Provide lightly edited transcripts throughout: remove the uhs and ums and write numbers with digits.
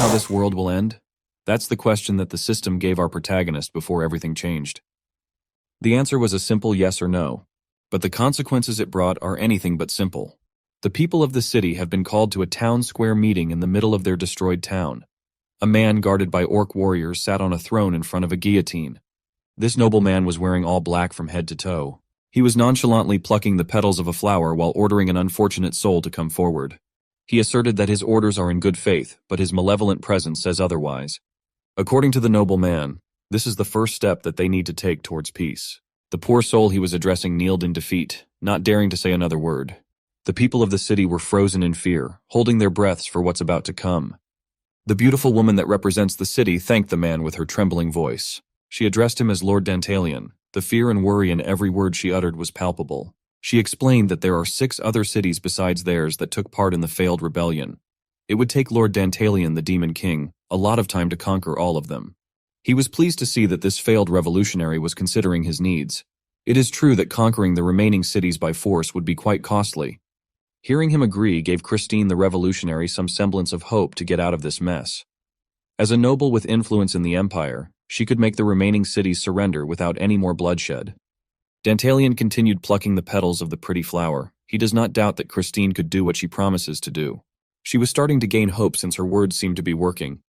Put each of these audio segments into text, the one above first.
how this world will end? That's the question that the system gave our protagonist before everything changed. The answer was a simple yes or no, but the consequences it brought are anything but simple. The people of the city have been called to a town square meeting in the middle of their destroyed town. A man guarded by orc warriors sat on a throne in front of a guillotine. This noble man was wearing all black from head to toe. He was nonchalantly plucking the petals of a flower while ordering an unfortunate soul to come forward. He asserted that his orders are in good faith, but his malevolent presence says otherwise. According to the noble man, this is the first step that they need to take towards peace. The poor soul he was addressing kneeled in defeat, not daring to say another word. The people of the city were frozen in fear, holding their breaths for what's about to come. The beautiful woman that represents the city thanked the man with her trembling voice. She addressed him as Lord Dantalian. The fear and worry in every word she uttered was palpable. She explained that there are 6 other cities besides theirs that took part in the failed rebellion. It would take Lord Dantalian, the Demon King, a lot of time to conquer all of them. He was pleased to see that this failed revolutionary was considering his needs. It is true that conquering the remaining cities by force would be quite costly. Hearing him agree gave Christine the revolutionary some semblance of hope to get out of this mess. As a noble with influence in the empire, she could make the remaining cities surrender without any more bloodshed. Dantalian continued plucking the petals of the pretty flower. He does not doubt that Christine could do what she promises to do. She was starting to gain hope since her words seemed to be working.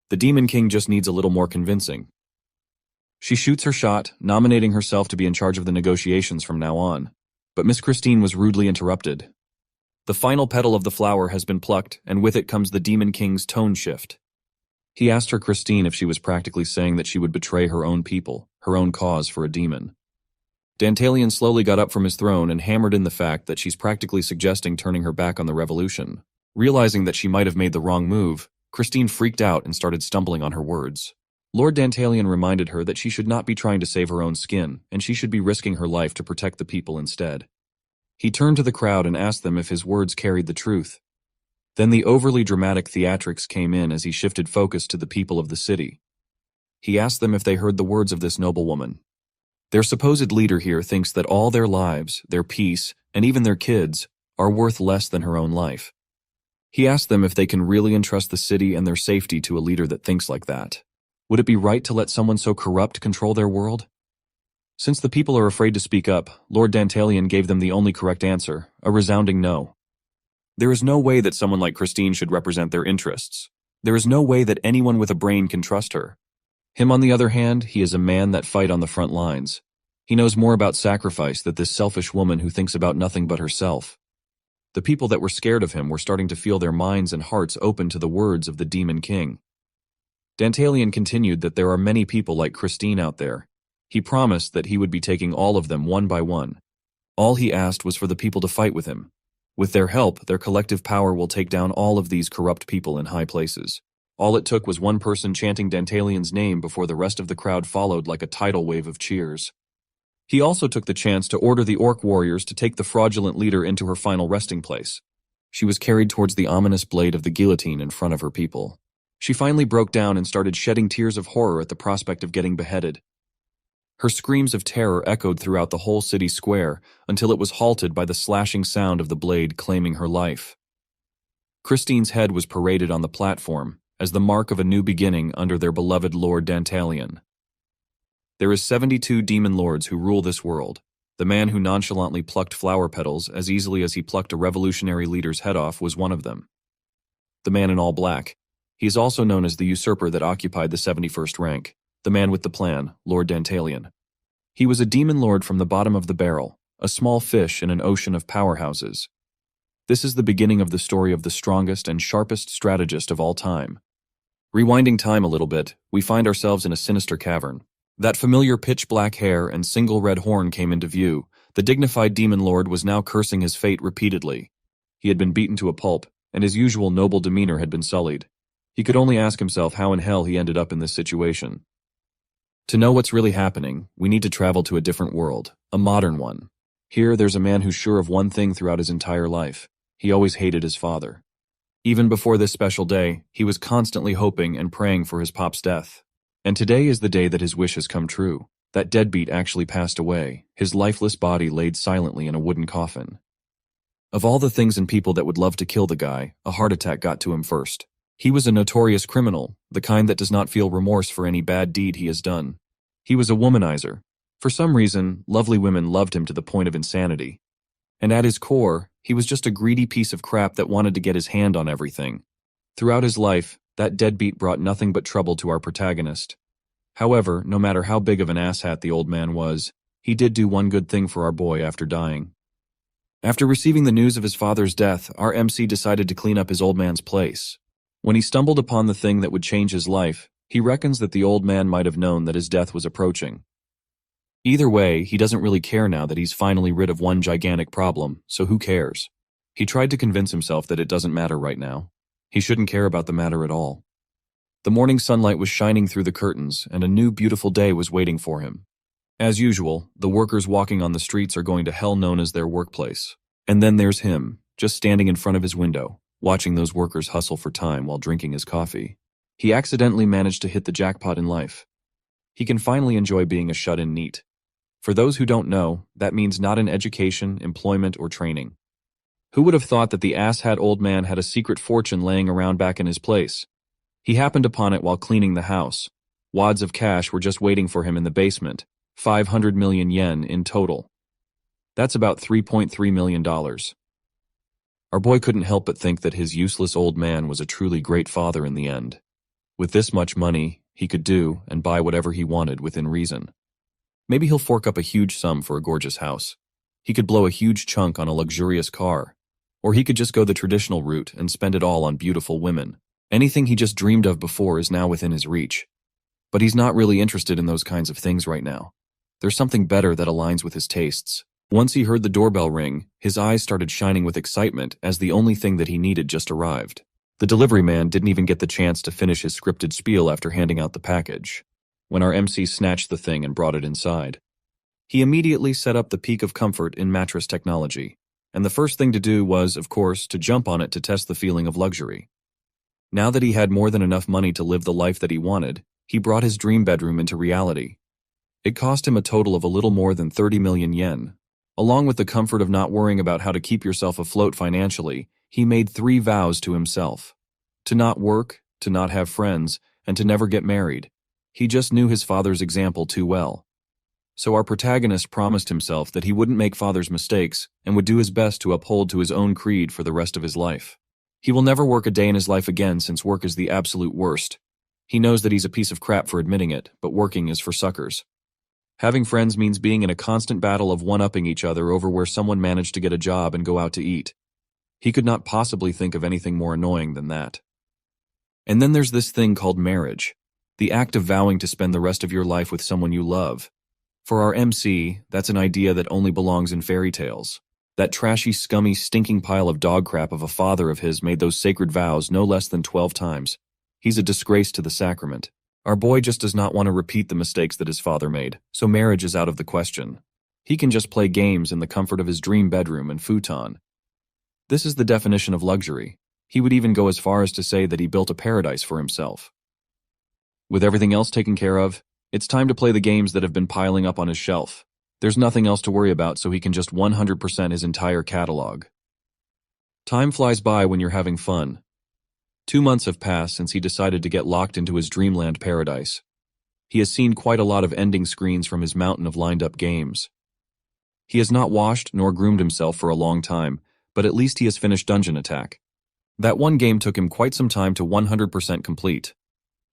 The Demon King just needs a little more convincing. She shoots her shot, nominating herself to be in charge of the negotiations from now on. But Miss Christine was rudely interrupted. The final petal of the flower has been plucked, and with it comes the Demon King's tone shift. He asked her Christine if she was practically saying that she would betray her own people, her own cause for a demon. Dantalian slowly got up from his throne and hammered in the fact that she's practically suggesting turning her back on the revolution. Realizing that she might have made the wrong move, Christine freaked out and started stumbling on her words. Lord Dantalian reminded her that she should not be trying to save her own skin, and she should be risking her life to protect the people instead. He turned to the crowd and asked them if his words carried the truth. Then the overly dramatic theatrics came in as he shifted focus to the people of the city. He asked them if they heard the words of this noblewoman. Their supposed leader here thinks that all their lives, their peace, and even their kids are worth less than her own life. He asked them if they can really entrust the city and their safety to a leader that thinks like that. Would it be right to let someone so corrupt control their world? Since the people are afraid to speak up, Lord Dantalian gave them the only correct answer, a resounding no. There is no way that someone like Christine should represent their interests. There is no way that anyone with a brain can trust her. Him, on the other hand, he is a man that fight on the front lines. He knows more about sacrifice than this selfish woman who thinks about nothing but herself. The people that were scared of him were starting to feel their minds and hearts open to the words of the Demon King. Dantalian continued that there are many people like Christine out there. He promised that he would be taking all of them one by one. All he asked was for the people to fight with him. With their help, their collective power will take down all of these corrupt people in high places. All it took was one person chanting Dantalian's name before the rest of the crowd followed like a tidal wave of cheers. He also took the chance to order the orc warriors to take the fraudulent leader into her final resting place. She was carried towards the ominous blade of the guillotine in front of her people. She finally broke down and started shedding tears of horror at the prospect of getting beheaded. Her screams of terror echoed throughout the whole city square until it was halted by the slashing sound of the blade claiming her life. Christine's head was paraded on the platform as the mark of a new beginning under their beloved Lord Dantalian. There is 72 demon lords who rule this world. The man who nonchalantly plucked flower petals as easily as he plucked a revolutionary leader's head off was one of them. The man in all black. He is also known as the usurper that occupied the 71st rank. The man with the plan, Lord Dantalian. He was a demon lord from the bottom of the barrel, a small fish in an ocean of powerhouses. This is the beginning of the story of the strongest and sharpest strategist of all time. Rewinding time a little bit, we find ourselves in a sinister cavern. That familiar pitch-black hair and single red horn came into view. The dignified demon lord was now cursing his fate repeatedly. He had been beaten to a pulp, and his usual noble demeanor had been sullied. He could only ask himself how in hell he ended up in this situation. To know what's really happening, we need to travel to a different world, a modern one. Here, there's a man who's sure of one thing throughout his entire life. He always hated his father. Even before this special day, he was constantly hoping and praying for his pop's death. And today is the day that his wish has come true. That deadbeat actually passed away, his lifeless body laid silently in a wooden coffin. Of all the things and people that would love to kill the guy, a heart attack got to him first. He was a notorious criminal, the kind that does not feel remorse for any bad deed he has done. He was a womanizer. For some reason, lovely women loved him to the point of insanity. And at his core, he was just a greedy piece of crap that wanted to get his hand on everything. Throughout his life, that deadbeat brought nothing but trouble to our protagonist. However, no matter how big of an asshat the old man was, he did do one good thing for our boy after dying. After receiving the news of his father's death, our MC decided to clean up his old man's place. When he stumbled upon the thing that would change his life, he reckons that the old man might have known that his death was approaching. Either way, he doesn't really care now that he's finally rid of one gigantic problem, so who cares? He tried to convince himself that it doesn't matter right now. He shouldn't care about the matter at all. The morning sunlight was shining through the curtains, and a new beautiful day was waiting for him. As usual, the workers walking on the streets are going to hell known as their workplace. And then there's him, just standing in front of his window, watching those workers hustle for time while drinking his coffee. He accidentally managed to hit the jackpot in life. He can finally enjoy being a shut-in NEET. For those who don't know, that means not in education, employment, or training. Who would have thought that the asshat old man had a secret fortune laying around back in his place? He happened upon it while cleaning the house. Wads of cash were just waiting for him in the basement. 500 million yen in total. That's about $3.3 million. Our boy couldn't help but think that his useless old man was a truly great father in the end. With this much money, he could do and buy whatever he wanted within reason. Maybe he'll fork up a huge sum for a gorgeous house. He could blow a huge chunk on a luxurious car. Or he could just go the traditional route and spend it all on beautiful women. Anything he just dreamed of before is now within his reach. But he's not really interested in those kinds of things right now. There's something better that aligns with his tastes. Once he heard the doorbell ring, his eyes started shining with excitement as the only thing that he needed just arrived. The delivery man didn't even get the chance to finish his scripted spiel after handing out the package, when our MC snatched the thing and brought it inside. He immediately set up the peak of comfort in mattress technology, and the first thing to do was, of course, to jump on it to test the feeling of luxury. Now that he had more than enough money to live the life that he wanted, he brought his dream bedroom into reality. It cost him a total of a little more than 30 million yen. Along with the comfort of not worrying about how to keep yourself afloat financially, he made 3 vows to himself. To not work, to not have friends, and to never get married. He just knew his father's example too well. So our protagonist promised himself that he wouldn't make father's mistakes and would do his best to uphold to his own creed for the rest of his life. He will never work a day in his life again since work is the absolute worst. He knows that he's a piece of crap for admitting it, but working is for suckers. Having friends means being in a constant battle of one-upping each other over where someone managed to get a job and go out to eat. He could not possibly think of anything more annoying than that. And then there's this thing called marriage, the act of vowing to spend the rest of your life with someone you love. For our MC, that's an idea that only belongs in fairy tales. That trashy, scummy, stinking pile of dog crap of a father of his made those sacred vows no less than 12 times. He's a disgrace to the sacrament. Our boy just does not want to repeat the mistakes that his father made, so marriage is out of the question. He can just play games in the comfort of his dream bedroom and futon. This is the definition of luxury. He would even go as far as to say that he built a paradise for himself. With everything else taken care of, it's time to play the games that have been piling up on his shelf. There's nothing else to worry about, so he can just 100% his entire catalog. Time flies by when you're having fun. 2 months have passed since he decided to get locked into his dreamland paradise. He has seen quite a lot of ending screens from his mountain of lined-up games. He has not washed nor groomed himself for a long time, but at least he has finished Dungeon Attack. That one game took him quite some time to 100% complete.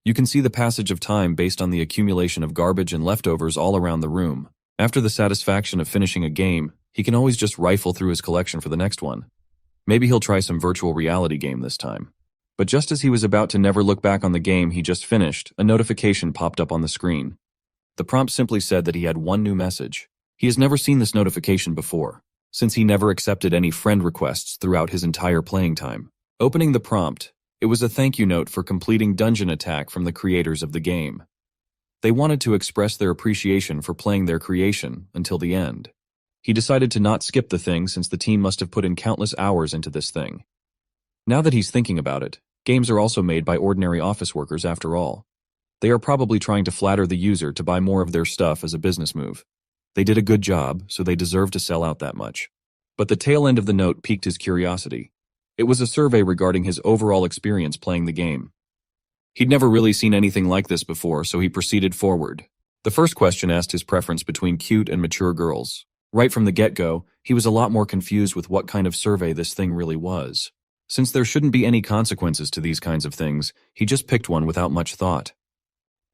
You can see the passage of time based on the accumulation of garbage and leftovers all around the room. After the satisfaction of finishing a game, he can always just rifle through his collection for the next one. Maybe he'll try some virtual reality game this time. But just as he was about to never look back on the game he just finished, a notification popped up on the screen. The prompt simply said that he had one new message. He has never seen this notification before, since he never accepted any friend requests throughout his entire playing time. Opening the prompt, it was a thank you note for completing Dungeon Attack from the creators of the game. They wanted to express their appreciation for playing their creation until the end. He decided to not skip the thing since the team must have put in countless hours into this thing. Now that he's thinking about it, games are also made by ordinary office workers after all. They are probably trying to flatter the user to buy more of their stuff as a business move. They did a good job, so they deserve to sell out that much. But the tail end of the note piqued his curiosity. It was a survey regarding his overall experience playing the game. He'd never really seen anything like this before, so he proceeded forward. The first question asked his preference between cute and mature girls. Right from the get-go, he was a lot more confused with what kind of survey this thing really was. Since there shouldn't be any consequences to these kinds of things, he just picked one without much thought.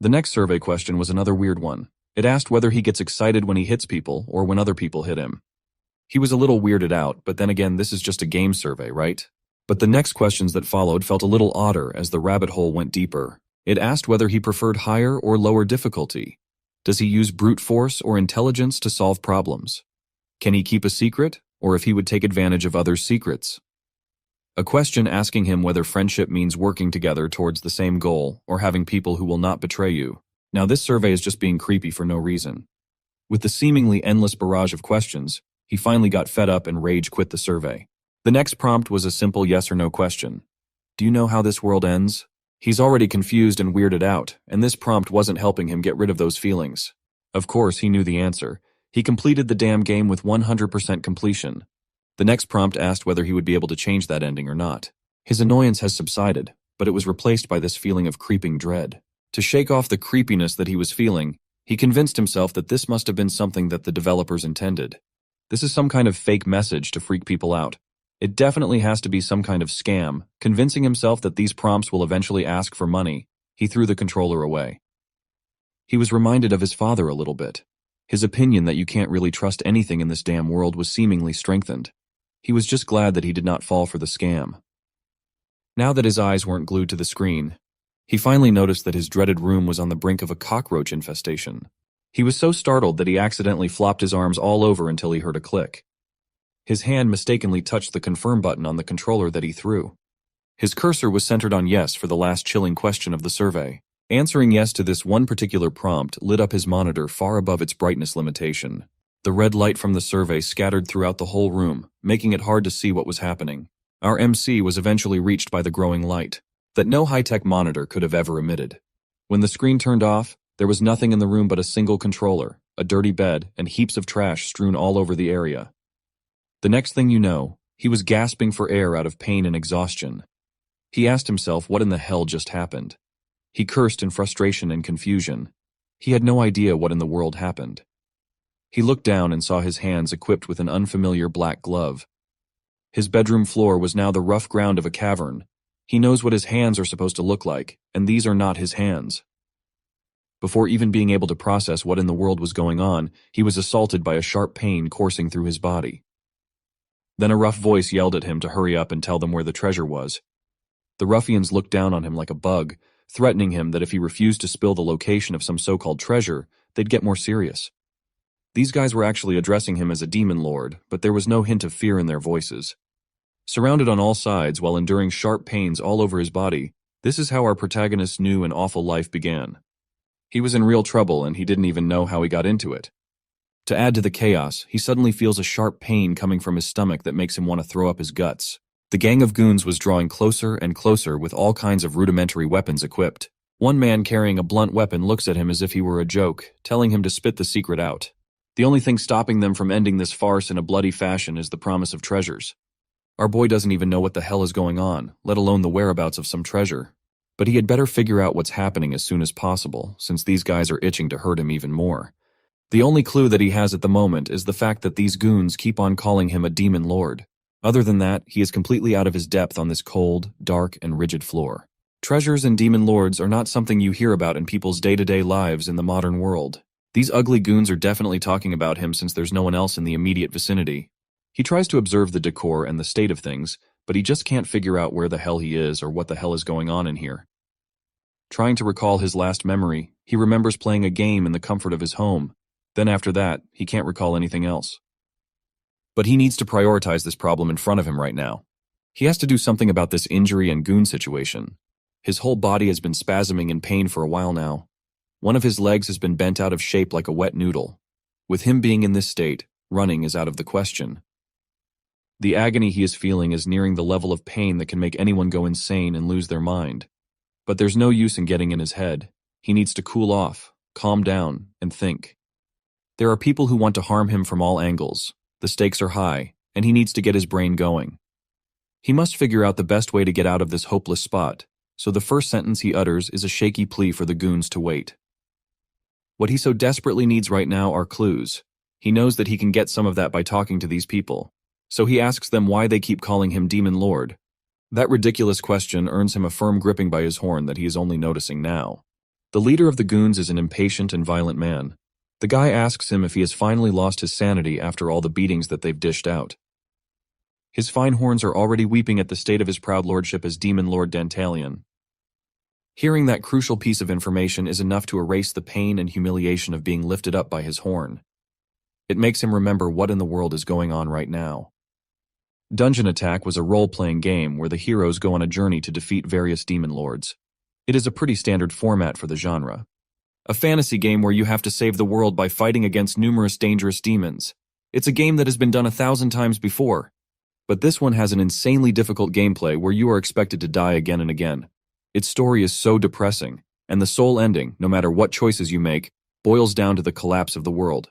The next survey question was another weird one. It asked whether he gets excited when he hits people or when other people hit him. He was a little weirded out, but then again, this is just a game survey, right? But the next questions that followed felt a little odder as the rabbit hole went deeper. It asked whether he preferred higher or lower difficulty. Does he use brute force or intelligence to solve problems? Can he keep a secret, or if he would take advantage of others' secrets? A question asking him whether friendship means working together towards the same goal or having people who will not betray you. Now this survey is just being creepy for no reason. With the seemingly endless barrage of questions, he finally got fed up and rage quit the survey. The next prompt was a simple yes or no question. Do you know how this world ends? He's already confused and weirded out, and this prompt wasn't helping him get rid of those feelings. Of course, he knew the answer. He completed the damn game with 100% completion. The next prompt asked whether he would be able to change that ending or not. His annoyance has subsided, but it was replaced by this feeling of creeping dread. To shake off the creepiness that he was feeling, he convinced himself that this must have been something that the developers intended. This is some kind of fake message to freak people out. It definitely has to be some kind of scam. Convincing himself that these prompts will eventually ask for money, he threw the controller away. He was reminded of his father a little bit. His opinion that you can't really trust anything in this damn world was seemingly strengthened. He was just glad that he did not fall for the scam. Now that his eyes weren't glued to the screen, he finally noticed that his dreaded room was on the brink of a cockroach infestation. He was so startled that he accidentally flopped his arms all over until he heard a click. His hand mistakenly touched the confirm button on the controller that he threw. His cursor was centered on yes for the last chilling question of the survey. Answering yes to this one particular prompt lit up his monitor far above its brightness limitation. The red light from the survey scattered throughout the whole room, making it hard to see what was happening. Our MC was eventually reached by the growing light that no high-tech monitor could have ever emitted. When the screen turned off, there was nothing in the room but a single controller, a dirty bed, and heaps of trash strewn all over the area. The next thing you know, he was gasping for air out of pain and exhaustion. He asked himself what in the hell just happened. He cursed in frustration and confusion. He had no idea what in the world happened. He looked down and saw his hands equipped with an unfamiliar black glove. His bedroom floor was now the rough ground of a cavern. He knows what his hands are supposed to look like, and these are not his hands. Before even being able to process what in the world was going on, he was assaulted by a sharp pain coursing through his body. Then a rough voice yelled at him to hurry up and tell them where the treasure was. The ruffians looked down on him like a bug, threatening him that if he refused to spill the location of some so-called treasure, they'd get more serious. These guys were actually addressing him as a demon lord, but there was no hint of fear in their voices. Surrounded on all sides while enduring sharp pains all over his body, this is how our protagonist's new and awful life began. He was in real trouble and he didn't even know how he got into it. To add to the chaos, he suddenly feels a sharp pain coming from his stomach that makes him want to throw up his guts. The gang of goons was drawing closer and closer with all kinds of rudimentary weapons equipped. One man carrying a blunt weapon looks at him as if he were a joke, telling him to spit the secret out. The only thing stopping them from ending this farce in a bloody fashion is the promise of treasures. Our boy doesn't even know what the hell is going on, let alone the whereabouts of some treasure. But he had better figure out what's happening as soon as possible, since these guys are itching to hurt him even more. The only clue that he has at the moment is the fact that these goons keep on calling him a demon lord. Other than that, he is completely out of his depth on this cold, dark, and rigid floor. Treasures and demon lords are not something you hear about in people's day-to-day lives in the modern world. These ugly goons are definitely talking about him since there's no one else in the immediate vicinity. He tries to observe the decor and the state of things, but he just can't figure out where the hell he is or what the hell is going on in here. Trying to recall his last memory, he remembers playing a game in the comfort of his home. Then after that, he can't recall anything else. But he needs to prioritize this problem in front of him right now. He has to do something about this injury and goon situation. His whole body has been spasming in pain for a while now. One of his legs has been bent out of shape like a wet noodle. With him being in this state, running is out of the question. The agony he is feeling is nearing the level of pain that can make anyone go insane and lose their mind. But there's no use in getting in his head. He needs to cool off, calm down, and think. There are people who want to harm him from all angles. The stakes are high, and he needs to get his brain going. He must figure out the best way to get out of this hopeless spot, so the first sentence he utters is a shaky plea for the goons to wait. What he so desperately needs right now are clues. He knows that he can get some of that by talking to these people, so he asks them why they keep calling him Demon Lord. That ridiculous question earns him a firm gripping by his horn that he is only noticing now. The leader of the goons is an impatient and violent man. The guy asks him if he has finally lost his sanity after all the beatings that they've dished out. His fine horns are already weeping at the state of his proud lordship as Demon Lord Dantalian. Hearing that crucial piece of information is enough to erase the pain and humiliation of being lifted up by his horn. It makes him remember what in the world is going on right now. Dungeon Attack was a role-playing game where the heroes go on a journey to defeat various demon lords. It is a pretty standard format for the genre. A fantasy game where you have to save the world by fighting against numerous dangerous demons. It's a game that has been done 1,000 times before. But this one has an insanely difficult gameplay where you are expected to die again and again. Its story is so depressing, and the sole ending, no matter what choices you make, boils down to the collapse of the world.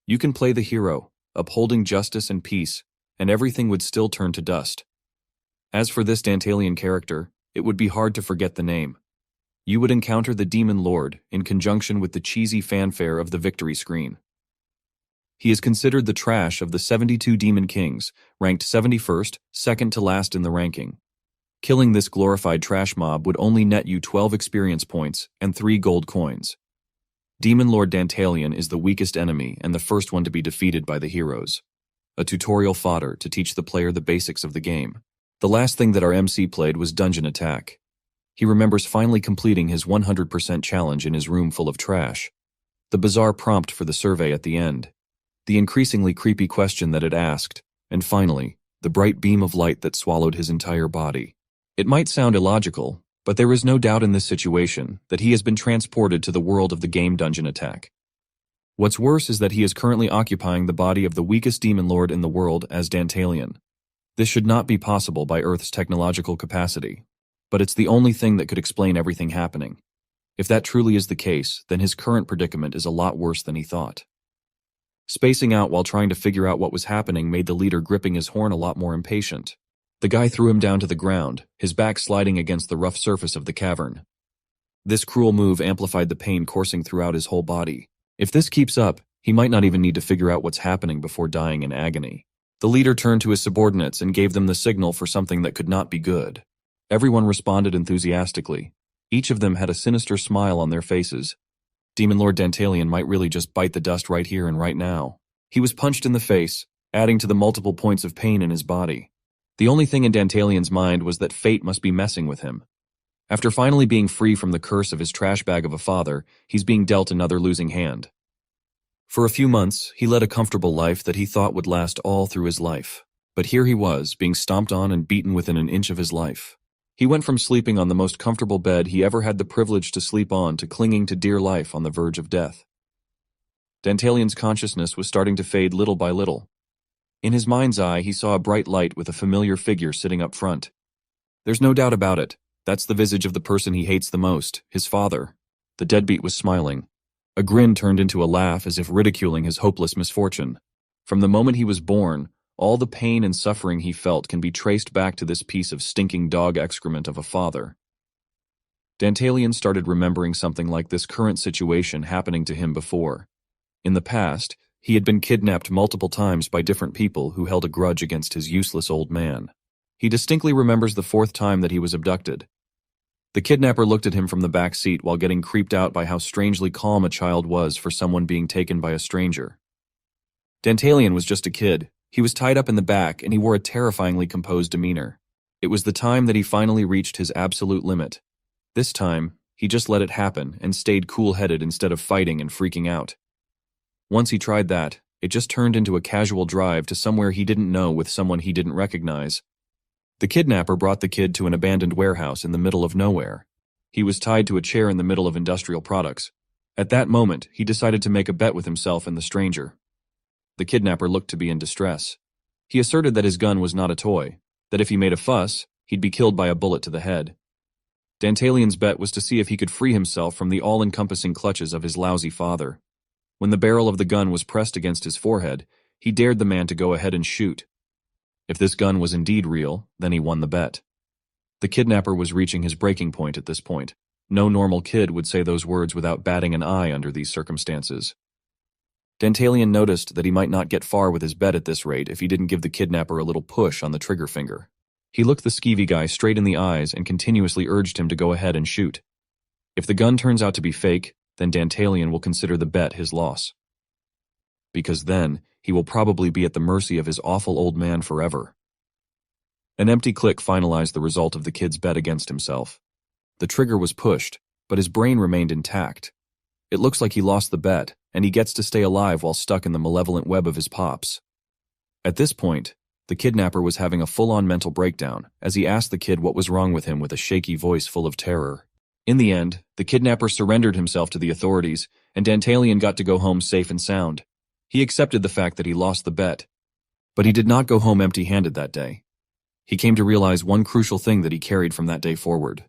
You can play the hero, upholding justice and peace, and everything would still turn to dust. As for this Dantalian character, it would be hard to forget the name. You would encounter the Demon Lord in conjunction with the cheesy fanfare of the victory screen. He is considered the trash of the 72 Demon Kings, ranked 71st, second to last in the ranking. Killing this glorified trash mob would only net you 12 experience points and 3 gold coins. Demon Lord Dantalian is the weakest enemy and the first one to be defeated by the heroes. A tutorial fodder to teach the player the basics of the game. The last thing that our MC played was Dungeon Attack. He remembers finally completing his 100% challenge in his room full of trash. The bizarre prompt for the survey at the end. The increasingly creepy question that it asked, and finally, the bright beam of light that swallowed his entire body. It might sound illogical, but there is no doubt in this situation that he has been transported to the world of the game Dungeon Attack. What's worse is that he is currently occupying the body of the weakest demon lord in the world as Dantalian. This should not be possible by Earth's technological capacity, but it's the only thing that could explain everything happening. If that truly is the case, then his current predicament is a lot worse than he thought. Spacing out while trying to figure out what was happening made the leader gripping his horn a lot more impatient. The guy threw him down to the ground, his back sliding against the rough surface of the cavern. This cruel move amplified the pain coursing throughout his whole body. If this keeps up, he might not even need to figure out what's happening before dying in agony. The leader turned to his subordinates and gave them the signal for something that could not be good. Everyone responded enthusiastically. Each of them had a sinister smile on their faces. Demon Lord Dantalian might really just bite the dust right here and right now. He was punched in the face, adding to the multiple points of pain in his body. The only thing in Dantalian's mind was that fate must be messing with him. After finally being free from the curse of his trash bag of a father, he's being dealt another losing hand. For a few months, he led a comfortable life that he thought would last all through his life. But here he was, being stomped on and beaten within an inch of his life. He went from sleeping on the most comfortable bed he ever had the privilege to sleep on to clinging to dear life on the verge of death. Dantalian's consciousness was starting to fade little by little. In his mind's eye, he saw a bright light with a familiar figure sitting up front. There's no doubt about it. That's the visage of the person he hates the most, his father. The deadbeat was smiling. A grin turned into a laugh as if ridiculing his hopeless misfortune. From the moment he was born, all the pain and suffering he felt can be traced back to this piece of stinking dog excrement of a father. Dantalian started remembering something like this current situation happening to him before. In the past, he had been kidnapped multiple times by different people who held a grudge against his useless old man. He distinctly remembers the 4th time that he was abducted. The kidnapper looked at him from the back seat while getting creeped out by how strangely calm a child was for someone being taken by a stranger. Dantalian was just a kid. He was tied up in the back and he wore a terrifyingly composed demeanor. It was the time that he finally reached his absolute limit. This time, he just let it happen and stayed cool-headed instead of fighting and freaking out. Once he tried that, it just turned into a casual drive to somewhere he didn't know with someone he didn't recognize. The kidnapper brought the kid to an abandoned warehouse in the middle of nowhere. He was tied to a chair in the middle of industrial products. At that moment, he decided to make a bet with himself and the stranger. The kidnapper looked to be in distress. He asserted that his gun was not a toy, that if he made a fuss, he'd be killed by a bullet to the head. Dantalian's bet was to see if he could free himself from the all-encompassing clutches of his lousy father. When the barrel of the gun was pressed against his forehead, he dared the man to go ahead and shoot. If this gun was indeed real, then he won the bet. The kidnapper was reaching his breaking point at this point. No normal kid would say those words without batting an eye under these circumstances. Dantalian noticed that he might not get far with his bet at this rate if he didn't give the kidnapper a little push on the trigger finger. He looked the skeevy guy straight in the eyes and continuously urged him to go ahead and shoot. If the gun turns out to be fake, then Dantalian will consider the bet his loss. Because then, he will probably be at the mercy of his awful old man forever. An empty click finalized the result of the kid's bet against himself. The trigger was pushed, but his brain remained intact. It looks like he lost the bet, and he gets to stay alive while stuck in the malevolent web of his pops. At this point, the kidnapper was having a full-on mental breakdown as he asked the kid what was wrong with him with a shaky voice full of terror. In the end, the kidnapper surrendered himself to the authorities, and Dantalian got to go home safe and sound. He accepted the fact that he lost the bet. But he did not go home empty-handed that day. He came to realize one crucial thing that he carried from that day forward.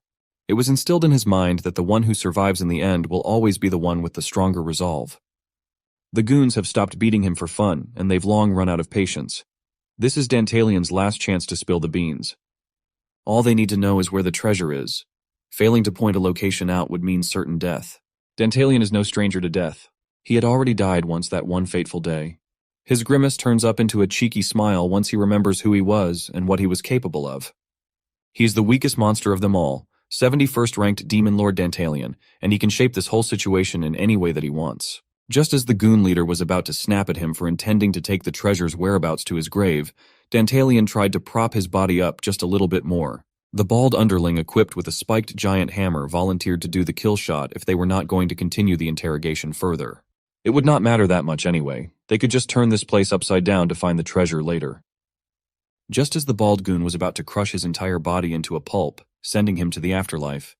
It was instilled in his mind that the one who survives in the end will always be the one with the stronger resolve. The goons have stopped beating him for fun, and they've long run out of patience. This is Dantalian's last chance to spill the beans. All they need to know is where the treasure is. Failing to point a location out would mean certain death. Dantalian is no stranger to death. He had already died once that one fateful day. His grimace turns up into a cheeky smile once he remembers who he was and what he was capable of. He's the weakest monster of them all, 71st ranked Demon Lord Dantalian, and he can shape this whole situation in any way that he wants. Just as the goon leader was about to snap at him for intending to take the treasure's whereabouts to his grave, Dantalian tried to prop his body up just a little bit more. The bald underling equipped with a spiked giant hammer volunteered to do the kill shot if they were not going to continue the interrogation further. It would not matter that much anyway. They could just turn this place upside down to find the treasure later. Just as the bald goon was about to crush his entire body into a pulp, sending him to the afterlife,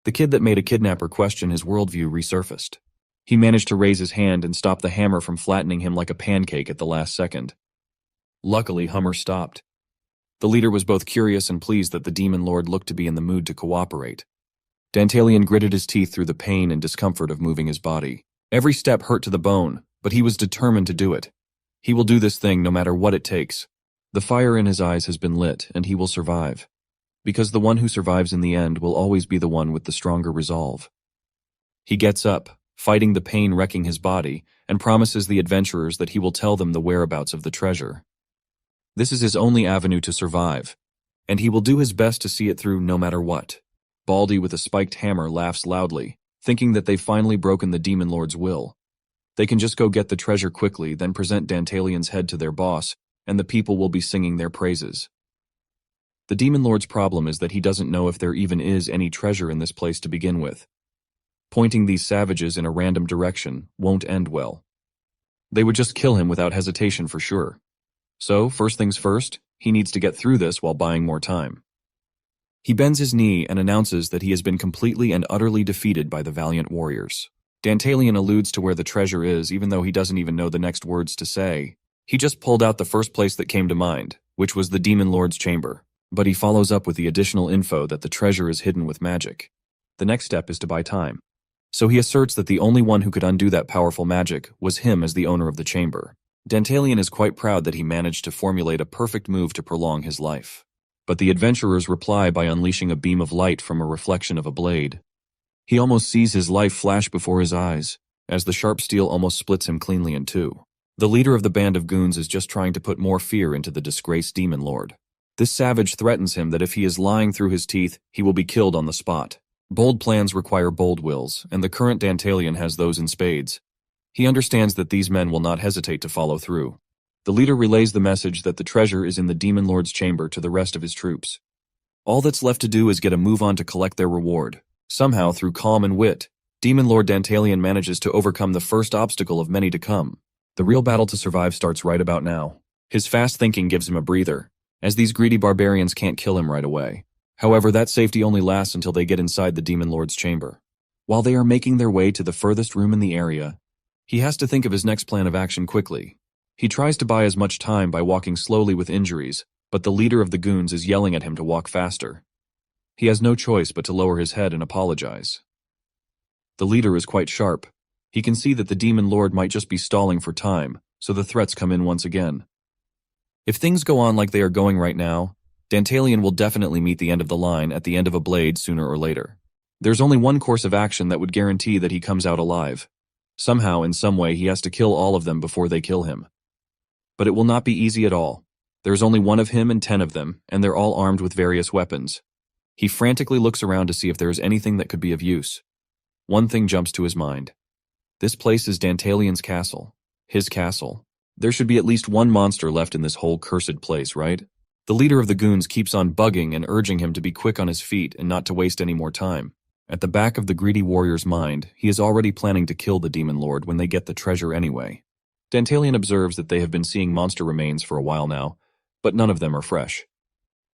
the kid that made a kidnapper question his worldview resurfaced. He managed to raise his hand and stop the hammer from flattening him like a pancake at the last second. Luckily, Hummer stopped. The leader was both curious and pleased that the Demon Lord looked to be in the mood to cooperate. Dantalian gritted his teeth through the pain and discomfort of moving his body. Every step hurt to the bone, but he was determined to do it. He will do this thing no matter what it takes. The fire in his eyes has been lit, and he will survive. Because the one who survives in the end will always be the one with the stronger resolve. He gets up, fighting the pain wrecking his body, and promises the adventurers that he will tell them the whereabouts of the treasure. This is his only avenue to survive, and he will do his best to see it through no matter what. Baldy with a spiked hammer laughs loudly, thinking that they've finally broken the Demon Lord's will. They can just go get the treasure quickly, then present Dantalian's head to their boss, and the people will be singing their praises. The Demon Lord's problem is that he doesn't know if there even is any treasure in this place to begin with. Pointing these savages in a random direction won't end well. They would just kill him without hesitation for sure. So, first things first, he needs to get through this while buying more time. He bends his knee and announces that he has been completely and utterly defeated by the valiant warriors. Dantalian alludes to where the treasure is even though he doesn't even know the next words to say. He just pulled out the first place that came to mind, which was the Demon Lord's chamber. But he follows up with the additional info that the treasure is hidden with magic. The next step is to buy time. So he asserts that the only one who could undo that powerful magic was him as the owner of the chamber. Dantalian is quite proud that he managed to formulate a perfect move to prolong his life. But the adventurers reply by unleashing a beam of light from a reflection of a blade. He almost sees his life flash before his eyes, as the sharp steel almost splits him cleanly in two. The leader of the band of goons is just trying to put more fear into the disgraced Demon Lord. This savage threatens him that if he is lying through his teeth, he will be killed on the spot. Bold plans require bold wills, and the current Dantalian has those in spades. He understands that these men will not hesitate to follow through. The leader relays the message that the treasure is in the Demon Lord's chamber to the rest of his troops. All that's left to do is get a move on to collect their reward. Somehow, through calm and wit, Demon Lord Dantalian manages to overcome the first obstacle of many to come. The real battle to survive starts right about now. His fast thinking gives him a breather, as these greedy barbarians can't kill him right away. However, that safety only lasts until they get inside the Demon Lord's chamber. While they are making their way to the furthest room in the area, he has to think of his next plan of action quickly. He tries to buy as much time by walking slowly with injuries, but the leader of the goons is yelling at him to walk faster. He has no choice but to lower his head and apologize. The leader is quite sharp. He can see that the Demon Lord might just be stalling for time, so the threats come in once again. If things go on like they are going right now, Dantalian will definitely meet the end of the line at the end of a blade sooner or later. There's only one course of action that would guarantee that he comes out alive. Somehow, in some way, he has to kill all of them before they kill him. But it will not be easy at all. There's only one of him and 10 of them, and they're all armed with various weapons. He frantically looks around to see if there is anything that could be of use. One thing jumps to his mind. This place is Dantalian's castle. His castle. There should be at least one monster left in this whole cursed place, right? The leader of the goons keeps on bugging and urging him to be quick on his feet and not to waste any more time. At the back of the greedy warrior's mind, he is already planning to kill the demon lord when they get the treasure anyway. Dantalian observes that they have been seeing monster remains for a while now, but none of them are fresh.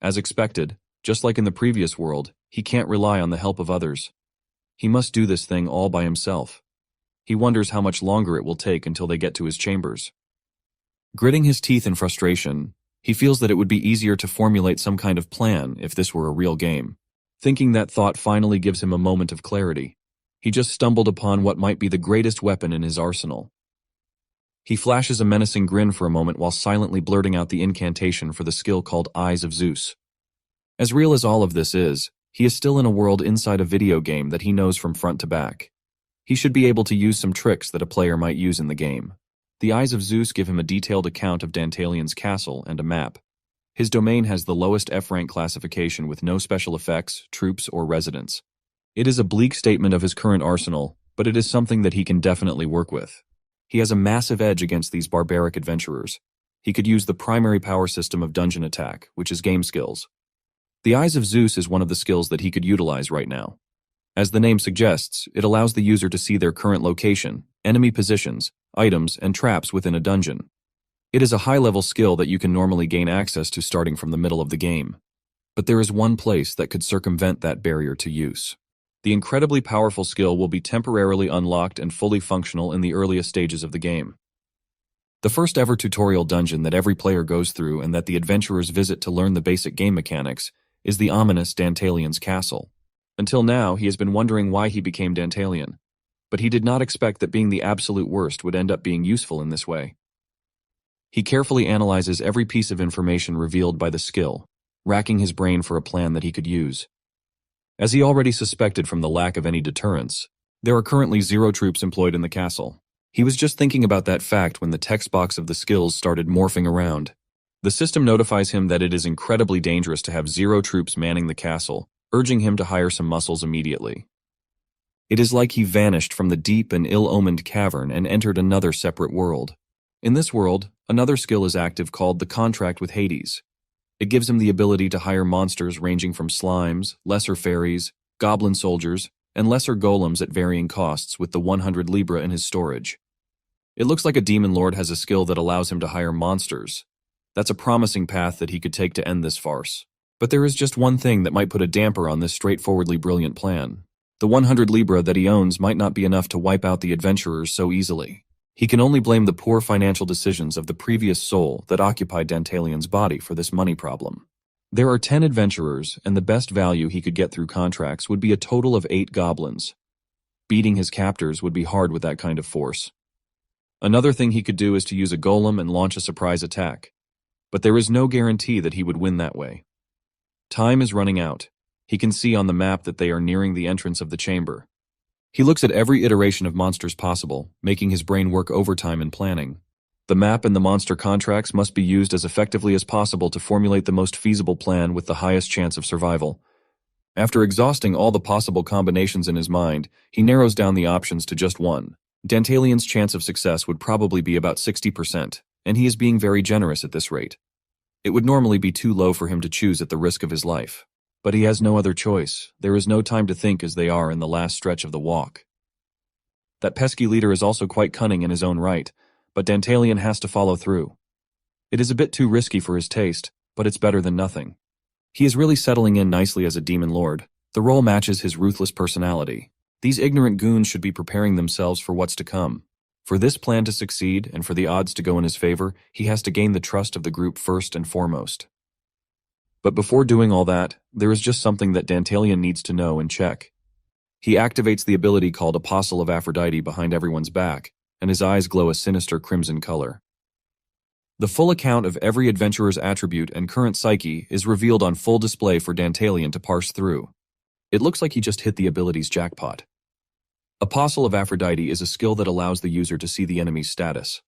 As expected, just like in the previous world, he can't rely on the help of others. He must do this thing all by himself. He wonders how much longer it will take until they get to his chambers. Gritting his teeth in frustration, he feels that it would be easier to formulate some kind of plan if this were a real game. Thinking that thought finally gives him a moment of clarity. He just stumbled upon what might be the greatest weapon in his arsenal. He flashes a menacing grin for a moment while silently blurting out the incantation for the skill called Eyes of Zeus. As real as all of this is, he is still in a world inside a video game that he knows from front to back. He should be able to use some tricks that a player might use in the game. The Eyes of Zeus give him a detailed account of Dantalian's castle and a map. His domain has the lowest F-rank classification with no special effects, troops, or residents. It is a bleak statement of his current arsenal, but it is something that he can definitely work with. He has a massive edge against these barbaric adventurers. He could use the primary power system of dungeon attack, which is game skills. The Eyes of Zeus is one of the skills that he could utilize right now. As the name suggests, it allows the user to see their current location, enemy positions, items, and traps within a dungeon. It is a high-level skill that you can normally gain access to starting from the middle of the game. But there is one place that could circumvent that barrier to use. The incredibly powerful skill will be temporarily unlocked and fully functional in the earliest stages of the game. The first ever tutorial dungeon that every player goes through and that the adventurers visit to learn the basic game mechanics is the ominous Dantalian's castle. Until now, he has been wondering why he became Dantalian, but he did not expect that being the absolute worst would end up being useful in this way. He carefully analyzes every piece of information revealed by the skill, racking his brain for a plan that he could use. As he already suspected from the lack of any deterrence, there are currently 0 troops employed in the castle. He was just thinking about that fact when the text box of the skills started morphing around. The system notifies him that it is incredibly dangerous to have 0 troops manning the castle, urging him to hire some muscles immediately. It is like he vanished from the deep and ill-omened cavern and entered another separate world. In this world, another skill is active called the Contract with Hades. It gives him the ability to hire monsters ranging from slimes, lesser fairies, goblin soldiers, and lesser golems at varying costs with the 100 libra in his storage. It looks like a demon lord has a skill that allows him to hire monsters. That's a promising path that he could take to end this farce. But there is just one thing that might put a damper on this straightforwardly brilliant plan. The 100 libra that he owns might not be enough to wipe out the adventurers so easily. He can only blame the poor financial decisions of the previous soul that occupied Dantalian's body for this money problem. There are 10 adventurers, and the best value he could get through contracts would be a total of 8 goblins. Beating his captors would be hard with that kind of force. Another thing he could do is to use a golem and launch a surprise attack. But there is no guarantee that he would win that way. Time is running out. He can see on the map that they are nearing the entrance of the chamber. He looks at every iteration of monsters possible, making his brain work overtime in planning. The map and the monster contracts must be used as effectively as possible to formulate the most feasible plan with the highest chance of survival. After exhausting all the possible combinations in his mind, he narrows down the options to just one. Dantalian's chance of success would probably be about 60%, and he is being very generous at this rate. It would normally be too low for him to choose at the risk of his life. But he has no other choice. There is no time to think as they are in the last stretch of the walk. That pesky leader is also quite cunning in his own right, but Dantalian has to follow through. It is a bit too risky for his taste, but it's better than nothing. He is really settling in nicely as a demon lord. The role matches his ruthless personality. These ignorant goons should be preparing themselves for what's to come. For this plan to succeed and for the odds to go in his favor, he has to gain the trust of the group first and foremost. But before doing all that, there is just something that Dantalian needs to know and check. He activates the ability called Apostle of Aphrodite behind everyone's back, and his eyes glow a sinister crimson color. The full account of every adventurer's attribute and current psyche is revealed on full display for Dantalian to parse through. It looks like he just hit the abilities jackpot. Apostle of Aphrodite is a skill that allows the user to see the enemy's status.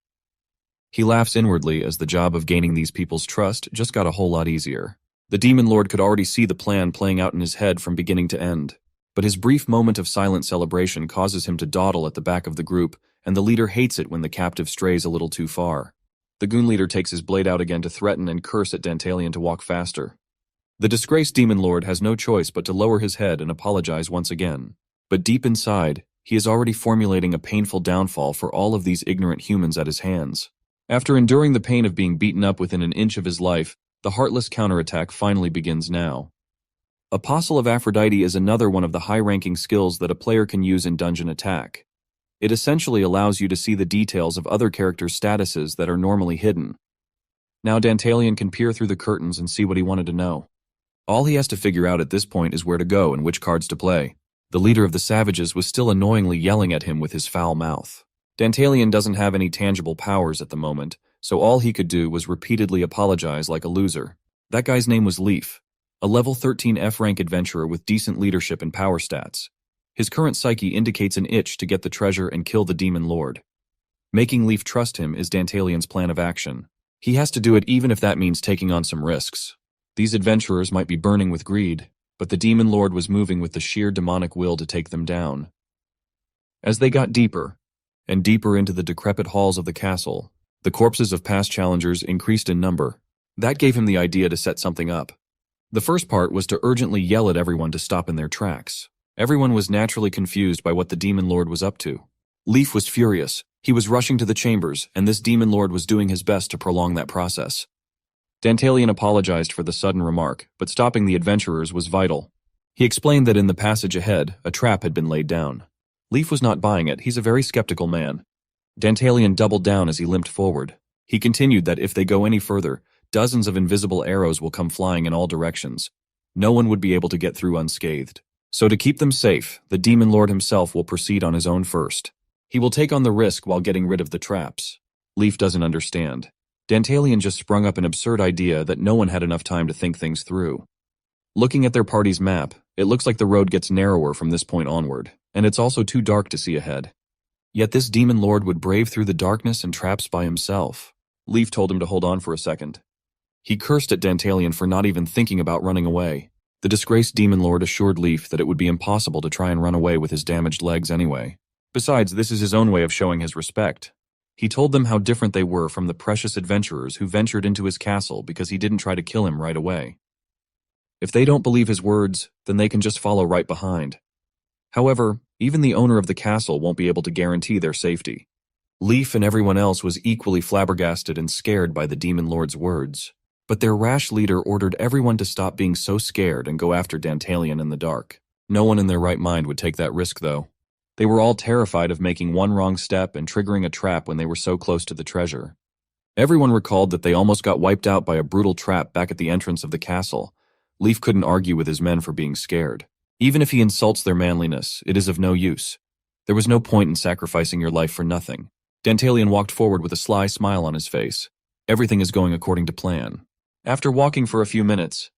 He laughs inwardly as the job of gaining these people's trust just got a whole lot easier. The Demon Lord could already see the plan playing out in his head from beginning to end, but his brief moment of silent celebration causes him to dawdle at the back of the group, and the leader hates it when the captive strays a little too far. The goon leader takes his blade out again to threaten and curse at Dantalian to walk faster. The disgraced Demon Lord has no choice but to lower his head and apologize once again. But deep inside, he is already formulating a painful downfall for all of these ignorant humans at his hands. After enduring the pain of being beaten up within an inch of his life, the heartless counterattack finally begins now. Apostle of Aphrodite is another one of the high-ranking skills that a player can use in dungeon attack. It essentially allows you to see the details of other characters' statuses that are normally hidden. Now Dantalian can peer through the curtains and see what he wanted to know. All he has to figure out at this point is where to go and which cards to play. The leader of the savages was still annoyingly yelling at him with his foul mouth. Dantalian doesn't have any tangible powers at the moment, so all he could do was repeatedly apologize like a loser. That guy's name was Leaf, a level 13 F-rank adventurer with decent leadership and power stats. His current psyche indicates an itch to get the treasure and kill the Demon Lord. Making Leaf trust him is Dantalian's plan of action. He has to do it even if that means taking on some risks. These adventurers might be burning with greed, but the Demon Lord was moving with the sheer demonic will to take them down. As they got deeper and deeper into the decrepit halls of the castle, the corpses of past challengers increased in number. That gave him the idea to set something up. The first part was to urgently yell at everyone to stop in their tracks. Everyone was naturally confused by what the Demon Lord was up to. Leaf was furious. He was rushing to the chambers, and this Demon Lord was doing his best to prolong that process. Dantalian apologized for the sudden remark, but stopping the adventurers was vital. He explained that in the passage ahead, a trap had been laid down. Leaf was not buying it. He's a very skeptical man. Dantalian doubled down as he limped forward. He continued that if they go any further, dozens of invisible arrows will come flying in all directions. No one would be able to get through unscathed. So to keep them safe, the Demon Lord himself will proceed on his own first. He will take on the risk while getting rid of the traps. Leaf doesn't understand. Dantalian just sprung up an absurd idea that no one had enough time to think things through. Looking at their party's map, it looks like the road gets narrower from this point onward, and it's also too dark to see ahead. Yet this Demon Lord would brave through the darkness and traps by himself. Leaf told him to hold on for a second. He cursed at Dantalian for not even thinking about running away. The disgraced Demon Lord assured Leaf that it would be impossible to try and run away with his damaged legs anyway. Besides, this is his own way of showing his respect. He told them how different they were from the precious adventurers who ventured into his castle because he didn't try to kill him right away. If they don't believe his words, then they can just follow right behind. However, even the owner of the castle won't be able to guarantee their safety. Leaf and everyone else was equally flabbergasted and scared by the Demon Lord's words. But their rash leader ordered everyone to stop being so scared and go after Dantalian in the dark. No one in their right mind would take that risk, though. They were all terrified of making one wrong step and triggering a trap when they were so close to the treasure. Everyone recalled that they almost got wiped out by a brutal trap back at the entrance of the castle. Leaf couldn't argue with his men for being scared. Even if he insults their manliness, it is of no use. There was no point in sacrificing your life for nothing. Dantalian walked forward with a sly smile on his face. Everything is going according to plan. After walking for a few minutes,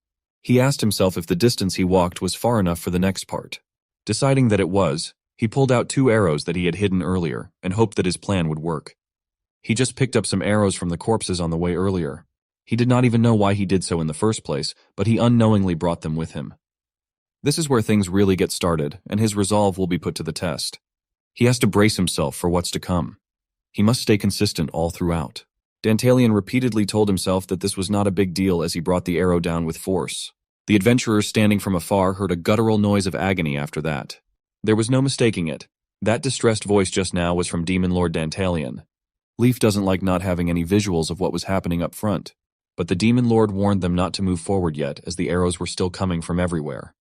he asked himself if the distance he walked was far enough for the next part. Deciding that it was, he pulled out 2 arrows that he had hidden earlier and hoped that his plan would work. He just picked up some arrows from the corpses on the way earlier. He did not even know why he did so in the first place, but he unknowingly brought them with him. This is where things really get started, and his resolve will be put to the test. He has to brace himself for what's to come. He must stay consistent all throughout. Dantalian repeatedly told himself that this was not a big deal as he brought the arrow down with force. The adventurers standing from afar heard a guttural noise of agony after that. There was no mistaking it. That distressed voice just now was from Demon Lord Dantalian. Leaf doesn't like not having any visuals of what was happening up front, but the Demon Lord warned them not to move forward yet as the arrows were still coming from everywhere.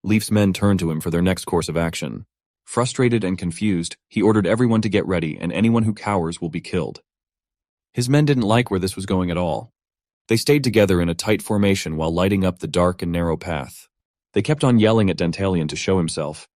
Leaf's men turned to him for their next course of action. Frustrated and confused, he ordered everyone to get ready and anyone who cowers will be killed. His men didn't like where this was going at all. They stayed together in a tight formation while lighting up the dark and narrow path. They kept on yelling at Dantalian to show himself,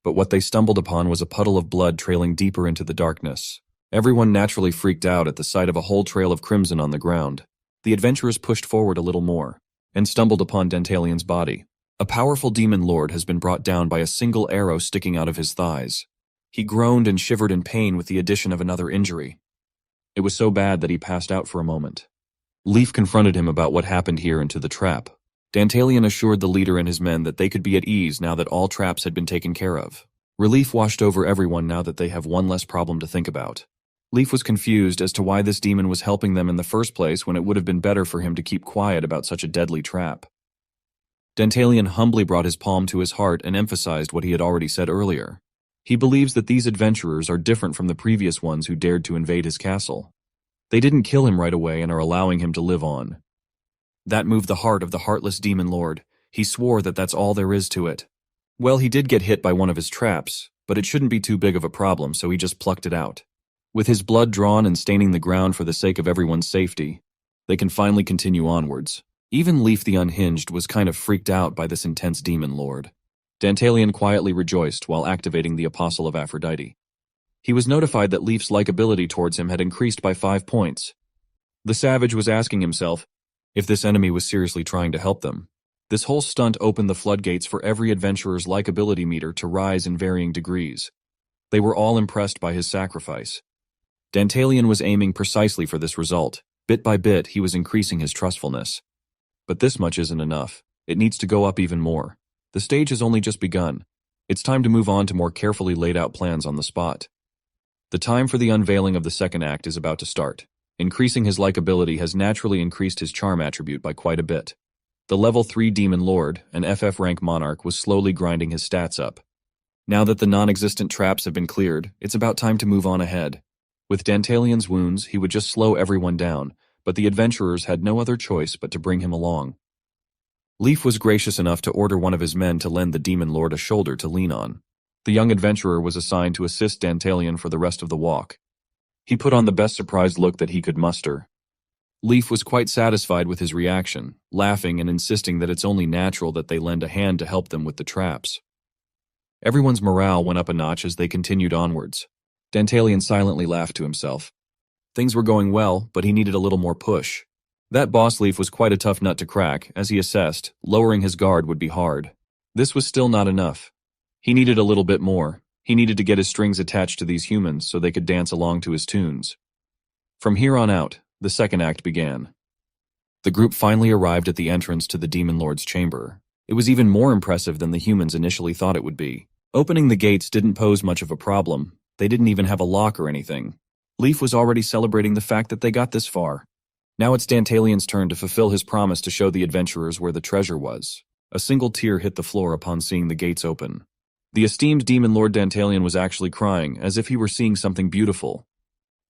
but what they stumbled upon was a puddle of blood trailing deeper into the darkness. Everyone naturally freaked out at the sight of a whole trail of crimson on the ground. The adventurers pushed forward a little more, and stumbled upon Dantalian's body. A powerful demon lord has been brought down by a single arrow sticking out of his thighs. He groaned and shivered in pain with the addition of another injury. It was so bad that he passed out for a moment. Leaf confronted him about what happened here and to the trap. Dantalian assured the leader and his men that they could be at ease now that all traps had been taken care of. Relief washed over everyone now that they have one less problem to think about. Leaf was confused as to why this demon was helping them in the first place when it would have been better for him to keep quiet about such a deadly trap. Dantalian humbly brought his palm to his heart and emphasized what he had already said earlier. He believes that these adventurers are different from the previous ones who dared to invade his castle. They didn't kill him right away and are allowing him to live on. That moved the heart of the heartless demon lord. He swore that that's all there is to it. Well, he did get hit by one of his traps, but it shouldn't be too big of a problem, so he just plucked it out. With his blood drawn and staining the ground for the sake of everyone's safety, they can finally continue onwards. Even Leaf the Unhinged was kind of freaked out by this intense demon lord. Dantalian quietly rejoiced while activating the Apostle of Aphrodite. He was notified that Leaf's likability towards him had increased by 5 points. The savage was asking himself if this enemy was seriously trying to help them. This whole stunt opened the floodgates for every adventurer's likability meter to rise in varying degrees. They were all impressed by his sacrifice. Dantalian was aiming precisely for this result. Bit by bit, he was increasing his trustfulness. But this much isn't enough. It needs to go up even more. The stage has only just begun. It's time to move on to more carefully laid out plans on the spot. The time for the unveiling of the second act is about to start. Increasing his likability has naturally increased his charm attribute by quite a bit. The level 3 Demon Lord, an FF rank monarch, was slowly grinding his stats up. Now that the non-existent traps have been cleared, it's about time to move on ahead. With Dantalian's wounds, he would just slow everyone down, but the adventurers had no other choice but to bring him along. Leaf was gracious enough to order one of his men to lend the Demon Lord a shoulder to lean on. The young adventurer was assigned to assist Dantalian for the rest of the walk. He put on the best surprised look that he could muster. Leaf was quite satisfied with his reaction, laughing and insisting that it's only natural that they lend a hand to help them with the traps. Everyone's morale went up a notch as they continued onwards. Dantalian silently laughed to himself. Things were going well, but he needed a little more push. That boss Leaf was quite a tough nut to crack, as he assessed. Lowering his guard would be hard. This was still not enough. He needed a little bit more. He needed to get his strings attached to these humans so they could dance along to his tunes. From here on out, the second act began. The group finally arrived at the entrance to the Demon Lord's chamber. It was even more impressive than the humans initially thought it would be. Opening the gates didn't pose much of a problem. They didn't even have a lock or anything. Leaf was already celebrating the fact that they got this far. Now it's Dantalian's turn to fulfill his promise to show the adventurers where the treasure was. A single tear hit the floor upon seeing the gates open. The esteemed Demon Lord Dantalian was actually crying, as if he were seeing something beautiful.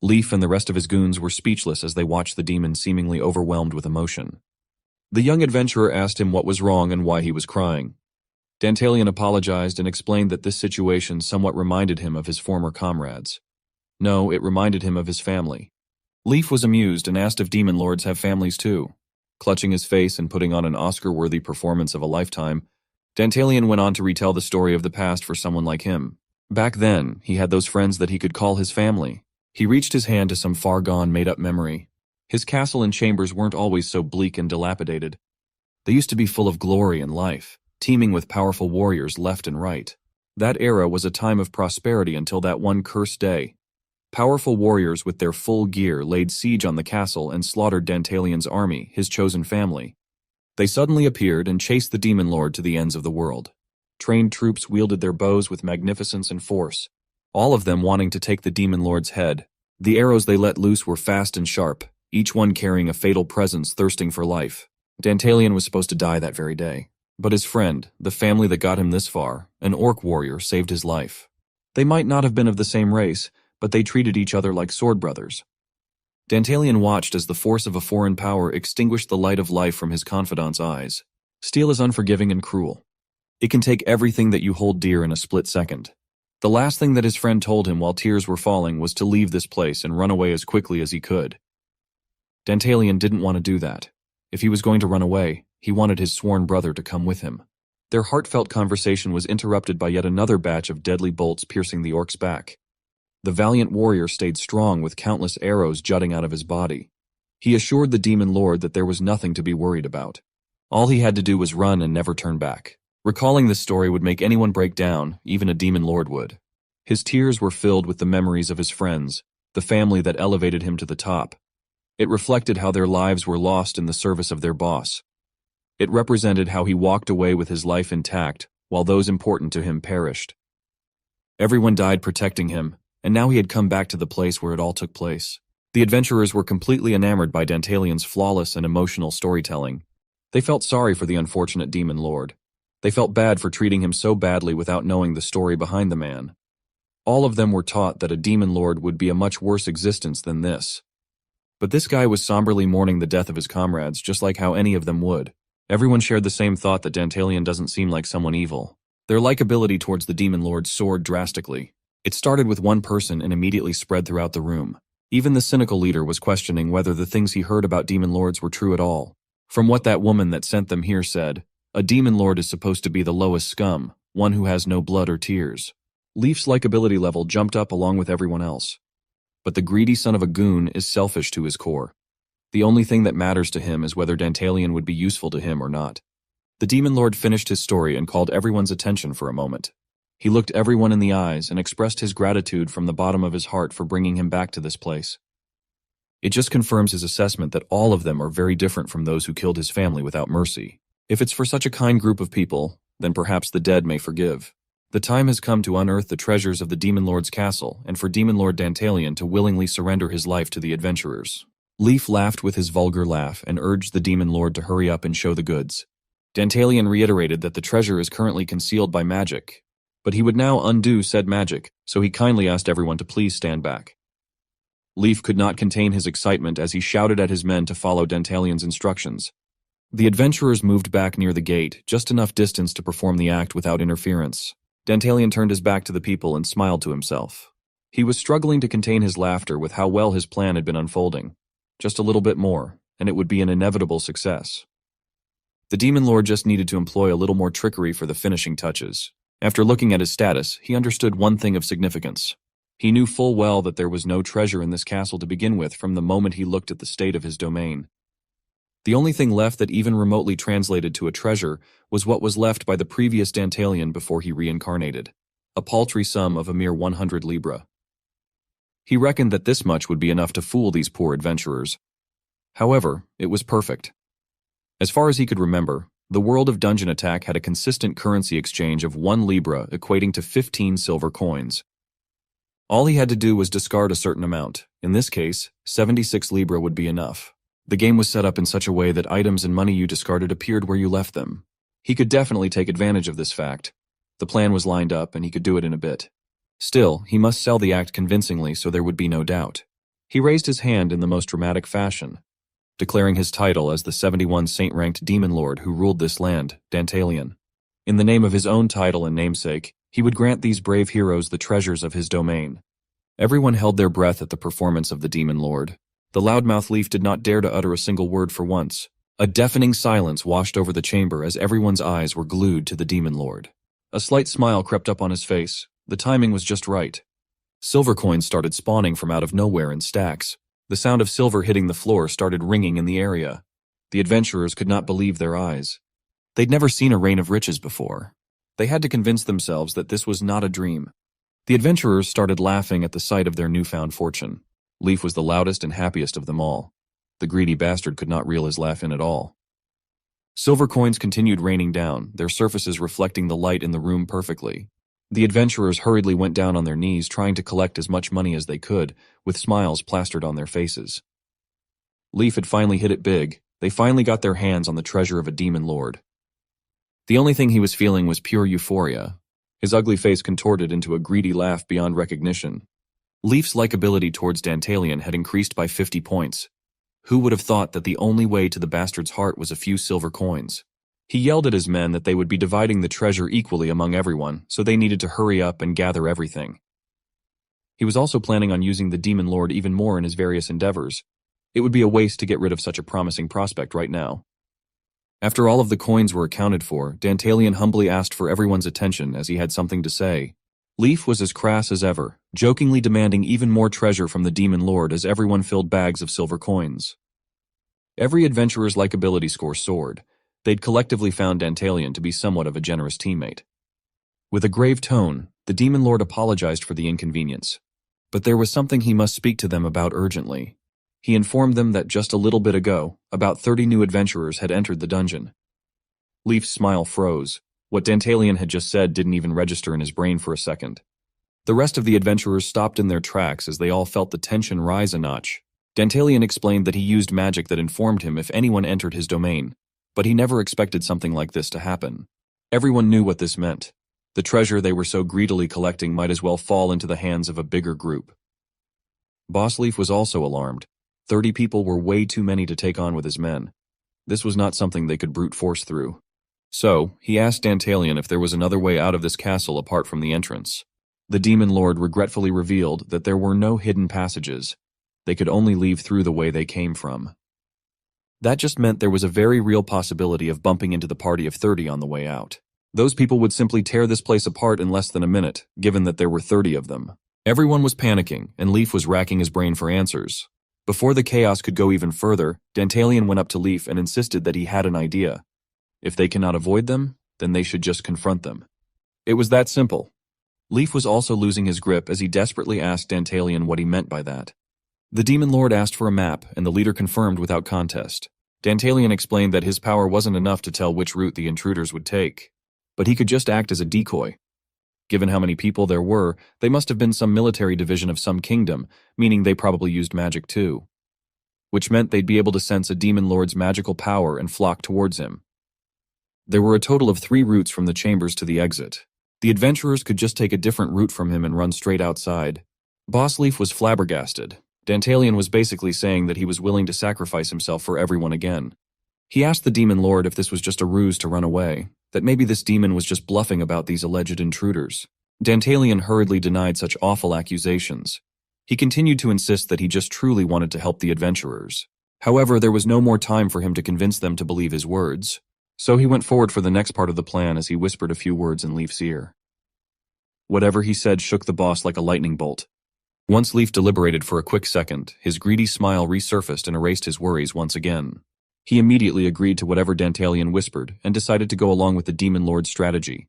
Leaf and the rest of his goons were speechless as they watched the demon seemingly overwhelmed with emotion. The young adventurer asked him what was wrong and why he was crying. Dantalian apologized and explained that this situation somewhat reminded him of his former comrades. No, it reminded him of his family. Leaf was amused and asked if demon lords have families too. Clutching his face and putting on an Oscar-worthy performance of a lifetime, Dantalian went on to retell the story of the past for someone like him. Back then, he had those friends that he could call his family. He reached his hand to some far-gone, made-up memory. His castle and chambers weren't always so bleak and dilapidated. They used to be full of glory and life, teeming with powerful warriors left and right. That era was a time of prosperity until that one cursed day. Powerful warriors with their full gear laid siege on the castle and slaughtered Dantalian's army, his chosen family. They suddenly appeared and chased the Demon Lord to the ends of the world. Trained troops wielded their bows with magnificence and force, all of them wanting to take the Demon Lord's head. The arrows they let loose were fast and sharp, each one carrying a fatal presence thirsting for life. Dantalian was supposed to die that very day, but his friend, the family that got him this far, an orc warrior, saved his life. They might not have been of the same race, but they treated each other like sword brothers. Dantalian watched as the force of a foreign power extinguished the light of life from his confidant's eyes. Steel is unforgiving and cruel. It can take everything that you hold dear in a split second. The last thing that his friend told him while tears were falling was to leave this place and run away as quickly as he could. Dantalian didn't want to do that. If he was going to run away, he wanted his sworn brother to come with him. Their heartfelt conversation was interrupted by yet another batch of deadly bolts piercing the orc's back. The valiant warrior stayed strong with countless arrows jutting out of his body. He assured the demon lord that there was nothing to be worried about. All he had to do was run and never turn back. Recalling this story would make anyone break down, even a demon lord would. His tears were filled with the memories of his friends, the family that elevated him to the top. It reflected how their lives were lost in the service of their boss. It represented how he walked away with his life intact, while those important to him perished. Everyone died protecting him, and now he had come back to the place where it all took place. The adventurers were completely enamored by Dantalian's flawless and emotional storytelling. They felt sorry for the unfortunate demon lord. They felt bad for treating him so badly without knowing the story behind the man. All of them were taught that a demon lord would be a much worse existence than this. But this guy was somberly mourning the death of his comrades, just like how any of them would. Everyone shared the same thought that Dantalian doesn't seem like someone evil. Their likability towards the demon lord soared drastically. It started with one person and immediately spread throughout the room. Even the cynical leader was questioning whether the things he heard about demon lords were true at all. From what that woman that sent them here said, a demon lord is supposed to be the lowest scum, one who has no blood or tears. Leaf's likability level jumped up along with everyone else. But the greedy son of a goon is selfish to his core. The only thing that matters to him is whether Dantalian would be useful to him or not. The demon lord finished his story and called everyone's attention for a moment. He looked everyone in the eyes and expressed his gratitude from the bottom of his heart for bringing him back to this place. It just confirms his assessment that all of them are very different from those who killed his family without mercy. If it's for such a kind group of people, then perhaps the dead may forgive. The time has come to unearth the treasures of the demon lord's castle and for demon lord Dantalian to willingly surrender his life to the adventurers. Leaf laughed with his vulgar laugh and urged the demon lord to hurry up and show the goods. Dantalian reiterated that the treasure is currently concealed by magic, but he would now undo said magic, so he kindly asked everyone to please stand back. Leaf could not contain his excitement as he shouted at his men to follow Dantalian's instructions. The adventurers moved back near the gate, just enough distance to perform the act without interference. Dantalian turned his back to the people and smiled to himself. He was struggling to contain his laughter with how well his plan had been unfolding. Just a little bit more, and it would be an inevitable success. The demon lord just needed to employ a little more trickery for the finishing touches. After looking at his status, he understood one thing of significance. He knew full well that there was no treasure in this castle to begin with from the moment he looked at the state of his domain. The only thing left that even remotely translated to a treasure was what was left by the previous Dantalian before he reincarnated, a paltry sum of a mere 100 libra. He reckoned that this much would be enough to fool these poor adventurers. However, it was perfect. As far as he could remember, the world of Dungeon Attack had a consistent currency exchange of 1 libra equating to 15 silver coins. All he had to do was discard a certain amount. In this case, 76 libra would be enough. The game was set up in such a way that items and money you discarded appeared where you left them. He could definitely take advantage of this fact. The plan was lined up and he could do it in a bit. Still, he must sell the act convincingly so there would be no doubt. He raised his hand in the most dramatic fashion, declaring his title as the 71 saint-ranked demon lord who ruled this land, Dantalian. In the name of his own title and namesake, he would grant these brave heroes the treasures of his domain. Everyone held their breath at the performance of the demon lord. The loudmouth Leaf did not dare to utter a single word for once. A deafening silence washed over the chamber as everyone's eyes were glued to the demon lord. A slight smile crept up on his face. The timing was just right. Silver coins started spawning from out of nowhere in stacks. The sound of silver hitting the floor started ringing in the area. The adventurers could not believe their eyes. They'd never seen a rain of riches before. They had to convince themselves that this was not a dream. The adventurers started laughing at the sight of their newfound fortune. Leaf was the loudest and happiest of them all. The greedy bastard could not reel his laugh in at all. Silver coins continued raining down, their surfaces reflecting the light in the room perfectly. The adventurers hurriedly went down on their knees trying to collect as much money as they could, with smiles plastered on their faces. Leaf had finally hit it big. They finally got their hands on the treasure of a demon lord. The only thing he was feeling was pure euphoria. His ugly face contorted into a greedy laugh beyond recognition. Leaf's likability towards Dantalian had increased by 50 points. Who would have thought that the only way to the bastard's heart was a few silver coins? He yelled at his men that they would be dividing the treasure equally among everyone, so they needed to hurry up and gather everything. He was also planning on using the demon lord even more in his various endeavors. It would be a waste to get rid of such a promising prospect right now. After all of the coins were accounted for, Dantalian humbly asked for everyone's attention as he had something to say. Leaf was as crass as ever, jokingly demanding even more treasure from the demon lord as everyone filled bags of silver coins. Every adventurer's likability score soared. They'd collectively found Dantalian to be somewhat of a generous teammate. With a grave tone, the demon lord apologized for the inconvenience. But there was something he must speak to them about urgently. He informed them that just a little bit ago, about 30 new adventurers had entered the dungeon. Leaf's smile froze. What Dantalian had just said didn't even register in his brain for a second. The rest of the adventurers stopped in their tracks as they all felt the tension rise a notch. Dantalian explained that he used magic that informed him if anyone entered his domain, but he never expected something like this to happen. Everyone knew what this meant. The treasure they were so greedily collecting might as well fall into the hands of a bigger group. Boss Leaf was also alarmed. 30 people were way too many to take on with his men. This was not something they could brute force through. So, he asked Dantalian if there was another way out of this castle apart from the entrance. The demon lord regretfully revealed that there were no hidden passages. They could only leave through the way they came from. That just meant there was a very real possibility of bumping into the party of 30 on the way out. Those people would simply tear this place apart in less than a minute, given that there were 30 of them. Everyone was panicking, and Leaf was racking his brain for answers. Before the chaos could go even further, Dantalian went up to Leaf and insisted that he had an idea. If they cannot avoid them, then they should just confront them. It was that simple. Leaf was also losing his grip as he desperately asked Dantalian what he meant by that. The demon lord asked for a map, and the leader confirmed without contest. Dantalian explained that his power wasn't enough to tell which route the intruders would take, but he could just act as a decoy. Given how many people there were, they must have been some military division of some kingdom, meaning they probably used magic too. Which meant they'd be able to sense a demon lord's magical power and flock towards him. There were a total of 3 routes from the chambers to the exit. The adventurers could just take a different route from him and run straight outside. Boss Leaf was flabbergasted. Dantalian was basically saying that he was willing to sacrifice himself for everyone again. He asked the demon lord if this was just a ruse to run away, that maybe this demon was just bluffing about these alleged intruders. Dantalian hurriedly denied such awful accusations. He continued to insist that he just truly wanted to help the adventurers. However, there was no more time for him to convince them to believe his words. So he went forward for the next part of the plan as he whispered a few words in Leaf's ear. Whatever he said shook the boss like a lightning bolt. Once Leaf deliberated for a quick second, his greedy smile resurfaced and erased his worries once again. He immediately agreed to whatever Dantalian whispered and decided to go along with the demon lord's strategy.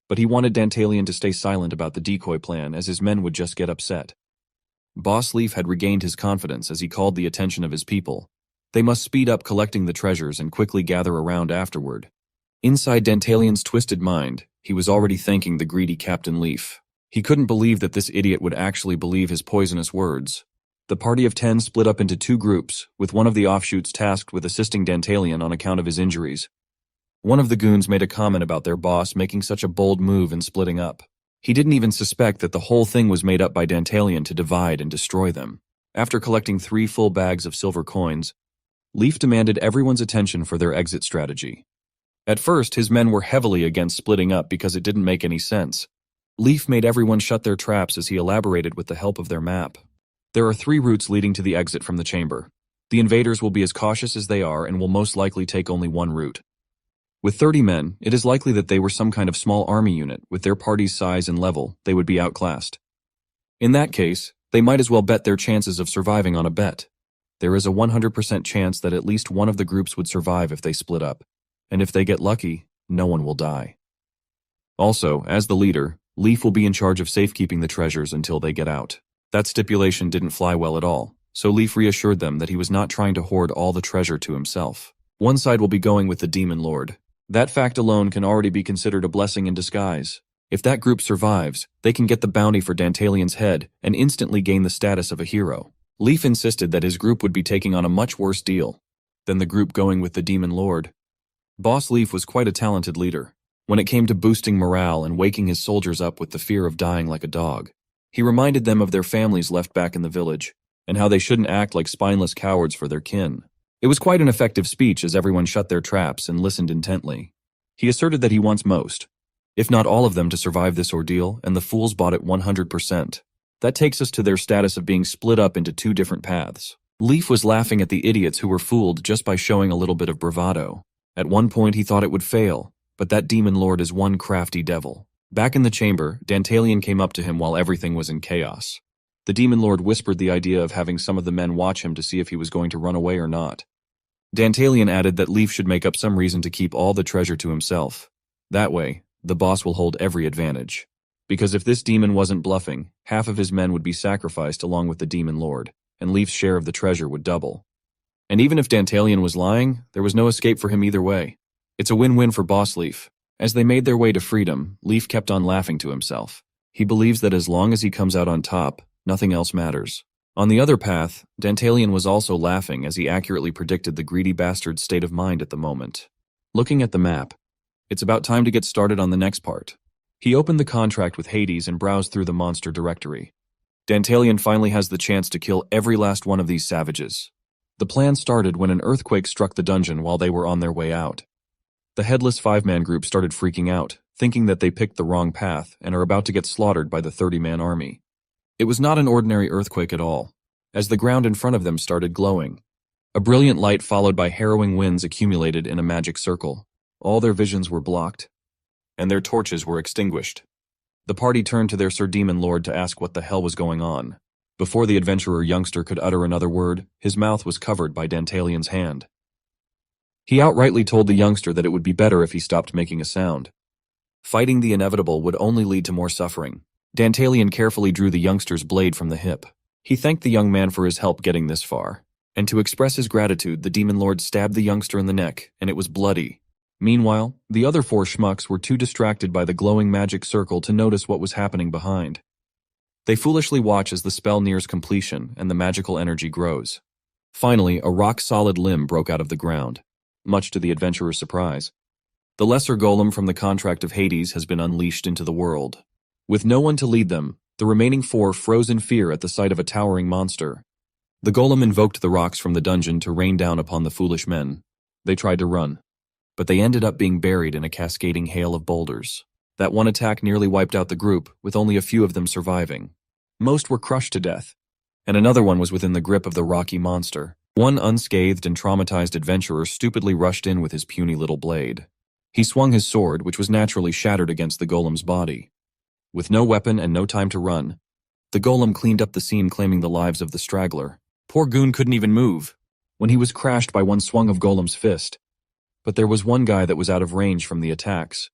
But he wanted Dantalian to stay silent about the decoy plan as his men would just get upset. Boss Leaf had regained his confidence as he called the attention of his people. They must speed up collecting the treasures and quickly gather around afterward. Inside Dantalian's twisted mind, he was already thanking the greedy Captain Leaf. He couldn't believe that this idiot would actually believe his poisonous words. The party of 10 split up into 2 groups, with one of the offshoots tasked with assisting Dantalian on account of his injuries. One of the goons made a comment about their boss making such a bold move and splitting up. He didn't even suspect that the whole thing was made up by Dantalian to divide and destroy them. After collecting 3 full bags of silver coins, Leaf demanded everyone's attention for their exit strategy. At first, his men were heavily against splitting up because it didn't make any sense. Leaf made everyone shut their traps as he elaborated with the help of their map. There are 3 routes leading to the exit from the chamber. The invaders will be as cautious as they are and will most likely take only one route. With 30 men, it is likely that they were some kind of small army unit. With their party's size and level, they would be outclassed. In that case, they might as well bet their chances of surviving on a bet. There is a 100% chance that at least one of the groups would survive if they split up, and if they get lucky, no one will die. Also, as the leader, Leaf will be in charge of safekeeping the treasures until they get out. That stipulation didn't fly well at all, so Leaf reassured them that he was not trying to hoard all the treasure to himself. One side will be going with the Demon Lord. That fact alone can already be considered a blessing in disguise. If that group survives, they can get the bounty for Dantalian's head and instantly gain the status of a hero. Leaf insisted that his group would be taking on a much worse deal than the group going with the Demon Lord. Boss Leaf was quite a talented leader. When it came to boosting morale and waking his soldiers up with the fear of dying like a dog, he reminded them of their families left back in the village, and how they shouldn't act like spineless cowards for their kin. It was quite an effective speech as everyone shut their traps and listened intently. He asserted that he wants most, if not all of them, to survive this ordeal, and the fools bought it 100%. That takes us to their status of being split up into 2 different paths. Leaf was laughing at the idiots who were fooled just by showing a little bit of bravado. At one point he thought it would fail, but that Demon Lord is one crafty devil. Back in the chamber, Dantalian came up to him while everything was in chaos. The demon lord whispered the idea of having some of the men watch him to see if he was going to run away or not. Dantalian added that Leaf should make up some reason to keep all the treasure to himself. That way, the boss will hold every advantage. Because if this demon wasn't bluffing, half of his men would be sacrificed along with the demon lord, and Leaf's share of the treasure would double. And even if Dantalian was lying, there was no escape for him either way. It's a win-win for Boss Leaf. As they made their way to freedom, Leaf kept on laughing to himself. He believes that as long as he comes out on top, nothing else matters. On the other path, Dantalian was also laughing as he accurately predicted the greedy bastard's state of mind at the moment. Looking at the map, it's about time to get started on the next part. He opened the contract with Hades and browsed through the monster directory. Dantalian finally has the chance to kill every last one of these savages. The plan started when an earthquake struck the dungeon while they were on their way out. The headless five-man group started freaking out, thinking that they picked the wrong path and are about to get slaughtered by the 30-man army. It was not an ordinary earthquake at all, as the ground in front of them started glowing. A brilliant light followed by harrowing winds accumulated in a magic circle. All their visions were blocked, and their torches were extinguished. The party turned to their Sir Demon Lord to ask what the hell was going on. Before the adventurer youngster could utter another word, his mouth was covered by Dantalian's hand. He outrightly told the youngster that it would be better if he stopped making a sound. Fighting the inevitable would only lead to more suffering. Dantalian carefully drew the youngster's blade from the hip. He thanked the young man for his help getting this far, and to express his gratitude, the demon lord stabbed the youngster in the neck, and it was bloody. Meanwhile, the other four schmucks were too distracted by the glowing magic circle to notice what was happening behind. They foolishly watch as the spell nears completion and the magical energy grows. Finally, a rock-solid limb broke out of the ground, much to the adventurer's surprise. The lesser golem from the contract of Hades has been unleashed into the world. With no one to lead them, the remaining four froze in fear at the sight of a towering monster. The golem invoked the rocks from the dungeon to rain down upon the foolish men. They tried to run, but they ended up being buried in a cascading hail of boulders. That one attack nearly wiped out the group, with only a few of them surviving. Most were crushed to death, and another one was within the grip of the rocky monster. One unscathed and traumatized adventurer stupidly rushed in with his puny little blade. He swung his sword, which was naturally shattered against the golem's body. With no weapon and no time to run, the golem cleaned up the scene, claiming the lives of the straggler. Poor goon couldn't even move when he was crashed by one swung of golem's fist. But there was one guy that was out of range from the attacks.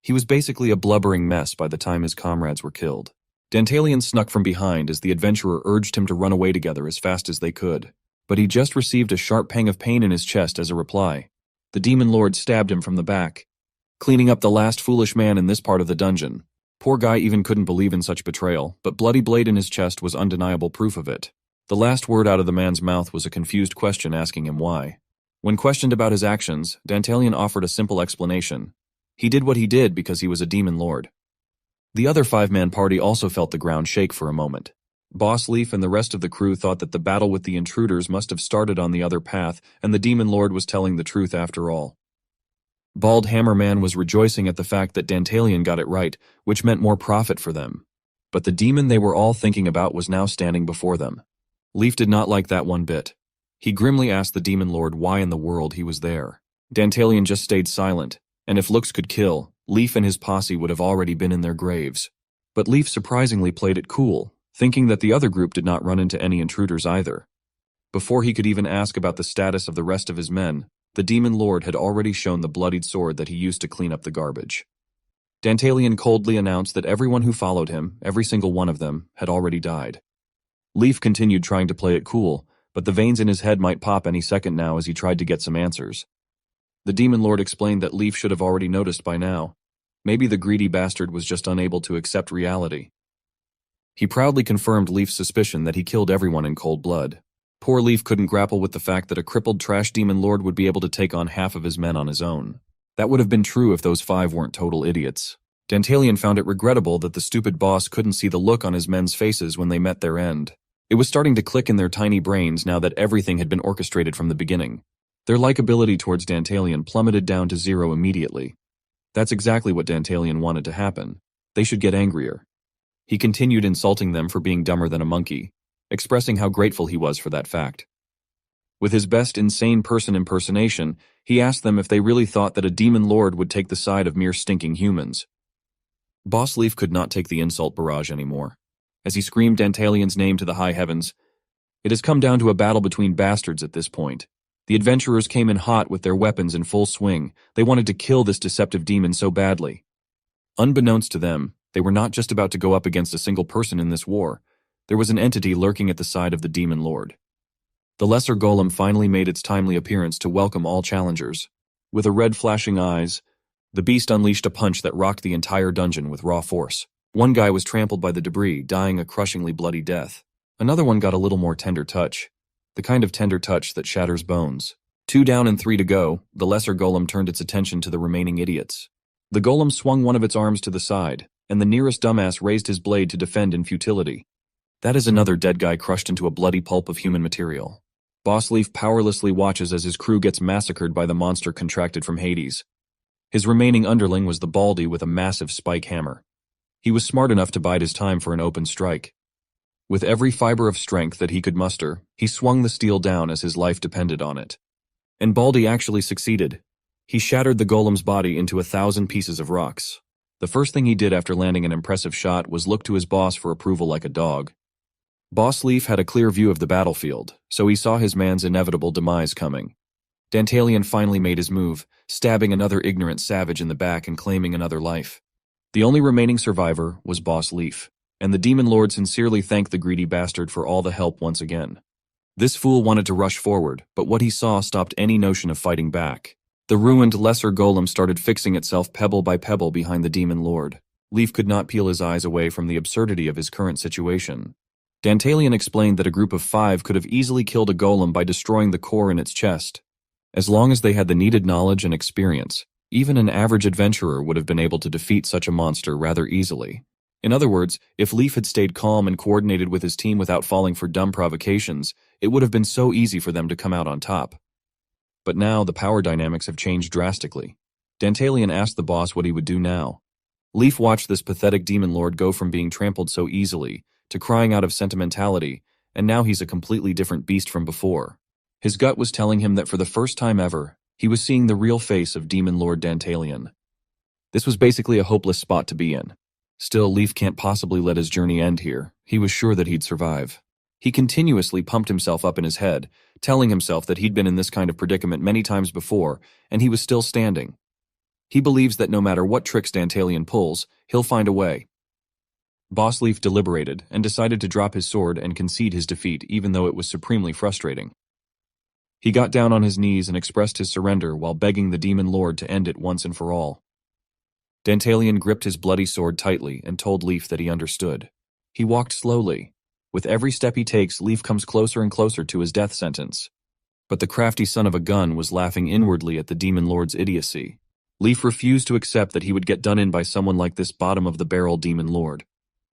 He was basically a blubbering mess by the time his comrades were killed. Dantalian snuck from behind as the adventurer urged him to run away together as fast as they could. But he just received a sharp pang of pain in his chest as a reply. The demon lord stabbed him from the back, cleaning up the last foolish man in this part of the dungeon. Poor guy even couldn't believe in such betrayal, but bloody blade in his chest was undeniable proof of it. The last word out of the man's mouth was a confused question asking him why. When questioned about his actions, Dantalian offered a simple explanation. He did what he did because he was a demon lord. The other five-man party also felt the ground shake for a moment. Boss Leaf and the rest of the crew thought that the battle with the intruders must have started on the other path, and the demon lord was telling the truth after all. Bald Hammer Man was rejoicing at the fact that Dantalian got it right, which meant more profit for them. But the demon they were all thinking about was now standing before them. Leaf did not like that one bit. He grimly asked the demon lord why in the world he was there. Dantalian just stayed silent, and if looks could kill, Leaf and his posse would have already been in their graves. But Leaf surprisingly played it cool, thinking that the other group did not run into any intruders either. Before he could even ask about the status of the rest of his men, the demon lord had already shown the bloodied sword that he used to clean up the garbage. Dantalian coldly announced that everyone who followed him, every single one of them, had already died. Leaf continued trying to play it cool, but the veins in his head might pop any second now as he tried to get some answers. The demon lord explained that Leaf should have already noticed by now. Maybe the greedy bastard was just unable to accept reality. He proudly confirmed Leaf's suspicion that he killed everyone in cold blood. Poor Leaf couldn't grapple with the fact that a crippled trash demon lord would be able to take on half of his men on his own. That would have been true if those five weren't total idiots. Dantalian found it regrettable that the stupid boss couldn't see the look on his men's faces when they met their end. It was starting to click in their tiny brains now that everything had been orchestrated from the beginning. Their likability towards Dantalian plummeted down to zero immediately. That's exactly what Dantalian wanted to happen. They should get angrier. He continued insulting them for being dumber than a monkey, expressing how grateful he was for that fact. With his best insane person impersonation, he asked them if they really thought that a demon lord would take the side of mere stinking humans. Boss Leaf could not take the insult barrage anymore. As he screamed Dantalian's name to the high heavens, "It has come down to a battle between bastards at this point. The adventurers came in hot with their weapons in full swing. They wanted to kill this deceptive demon so badly. Unbeknownst to them, they were not just about to go up against a single person in this war. There was an entity lurking at the side of the demon lord." The lesser golem finally made its timely appearance to welcome all challengers. With a red flashing eyes, the beast unleashed a punch that rocked the entire dungeon with raw force. One guy was trampled by the debris, dying a crushingly bloody death. Another one got a little more tender touch, the kind of tender touch that shatters bones. 2 down and 3 to go, the lesser golem turned its attention to the remaining idiots. The golem swung one of its arms to the side, and the nearest dumbass raised his blade to defend in futility. That is another dead guy crushed into a bloody pulp of human material. Boss Leaf powerlessly watches as his crew gets massacred by the monster contracted from Hades. His remaining underling was the Baldy with a massive spike hammer. He was smart enough to bide his time for an open strike. With every fiber of strength that he could muster, he swung the steel down as his life depended on it. And Baldy actually succeeded. He shattered the golem's body into 1,000 pieces of rocks. The first thing he did after landing an impressive shot was look to his boss for approval like a dog. Boss Leaf had a clear view of the battlefield, so he saw his man's inevitable demise coming. Dantalian finally made his move, stabbing another ignorant savage in the back and claiming another life. The only remaining survivor was Boss Leaf, and the demon lord sincerely thanked the greedy bastard for all the help once again. This fool wanted to rush forward, but what he saw stopped any notion of fighting back. The ruined lesser golem started fixing itself pebble by pebble behind the demon lord. Leaf could not peel his eyes away from the absurdity of his current situation. Dantalian explained that a group of 5 could have easily killed a golem by destroying the core in its chest. As long as they had the needed knowledge and experience, even an average adventurer would have been able to defeat such a monster rather easily. In other words, if Leaf had stayed calm and coordinated with his team without falling for dumb provocations, it would have been so easy for them to come out on top. But now the power dynamics have changed drastically. Dantalian asked the boss what he would do now. Leaf watched this pathetic demon lord go from being trampled so easily to crying out of sentimentality, and now he's a completely different beast from before. His gut was telling him that for the first time ever, he was seeing the real face of Demon Lord Dantalian. This was basically a hopeless spot to be in. Still, Leaf can't possibly let his journey end here. He was sure that he'd survive. He continuously pumped himself up in his head, telling himself that he'd been in this kind of predicament many times before, and he was still standing. He believes that no matter what tricks Dantalian pulls, he'll find a way. Boss Leaf deliberated and decided to drop his sword and concede his defeat, even though it was supremely frustrating. He got down on his knees and expressed his surrender while begging the demon lord to end it once and for all. Dantalian gripped his bloody sword tightly and told Leaf that he understood. He walked slowly. With every step he takes, Leaf comes closer and closer to his death sentence. But the crafty son of a gun was laughing inwardly at the demon lord's idiocy. Leaf refused to accept that he would get done in by someone like this bottom-of-the-barrel demon lord.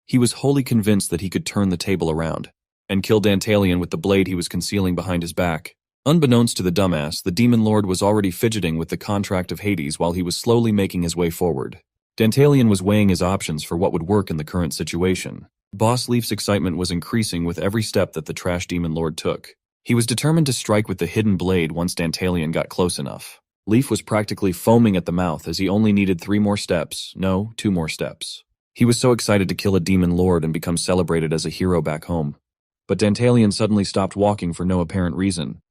He was wholly convinced that he could turn the table around and kill Dantalian with the blade he was concealing behind his back. Unbeknownst to the dumbass, the demon lord was already fidgeting with the contract of Hades while he was slowly making his way forward. Dantalian was weighing his options for what would work in the current situation. Boss Leaf's excitement was increasing with every step that the trash demon lord took. He was determined to strike with the hidden blade once Dantalian got close enough. Leaf was practically foaming at the mouth as he only needed 3 more steps, no, 2 more steps. He was so excited to kill a demon lord and become celebrated as a hero back home. But Dantalian suddenly stopped walking for no apparent reason.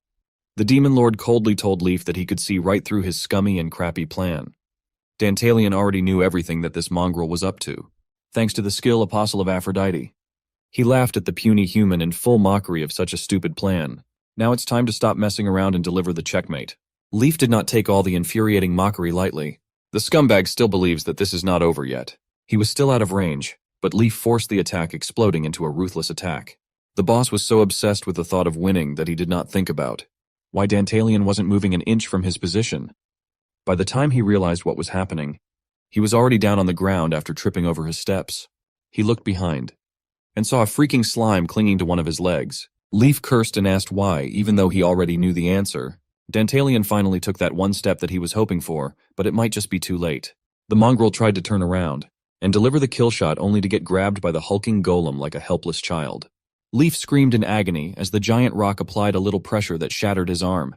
The demon lord coldly told Leaf that he could see right through his scummy and crappy plan. Dantalian already knew everything that this mongrel was up to, thanks to the skill apostle of Aphrodite. He laughed at the puny human in full mockery of such a stupid plan. Now it's time to stop messing around and deliver the checkmate. Leaf did not take all the infuriating mockery lightly. The scumbag still believes that this is not over yet. He was still out of range, but Leaf forced the attack, exploding into a ruthless attack. The boss was so obsessed with the thought of winning that he did not think about why Dantalian wasn't moving an inch from his position. By the time he realized what was happening, he was already down on the ground after tripping over his steps. He looked behind and saw a freaking slime clinging to one of his legs. Leaf cursed and asked why, even though he already knew the answer. Dantalian finally took that one step that he was hoping for, but it might just be too late. The mongrel tried to turn around and deliver the kill shot only to get grabbed by the hulking golem like a helpless child. Leaf screamed in agony as the giant rock applied a little pressure that shattered his arm.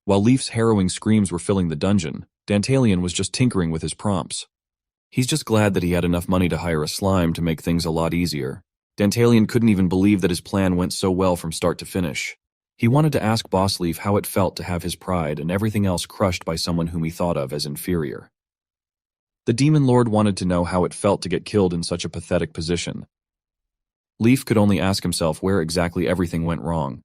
While Leaf's harrowing screams were filling the dungeon, Dantalian was just tinkering with his prompts. He's just glad that he had enough money to hire a slime to make things a lot easier. Dantalian couldn't even believe that his plan went so well from start to finish. He wanted to ask Boss Leaf how it felt to have his pride and everything else crushed by someone whom he thought of as inferior. The Demon Lord wanted to know how it felt to get killed in such a pathetic position. Leaf could only ask himself where exactly everything went wrong.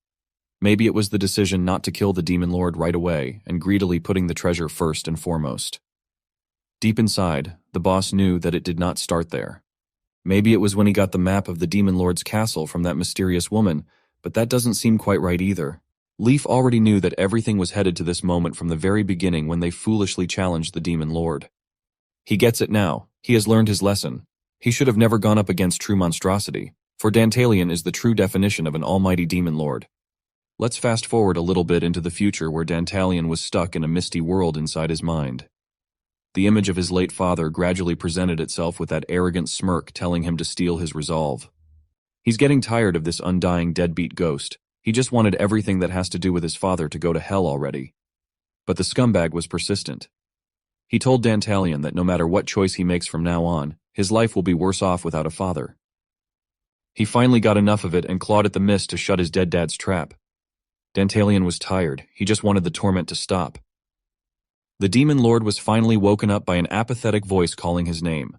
Maybe it was the decision not to kill the Demon Lord right away and greedily putting the treasure first and foremost. Deep inside, the boss knew that it did not start there. Maybe it was when he got the map of the Demon Lord's castle from that mysterious woman, but that doesn't seem quite right either. Leaf already knew that everything was headed to this moment from the very beginning when they foolishly challenged the Demon Lord. He gets it now. He has learned his lesson. He should have never gone up against true monstrosity, for Dantalian is the true definition of an almighty Demon Lord. Let's fast forward a little bit into the future where Dantalian was stuck in a misty world inside his mind. The image of his late father gradually presented itself with that arrogant smirk telling him to steel his resolve. He's getting tired of this undying deadbeat ghost. He just wanted everything that has to do with his father to go to hell already. But the scumbag was persistent. He told Dantalian that no matter what choice he makes from now on, his life will be worse off without a father. He finally got enough of it and clawed at the mist to shut his dead dad's trap. Dantalian was tired. He just wanted the torment to stop. The Demon Lord was finally woken up by an apathetic voice calling his name.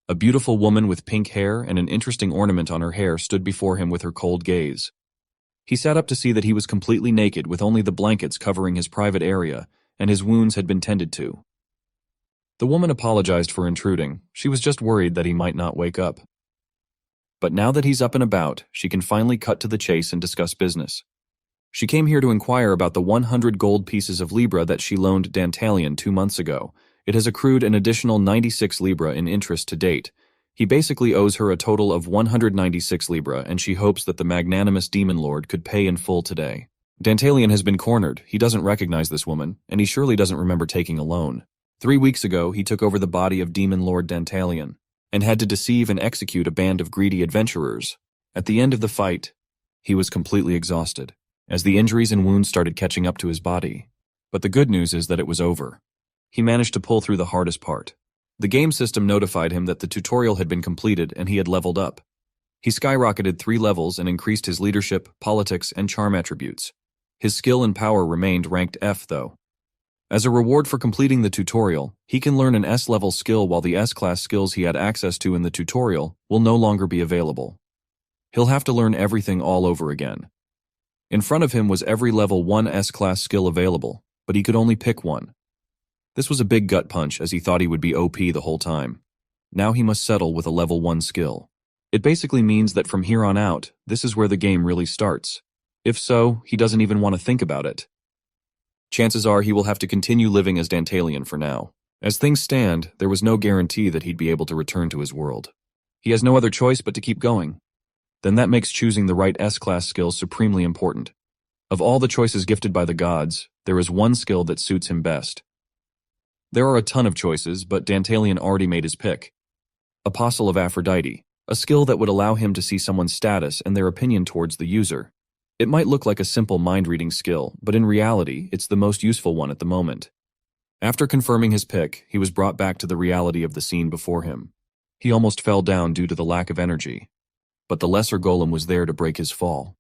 A beautiful woman with pink hair and an interesting ornament on her hair stood before him with her cold gaze. He sat up to see that he was completely naked with only the blankets covering his private area, and his wounds had been tended to. The woman apologized for intruding. She was just worried that he might not wake up. But now that he's up and about, she can finally cut to the chase and discuss business. She came here to inquire about the 100 gold pieces of Libra that she loaned Dantalian 2 months ago. It has accrued an additional 96 Libra in interest to date. He basically owes her a total of 196 Libra, and she hopes that the magnanimous Demon Lord could pay in full today. Dantalian has been cornered. He doesn't recognize this woman, and he surely doesn't remember taking a loan. 3 weeks ago, he took over the body of Demon Lord Dantalian, and had to deceive and execute a band of greedy adventurers. At the end of the fight, he was completely exhausted, as the injuries and wounds started catching up to his body. But the good news is that it was over. He managed to pull through the hardest part. The game system notified him that the tutorial had been completed and he had leveled up. He skyrocketed 3 levels and increased his leadership, politics, and charm attributes. His skill and power remained ranked F though. As a reward for completing the tutorial, he can learn an S-level skill while the S-class skills he had access to in the tutorial will no longer be available. He'll have to learn everything all over again. In front of him was every level 1 S-class skill available, but he could only pick one. This was a big gut punch as he thought he would be OP the whole time. Now he must settle with a level 1 skill. It basically means that from here on out, this is where the game really starts. If so, he doesn't even want to think about it. Chances are he will have to continue living as Dantalian for now. As things stand, there was no guarantee that he'd be able to return to his world. He has no other choice but to keep going. Then that makes choosing the right S-class skill supremely important. Of all the choices gifted by the gods, there is one skill that suits him best. There are a ton of choices, but Dantalian already made his pick. Apostle of Aphrodite, a skill that would allow him to see someone's status and their opinion towards the user. It might look like a simple mind-reading skill, but in reality, it's the most useful one at the moment. After confirming his pick, he was brought back to the reality of the scene before him. He almost fell down due to the lack of energy. But the lesser golem was there to break his fall.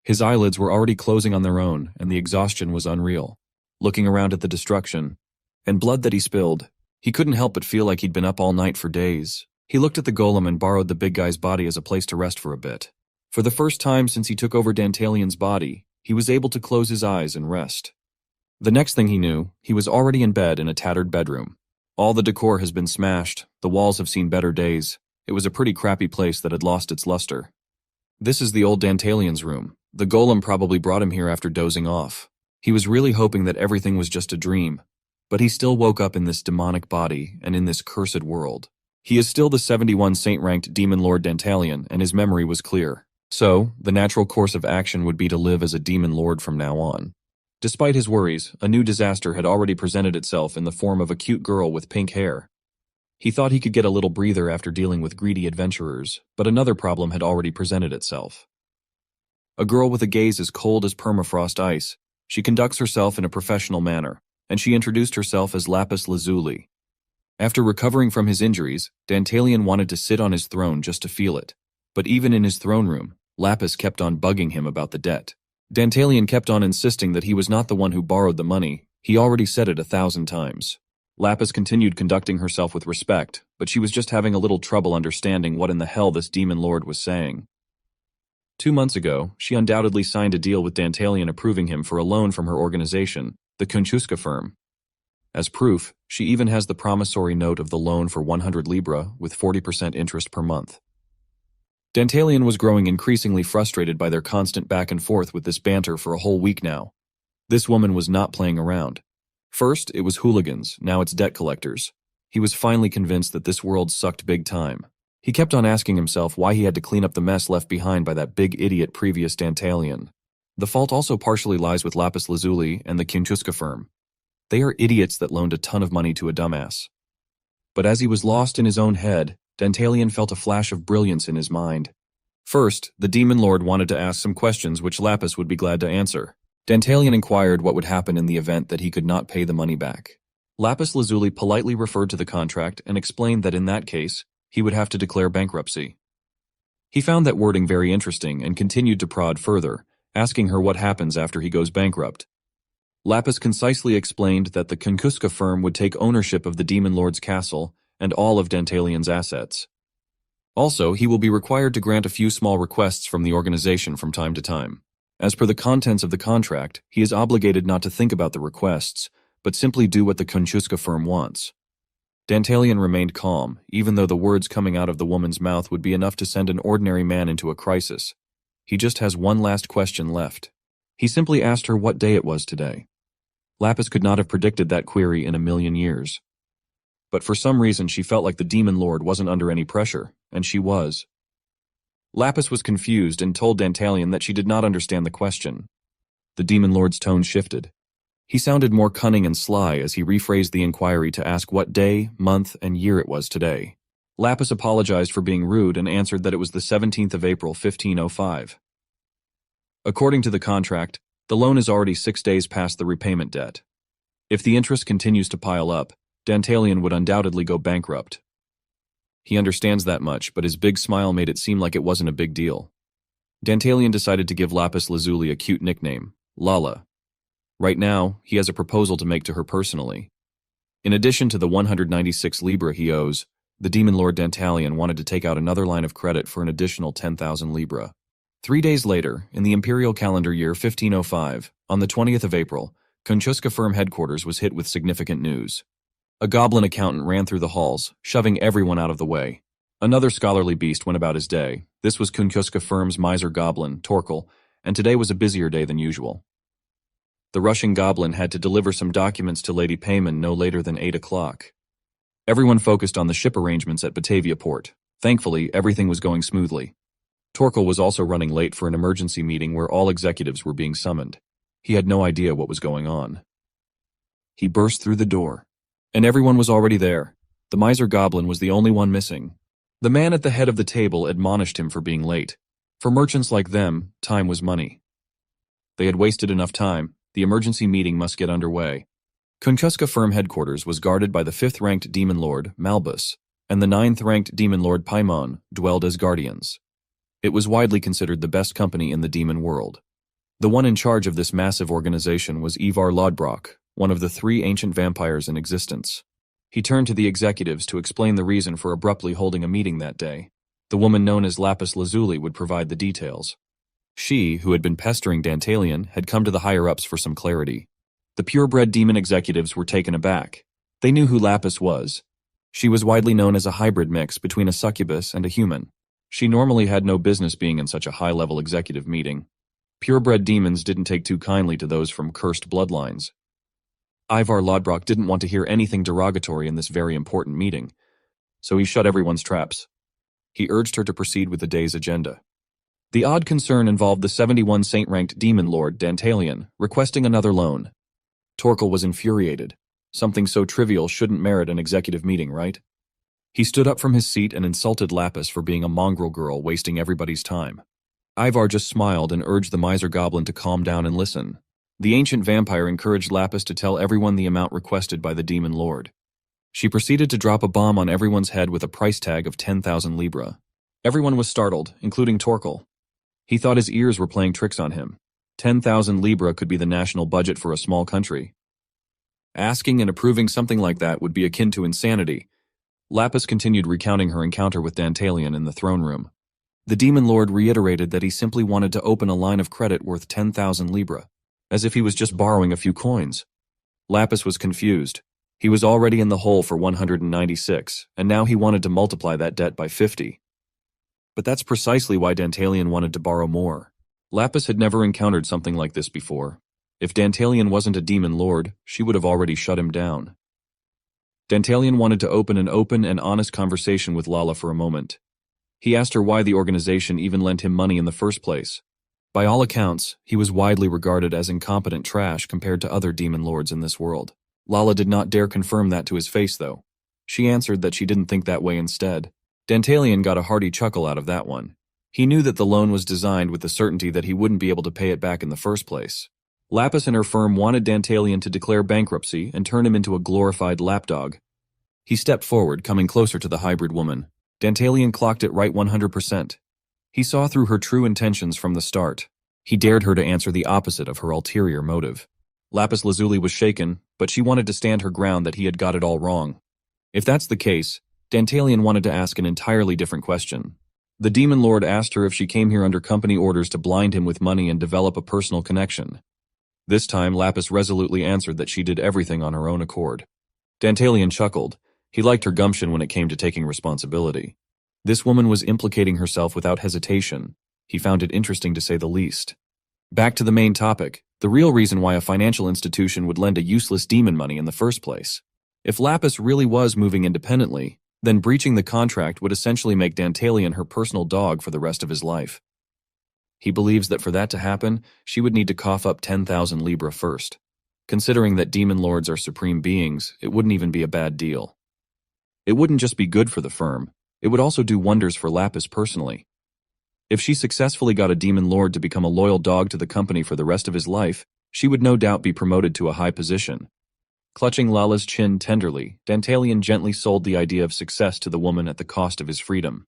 His eyelids were already closing on their own, and the exhaustion was unreal. Looking around at the destruction and blood that he spilled, he couldn't help but feel like he'd been up all night for days. He looked at the golem and borrowed the big guy's body as a place to rest for a bit. For the first time since he took over Dantalian's body, he was able to close his eyes and rest. The next thing he knew, he was already in bed in a tattered bedroom. All the decor has been smashed, the walls have seen better days. It was a pretty crappy place that had lost its luster. This is the old Dantalian's room. The golem probably brought him here after dozing off. He was really hoping that everything was just a dream, but he still woke up in this demonic body and in this cursed world. He is still the 71 saint-ranked Demon Lord Dantalian, and his memory was clear. So, the natural course of action would be to live as a Demon Lord from now on. Despite his worries, a new disaster had already presented itself in the form of a cute girl with pink hair. He thought he could get a little breather after dealing with greedy adventurers, but another problem had already presented itself. A girl with a gaze as cold as permafrost ice. She conducts herself in a professional manner, and she introduced herself as Lapis Lazuli. After recovering from his injuries, Dantalian wanted to sit on his throne just to feel it. But even in his throne room, Lapis kept on bugging him about the debt. Dantalian kept on insisting that he was not the one who borrowed the money. He already said it 1,000 times. Lapis continued conducting herself with respect, but she was just having a little trouble understanding what in the hell this demon lord was saying. 2 months ago, she undoubtedly signed a deal with Dantalian approving him for a loan from her organization, the Kunchuska firm. As proof, she even has the promissory note of the loan for 100 Libra with 40% interest per month. Dantalian was growing increasingly frustrated by their constant back and forth with this banter for a whole week now. This woman was not playing around. First, it was hooligans, now it's debt collectors. He was finally convinced that this world sucked big time. He kept on asking himself why he had to clean up the mess left behind by that big idiot previous Dantalian. The fault also partially lies with Lapis Lazuli and the Kunchuska firm. They are idiots that loaned a ton of money to a dumbass. But as he was lost in his own head, Dantalian felt a flash of brilliance in his mind. First, the demon lord wanted to ask some questions which Lapis would be glad to answer. Dantalian inquired what would happen in the event that he could not pay the money back. Lapis Lazuli politely referred to the contract and explained that in that case, he would have to declare bankruptcy. He found that wording very interesting and continued to prod further, asking her what happens after he goes bankrupt. Lapis concisely explained that the Kunchuska firm would take ownership of the demon lord's castle and all of Dantalian's assets. Also, he will be required to grant a few small requests from the organization from time to time. As per the contents of the contract, he is obligated not to think about the requests, but simply do what the Kunchuska firm wants. Dantalian remained calm, even though the words coming out of the woman's mouth would be enough to send an ordinary man into a crisis. He just has one last question left. He simply asked her what day it was today. Lapis could not have predicted that query in a million years. But for some reason she felt like the demon lord wasn't under any pressure, and she was. Lapis was confused and told Dantalian that she did not understand the question. The demon lord's tone shifted. He sounded more cunning and sly as he rephrased the inquiry to ask what day, month, and year it was today. Lapis apologized for being rude and answered that it was the 17th of April, 1505. According to the contract, the loan is already 6 days past the repayment debt. If the interest continues to pile up, Dantalian would undoubtedly go bankrupt. He understands that much, but his big smile made it seem like it wasn't a big deal. Dantalian decided to give Lapis Lazuli a cute nickname, Lala. Right now, he has a proposal to make to her personally. In addition to the 196 Libra he owes, the demon lord Dantalian wanted to take out another line of credit for an additional 10,000 Libra. 3 days later, in the imperial calendar year 1505, on the 20th of April, Kunchuska firm headquarters was hit with significant news. A goblin accountant ran through the halls, shoving everyone out of the way. Another scholarly beast went about his day. This was Kunchuska firm's miser goblin, Torkel, and today was a busier day than usual. The rushing goblin had to deliver some documents to Lady Payman no later than 8 o'clock. Everyone focused on the ship arrangements at Batavia port. Thankfully, everything was going smoothly. Torkel was also running late for an emergency meeting where all executives were being summoned. He had no idea what was going on. He burst through the door. And everyone was already there. The miser goblin was the only one missing. The man at the head of the table admonished him for being late. For merchants like them, time was money. They had wasted enough time. The emergency meeting must get underway. Kunchuska firm headquarters was guarded by the 5th-ranked demon lord, Malbus, and the 9th-ranked demon lord, Paimon, dwelled as guardians. It was widely considered the best company in the demon world. The one in charge of this massive organization was Ivar Lodbrok, one of the 3 ancient vampires in existence. He turned to the executives to explain the reason for abruptly holding a meeting that day. The woman known as Lapis Lazuli would provide the details. She, who had been pestering Dantalian, had come to the higher-ups for some clarity. The purebred demon executives were taken aback. They knew who Lapis was. She was widely known as a hybrid mix between a succubus and a human. She normally had no business being in such a high-level executive meeting. Purebred demons didn't take too kindly to those from cursed bloodlines. Ivar Lodbrok didn't want to hear anything derogatory in this very important meeting, so he shut everyone's traps. He urged her to proceed with the day's agenda. The odd concern involved the 71 saint-ranked demon lord, Dantalian, requesting another loan. Torkel was infuriated. Something so trivial shouldn't merit an executive meeting, right? He stood up from his seat and insulted Lapis for being a mongrel girl wasting everybody's time. Ivar just smiled and urged the miser goblin to calm down and listen. The ancient vampire encouraged Lapis to tell everyone the amount requested by the demon lord. She proceeded to drop a bomb on everyone's head with a price tag of 10,000 libra. Everyone was startled, including Torkel. He thought his ears were playing tricks on him. 10,000 libra could be the national budget for a small country. Asking and approving something like that would be akin to insanity. Lapis continued recounting her encounter with Dantalian in the throne room. The Demon Lord reiterated that he simply wanted to open a line of credit worth 10,000 libra, as if he was just borrowing a few coins. Lapis was confused. He was already in the hole for 196, and now he wanted to multiply that debt by 50. But that's precisely why Dantalian wanted to borrow more. Lapis had never encountered something like this before. If Dantalian wasn't a demon lord, she would have already shut him down. Dantalian wanted to open an open and honest conversation with Lala for a moment. He asked her why the organization even lent him money in the first place. By all accounts, he was widely regarded as incompetent trash compared to other demon lords in this world. Lala did not dare confirm that to his face, though. She answered that she didn't think that way instead. Dantalian got a hearty chuckle out of that one. He knew that the loan was designed with the certainty that he wouldn't be able to pay it back in the first place. Lapis and her firm wanted Dantalian to declare bankruptcy and turn him into a glorified lapdog. He stepped forward, coming closer to the hybrid woman. Dantalian clocked it right 100%. He saw through her true intentions from the start. He dared her to answer the opposite of her ulterior motive. Lapis Lazuli was shaken, but she wanted to stand her ground that he had got it all wrong. If that's the case, Dantalian wanted to ask an entirely different question. The Demon Lord asked her if she came here under company orders to blind him with money and develop a personal connection. This time, Lapis resolutely answered that she did everything on her own accord. Dantalian chuckled. He liked her gumption when it came to taking responsibility. This woman was implicating herself without hesitation. He found it interesting to say the least. Back to the main topic, the real reason why a financial institution would lend a useless demon money in the first place. If Lapis really was moving independently, then breaching the contract would essentially make Dantalian her personal dog for the rest of his life. He believes that for that to happen, she would need to cough up 10,000 libra first. Considering that demon lords are supreme beings, it wouldn't even be a bad deal. It wouldn't just be good for the firm, it would also do wonders for Lapis personally. If she successfully got a demon lord to become a loyal dog to the company for the rest of his life, she would no doubt be promoted to a high position. Clutching Lala's chin tenderly, Dantalian gently sold the idea of success to the woman at the cost of his freedom.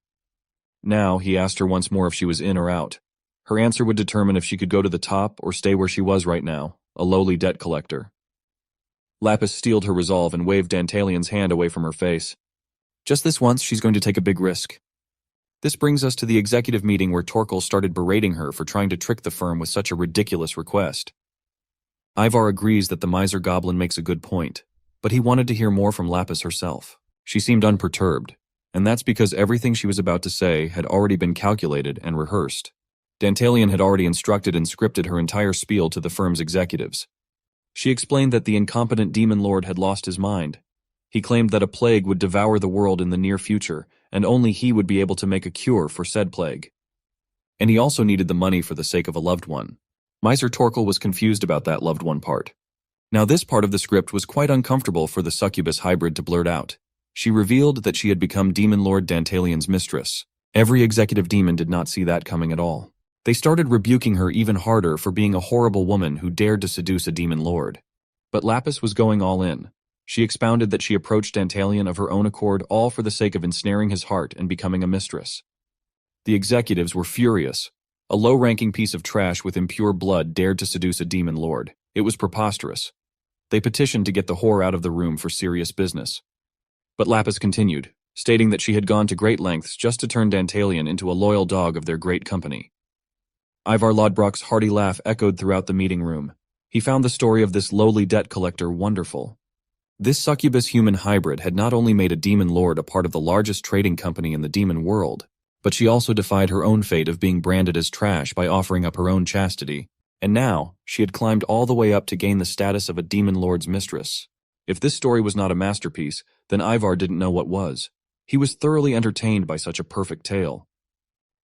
Now, he asked her once more if she was in or out. Her answer would determine if she could go to the top or stay where she was right now, a lowly debt collector. Lapis steeled her resolve and waved Dantalian's hand away from her face. Just this once, she's going to take a big risk. This brings us to the executive meeting where Torkel started berating her for trying to trick the firm with such a ridiculous request. Ivar agrees that the miser goblin makes a good point, but he wanted to hear more from Lapis herself. She seemed unperturbed, and that's because everything she was about to say had already been calculated and rehearsed. Dantalian had already instructed and scripted her entire spiel to the firm's executives. She explained that the incompetent demon lord had lost his mind. He claimed that a plague would devour the world in the near future, and only he would be able to make a cure for said plague. And he also needed the money for the sake of a loved one. Miser Torkel was confused about that loved one part. Now this part of the script was quite uncomfortable for the succubus hybrid to blurt out. She revealed that she had become Demon Lord Dantalian's mistress. Every executive demon did not see that coming at all. They started rebuking her even harder for being a horrible woman who dared to seduce a demon lord. But Lapis was going all in. She expounded that she approached Dantalian of her own accord, all for the sake of ensnaring his heart and becoming a mistress. The executives were furious. A low-ranking piece of trash with impure blood dared to seduce a demon lord. It was preposterous. They petitioned to get the whore out of the room for serious business. But Lapis continued, stating that she had gone to great lengths just to turn Dantalian into a loyal dog of their great company. Ivar Lodbrok's hearty laugh echoed throughout the meeting room. He found the story of this lowly debt collector wonderful. This succubus-human hybrid had not only made a demon lord a part of the largest trading company in the demon world, but she also defied her own fate of being branded as trash by offering up her own chastity. And now, she had climbed all the way up to gain the status of a demon lord's mistress. If this story was not a masterpiece, then Ivar didn't know what was. He was thoroughly entertained by such a perfect tale.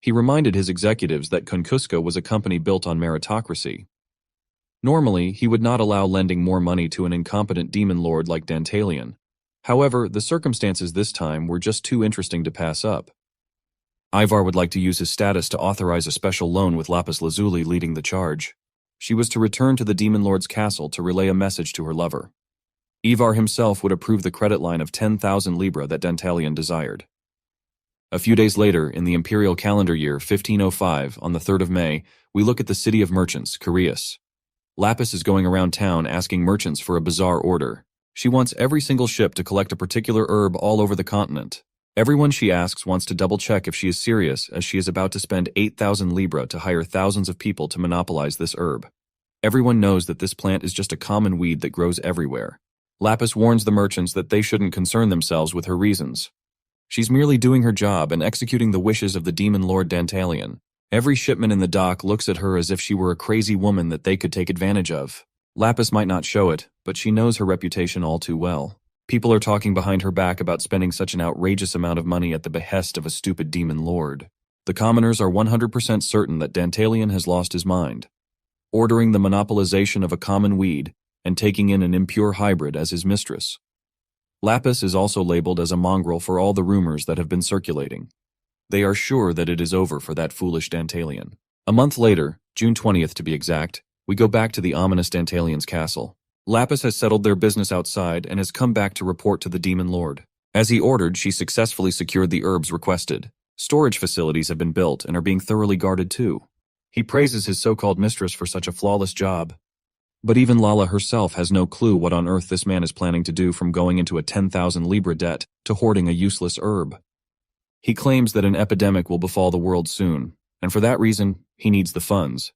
He reminded his executives that Konkuska was a company built on meritocracy. Normally, he would not allow lending more money to an incompetent demon lord like Dantalian. However, the circumstances this time were just too interesting to pass up. Ivar would like to use his status to authorize a special loan with Lapis Lazuli leading the charge. She was to return to the demon lord's castle to relay a message to her lover. Ivar himself would approve the credit line of 10,000 libra that Dantalian desired. A few days later, in the imperial calendar year 1505, on the 3rd of May, we look at the city of merchants, Carius. Lapis is going around town asking merchants for a bizarre order. She wants every single ship to collect a particular herb all over the continent. Everyone she asks wants to double-check if she is serious, as she is about to spend 8,000 libra to hire thousands of people to monopolize this herb. Everyone knows that this plant is just a common weed that grows everywhere. Lapis warns the merchants that they shouldn't concern themselves with her reasons. She's merely doing her job and executing the wishes of the demon lord Dantalian. Every shipment in the dock looks at her as if she were a crazy woman that they could take advantage of. Lapis might not show it, but she knows her reputation all too well. People are talking behind her back about spending such an outrageous amount of money at the behest of a stupid demon lord. The commoners are 100% certain that Dantalian has lost his mind, ordering the monopolization of a common weed and taking in an impure hybrid as his mistress. Lapis is also labeled as a mongrel for all the rumors that have been circulating. They are sure that it is over for that foolish Dantalian. A month later, June 20th to be exact, we go back to the ominous Dantalian's castle. Lapis has settled their business outside and has come back to report to the demon lord. As he ordered, she successfully secured the herbs requested. Storage facilities have been built and are being thoroughly guarded too. He praises his so-called mistress for such a flawless job. But even Lala herself has no clue what on earth this man is planning to do, from going into a 10,000 libra debt to hoarding a useless herb. He claims that an epidemic will befall the world soon, and for that reason, he needs the funds.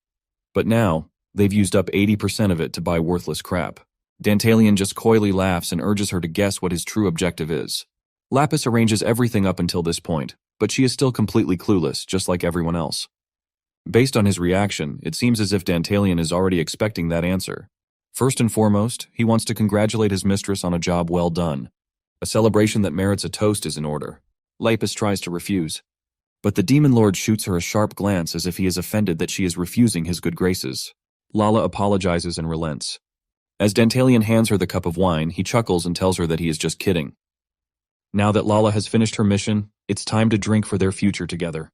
But now, they've used up 80% of it to buy worthless crap. Dantalian just coyly laughs and urges her to guess what his true objective is. Lapis arranges everything up until this point, but she is still completely clueless, just like everyone else. Based on his reaction, it seems as if Dantalian is already expecting that answer. First and foremost, he wants to congratulate his mistress on a job well done. A celebration that merits a toast is in order. Lapis tries to refuse, but the demon lord shoots her a sharp glance as if he is offended that she is refusing his good graces. Lala apologizes and relents. As Dantalian hands her the cup of wine, he chuckles and tells her that he is just kidding. Now that Lala has finished her mission, it's time to drink for their future together.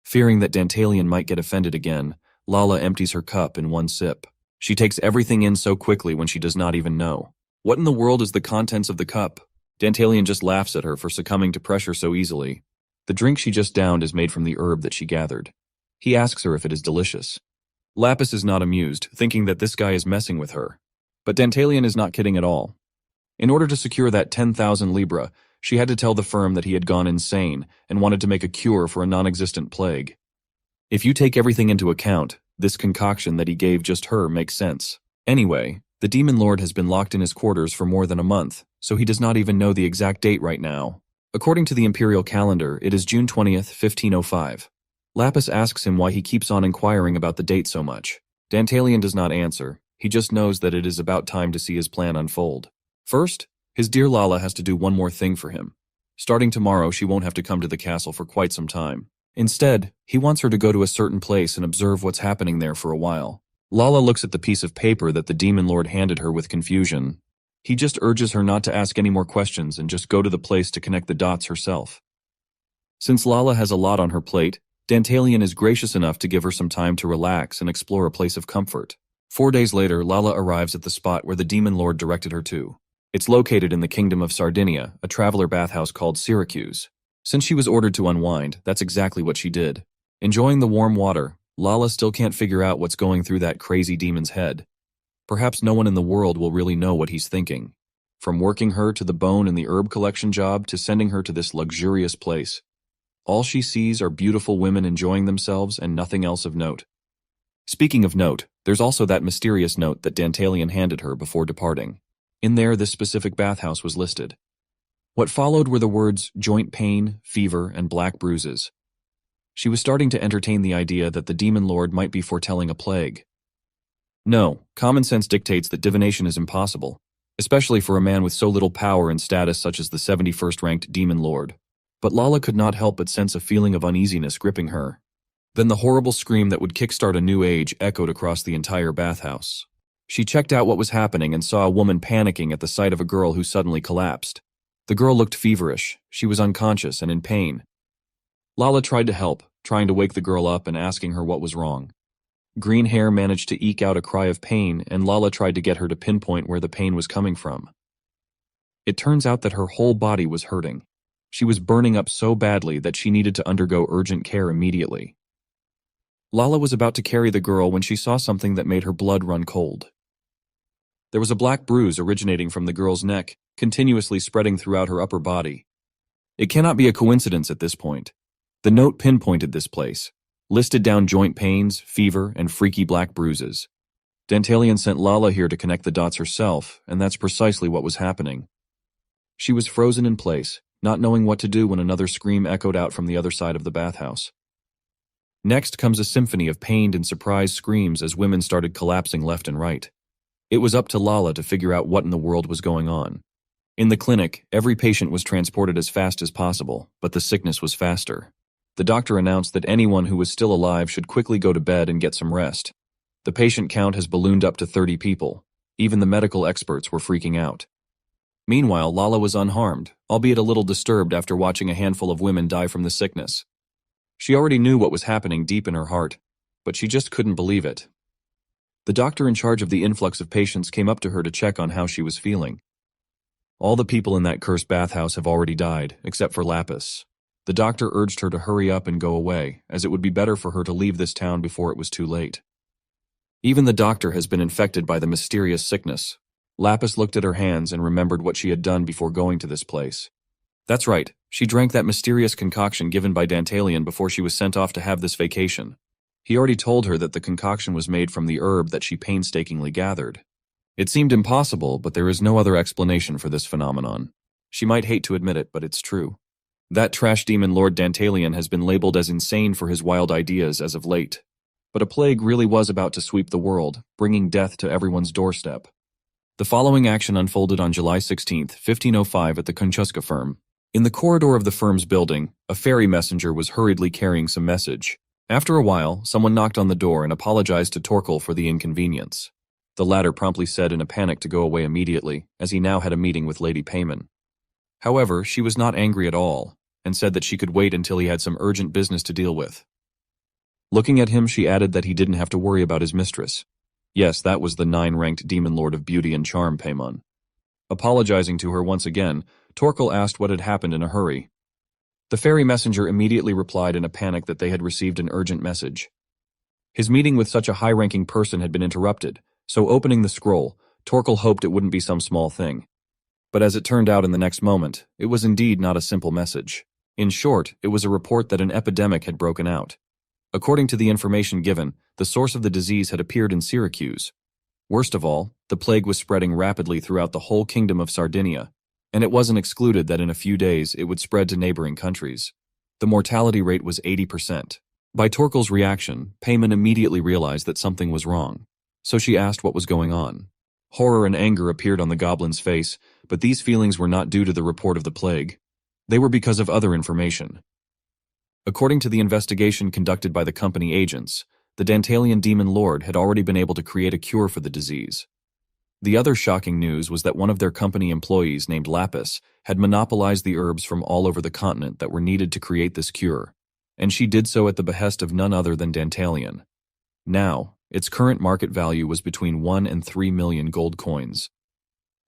Fearing that Dantalian might get offended again, Lala empties her cup in one sip. She takes everything in so quickly when she does not even know. What in the world is the contents of the cup? Dantalian just laughs at her for succumbing to pressure so easily. The drink she just downed is made from the herb that she gathered. He asks her if it is delicious. Lapis is not amused, thinking that this guy is messing with her. But Dantalian is not kidding at all. In order to secure that 10,000 libra, she had to tell the firm that he had gone insane and wanted to make a cure for a non-existent plague. If you take everything into account, this concoction that he gave just her makes sense. Anyway, the demon lord has been locked in his quarters for more than a month, so he does not even know the exact date right now. According to the imperial calendar, it is June 20th, 1505. Lapis asks him why he keeps on inquiring about the date so much. Dantalian does not answer. He just knows that it is about time to see his plan unfold. First, his dear Lala has to do one more thing for him. Starting tomorrow, she won't have to come to the castle for quite some time. Instead, he wants her to go to a certain place and observe what's happening there for a while. Lala looks at the piece of paper that the demon lord handed her with confusion. He just urges her not to ask any more questions and just go to the place to connect the dots herself. Since Lala has a lot on her plate, Dantalian is gracious enough to give her some time to relax and explore a place of comfort. 4 days later, Lala arrives at the spot where the demon lord directed her to. It's located in the kingdom of Sardinia, a traveler bathhouse called Syracuse. Since she was ordered to unwind, that's exactly what she did. Enjoying the warm water, Lala still can't figure out what's going through that crazy demon's head. Perhaps no one in the world will really know what he's thinking. From working her to the bone in the herb collection job to sending her to this luxurious place. All she sees are beautiful women enjoying themselves and nothing else of note. Speaking of note, there's also that mysterious note that Dantalian handed her before departing. In there, this specific bathhouse was listed. What followed were the words joint pain, fever, and black bruises. She was starting to entertain the idea that the demon lord might be foretelling a plague. No, common sense dictates that divination is impossible, especially for a man with so little power and status such as the 71st ranked demon lord. But Lala could not help but sense a feeling of uneasiness gripping her. Then the horrible scream that would kickstart a new age echoed across the entire bathhouse. She checked out what was happening and saw a woman panicking at the sight of a girl who suddenly collapsed. The girl looked feverish. She was unconscious and in pain. Lala tried to help, trying to wake the girl up and asking her what was wrong. Green Hair managed to eke out a cry of pain, and Lala tried to get her to pinpoint where the pain was coming from. It turns out that her whole body was hurting. She was burning up so badly that she needed to undergo urgent care immediately. Lala was about to carry the girl when she saw something that made her blood run cold. There was a black bruise originating from the girl's neck, continuously spreading throughout her upper body. It cannot be a coincidence at this point. The note pinpointed this place, listed down joint pains, fever, and freaky black bruises. Dantalian sent Lala here to connect the dots herself, and that's precisely what was happening. She was frozen in place, not knowing what to do when another scream echoed out from the other side of the bathhouse. Next comes a symphony of pained and surprised screams as women started collapsing left and right. It was up to Lala to figure out what in the world was going on. In the clinic, every patient was transported as fast as possible, but the sickness was faster. The doctor announced that anyone who was still alive should quickly go to bed and get some rest. The patient count has ballooned up to 30 people. Even the medical experts were freaking out. Meanwhile, Lala was unharmed, albeit a little disturbed after watching a handful of women die from the sickness. She already knew what was happening deep in her heart, but she just couldn't believe it. The doctor in charge of the influx of patients came up to her to check on how she was feeling. All the people in that cursed bathhouse have already died, except for Lapis. The doctor urged her to hurry up and go away, as it would be better for her to leave this town before it was too late. Even the doctor has been infected by the mysterious sickness. Lapis looked at her hands and remembered what she had done before going to this place. That's right, she drank that mysterious concoction given by Dantalian before she was sent off to have this vacation. He already told her that the concoction was made from the herb that she painstakingly gathered. It seemed impossible, but there is no other explanation for this phenomenon. She might hate to admit it, but it's true. That trash demon Lord Dantalian has been labeled as insane for his wild ideas as of late. But a plague really was about to sweep the world, bringing death to everyone's doorstep. The following action unfolded on July 16, 1505 at the Konchuska firm. In the corridor of the firm's building, a fairy messenger was hurriedly carrying some message. After a while, someone knocked on the door and apologized to Torkel for the inconvenience. The latter promptly said in a panic to go away immediately, as he now had a meeting with Lady Payman. However, she was not angry at all, and said that she could wait until he had some urgent business to deal with. Looking at him, she added that he didn't have to worry about his mistress. Yes, that was the 9-ranked demon lord of beauty and charm, Paimon. Apologizing to her once again, Torkel asked what had happened in a hurry. The fairy messenger immediately replied in a panic that they had received an urgent message. His meeting with such a high-ranking person had been interrupted, so opening the scroll, Torkel hoped it wouldn't be some small thing. But as it turned out in the next moment, it was indeed not a simple message. In short, it was a report that an epidemic had broken out. According to the information given, the source of the disease had appeared in Syracuse. Worst of all, the plague was spreading rapidly throughout the whole kingdom of Sardinia, and it wasn't excluded that in a few days it would spread to neighboring countries. The mortality rate was 80%. By Torkel's reaction, Payman immediately realized that something was wrong, so she asked what was going on. Horror and anger appeared on the goblin's face, but these feelings were not due to the report of the plague. They were because of other information. According to the investigation conducted by the company agents, the Dantalian demon lord had already been able to create a cure for the disease. The other shocking news was that one of their company employees named Lapis had monopolized the herbs from all over the continent that were needed to create this cure, and she did so at the behest of none other than Dantalian. Now, its current market value was between 1 and 3 million gold coins.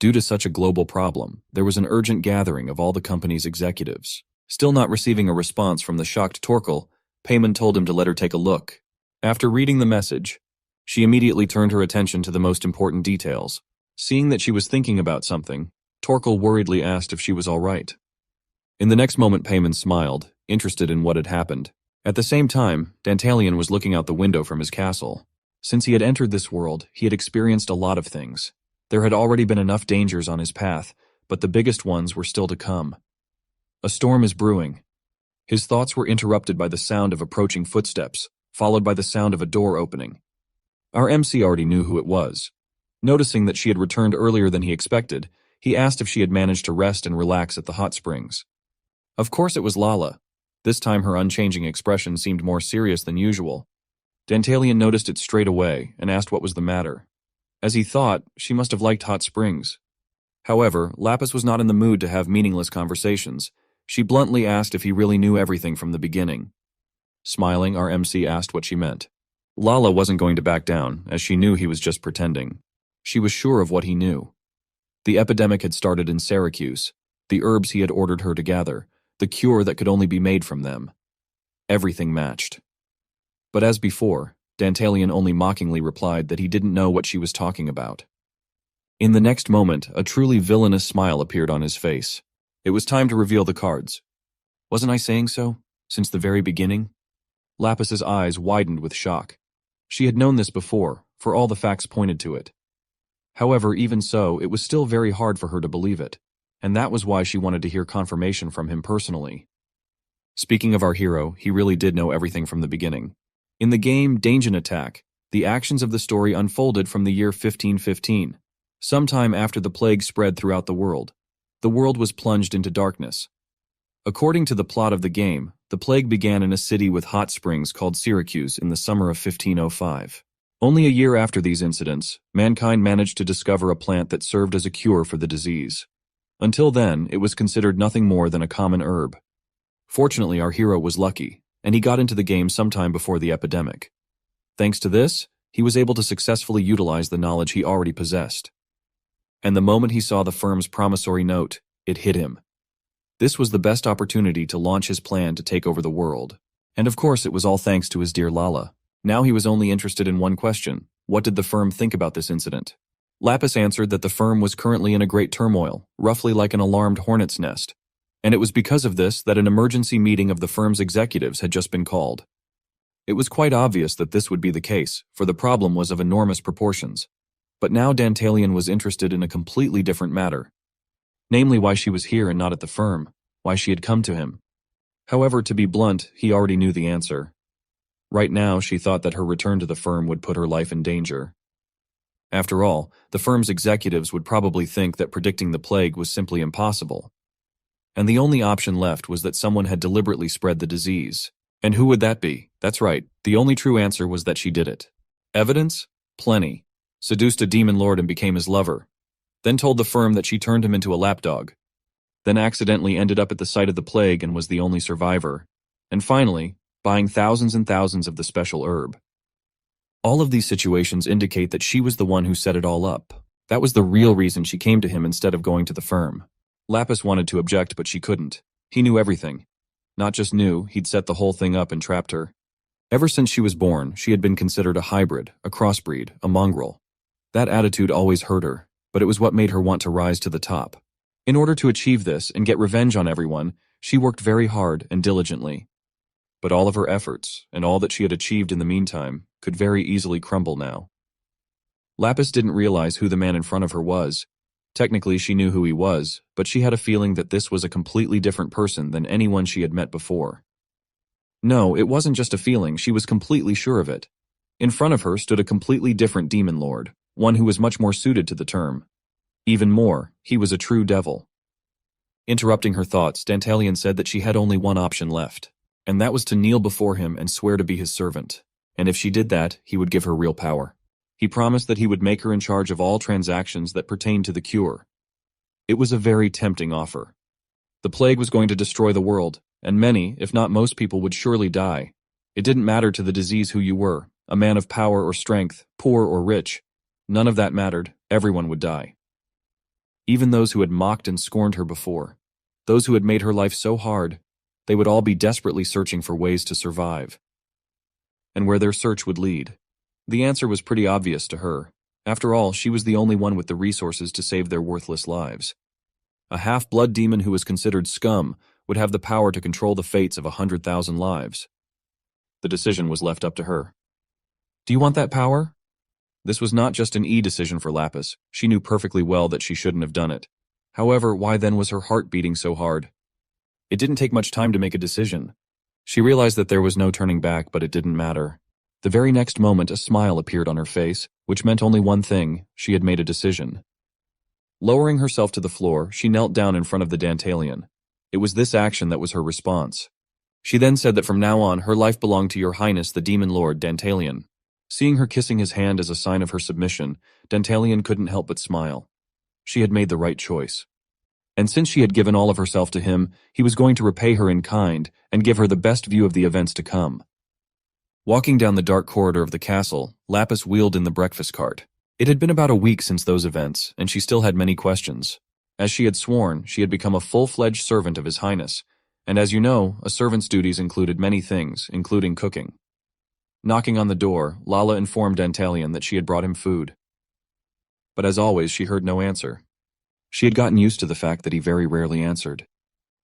Due to such a global problem, there was an urgent gathering of all the company's executives. Still not receiving a response from the shocked Torkel, Payman told him to let her take a look. After reading the message, she immediately turned her attention to the most important details. Seeing that she was thinking about something, Torkel worriedly asked if she was all right. In the next moment, Payman smiled, interested in what had happened. At the same time, Dantalian was looking out the window from his castle. Since he had entered this world, he had experienced a lot of things. There had already been enough dangers on his path, but the biggest ones were still to come. A storm is brewing. His thoughts were interrupted by the sound of approaching footsteps, followed by the sound of a door opening. Our MC already knew who it was. Noticing that she had returned earlier than he expected, he asked if she had managed to rest and relax at the hot springs. Of course it was Lala. This time her unchanging expression seemed more serious than usual. Dantalian noticed it straight away and asked what was the matter. As he thought, she must have liked hot springs. However, Lapis was not in the mood to have meaningless conversations. She bluntly asked if he really knew everything from the beginning. Smiling, our MC asked what she meant. Lala wasn't going to back down, as she knew he was just pretending. She was sure of what he knew. The epidemic had started in Syracuse, the herbs he had ordered her to gather, the cure that could only be made from them. Everything matched. But as before, Dantalian only mockingly replied that he didn't know what she was talking about. In the next moment, a truly villainous smile appeared on his face. It was time to reveal the cards. Wasn't I saying so? Since the very beginning? Lapis's eyes widened with shock. She had known this before, for all the facts pointed to it. However, even so, it was still very hard for her to believe it, and that was why she wanted to hear confirmation from him personally. Speaking of our hero, he really did know everything from the beginning. In the game Dangin Attack, the actions of the story unfolded from the year 1515, sometime after the plague spread throughout the world. The world was plunged into darkness. According to the plot of the game, the plague began in a city with hot springs called Syracuse in the summer of 1505. Only a year after these incidents, mankind managed to discover a plant that served as a cure for the disease. Until then, it was considered nothing more than a common herb. Fortunately, our hero was lucky, and he got into the game sometime before the epidemic. Thanks to this, he was able to successfully utilize the knowledge he already possessed. And the moment he saw the firm's promissory note, it hit him. This was the best opportunity to launch his plan to take over the world. And of course, it was all thanks to his dear Lala. Now he was only interested in one question: what did the firm think about this incident? Lapis answered that the firm was currently in a great turmoil, roughly like an alarmed hornet's nest. And it was because of this that an emergency meeting of the firm's executives had just been called. It was quite obvious that this would be the case, for the problem was of enormous proportions. But now Dantalian was interested in a completely different matter. Namely, why she was here and not at the firm, why she had come to him. However, to be blunt, he already knew the answer. Right now, she thought that her return to the firm would put her life in danger. After all, the firm's executives would probably think that predicting the plague was simply impossible. And the only option left was that someone had deliberately spread the disease. And who would that be? That's right, the only true answer was that she did it. Evidence? Plenty. Seduced a demon lord and became his lover. Then told the firm that she turned him into a lapdog. Then accidentally ended up at the site of the plague and was the only survivor. And finally, buying thousands and thousands of the special herb. All of these situations indicate that she was the one who set it all up. That was the real reason she came to him instead of going to the firm. Lapis wanted to object, but she couldn't. He knew everything. Not just knew, he'd set the whole thing up and trapped her. Ever since she was born, she had been considered a hybrid, a crossbreed, a mongrel. That attitude always hurt her, but it was what made her want to rise to the top. In order to achieve this and get revenge on everyone, she worked very hard and diligently. But all of her efforts, and all that she had achieved in the meantime, could very easily crumble now. Lapis didn't realize who the man in front of her was. Technically, she knew who he was, but she had a feeling that this was a completely different person than anyone she had met before. No, it wasn't just a feeling, she was completely sure of it. In front of her stood a completely different demon lord, one who was much more suited to the term. Even more, he was a true devil. Interrupting her thoughts, Dantalian said that she had only one option left, and that was to kneel before him and swear to be his servant. And if she did that, he would give her real power. He promised that he would make her in charge of all transactions that pertained to the cure. It was a very tempting offer. The plague was going to destroy the world, and many, if not most people, would surely die. It didn't matter to the disease who you were, a man of power or strength, poor or rich. None of that mattered, everyone would die. Even those who had mocked and scorned her before, those who had made her life so hard, they would all be desperately searching for ways to survive. And where their search would lead. The answer was pretty obvious to her. After all, she was the only one with the resources to save their worthless lives. A half-blood demon who was considered scum would have the power to control the fates of 100,000 lives. The decision was left up to her. Do you want that power? This was not just an decision for Lapis. She knew perfectly well that she shouldn't have done it. However, why then was her heart beating so hard? It didn't take much time to make a decision. She realized that there was no turning back, but it didn't matter. The very next moment, a smile appeared on her face, which meant only one thing: she had made a decision. Lowering herself to the floor, she knelt down in front of the Dantalian. It was this action that was her response. She then said that from now on, her life belonged to Your Highness the Demon Lord Dantalian. Seeing her kissing his hand as a sign of her submission, Dantalian couldn't help but smile. She had made the right choice. And since she had given all of herself to him, he was going to repay her in kind and give her the best view of the events to come. Walking down the dark corridor of the castle, Lapis wheeled in the breakfast cart. It had been about a week since those events, and she still had many questions. As she had sworn, she had become a full-fledged servant of His Highness, and as you know, a servant's duties included many things, including cooking. Knocking on the door, Lala informed Dantalian that she had brought him food. But as always, she heard no answer. She had gotten used to the fact that he very rarely answered.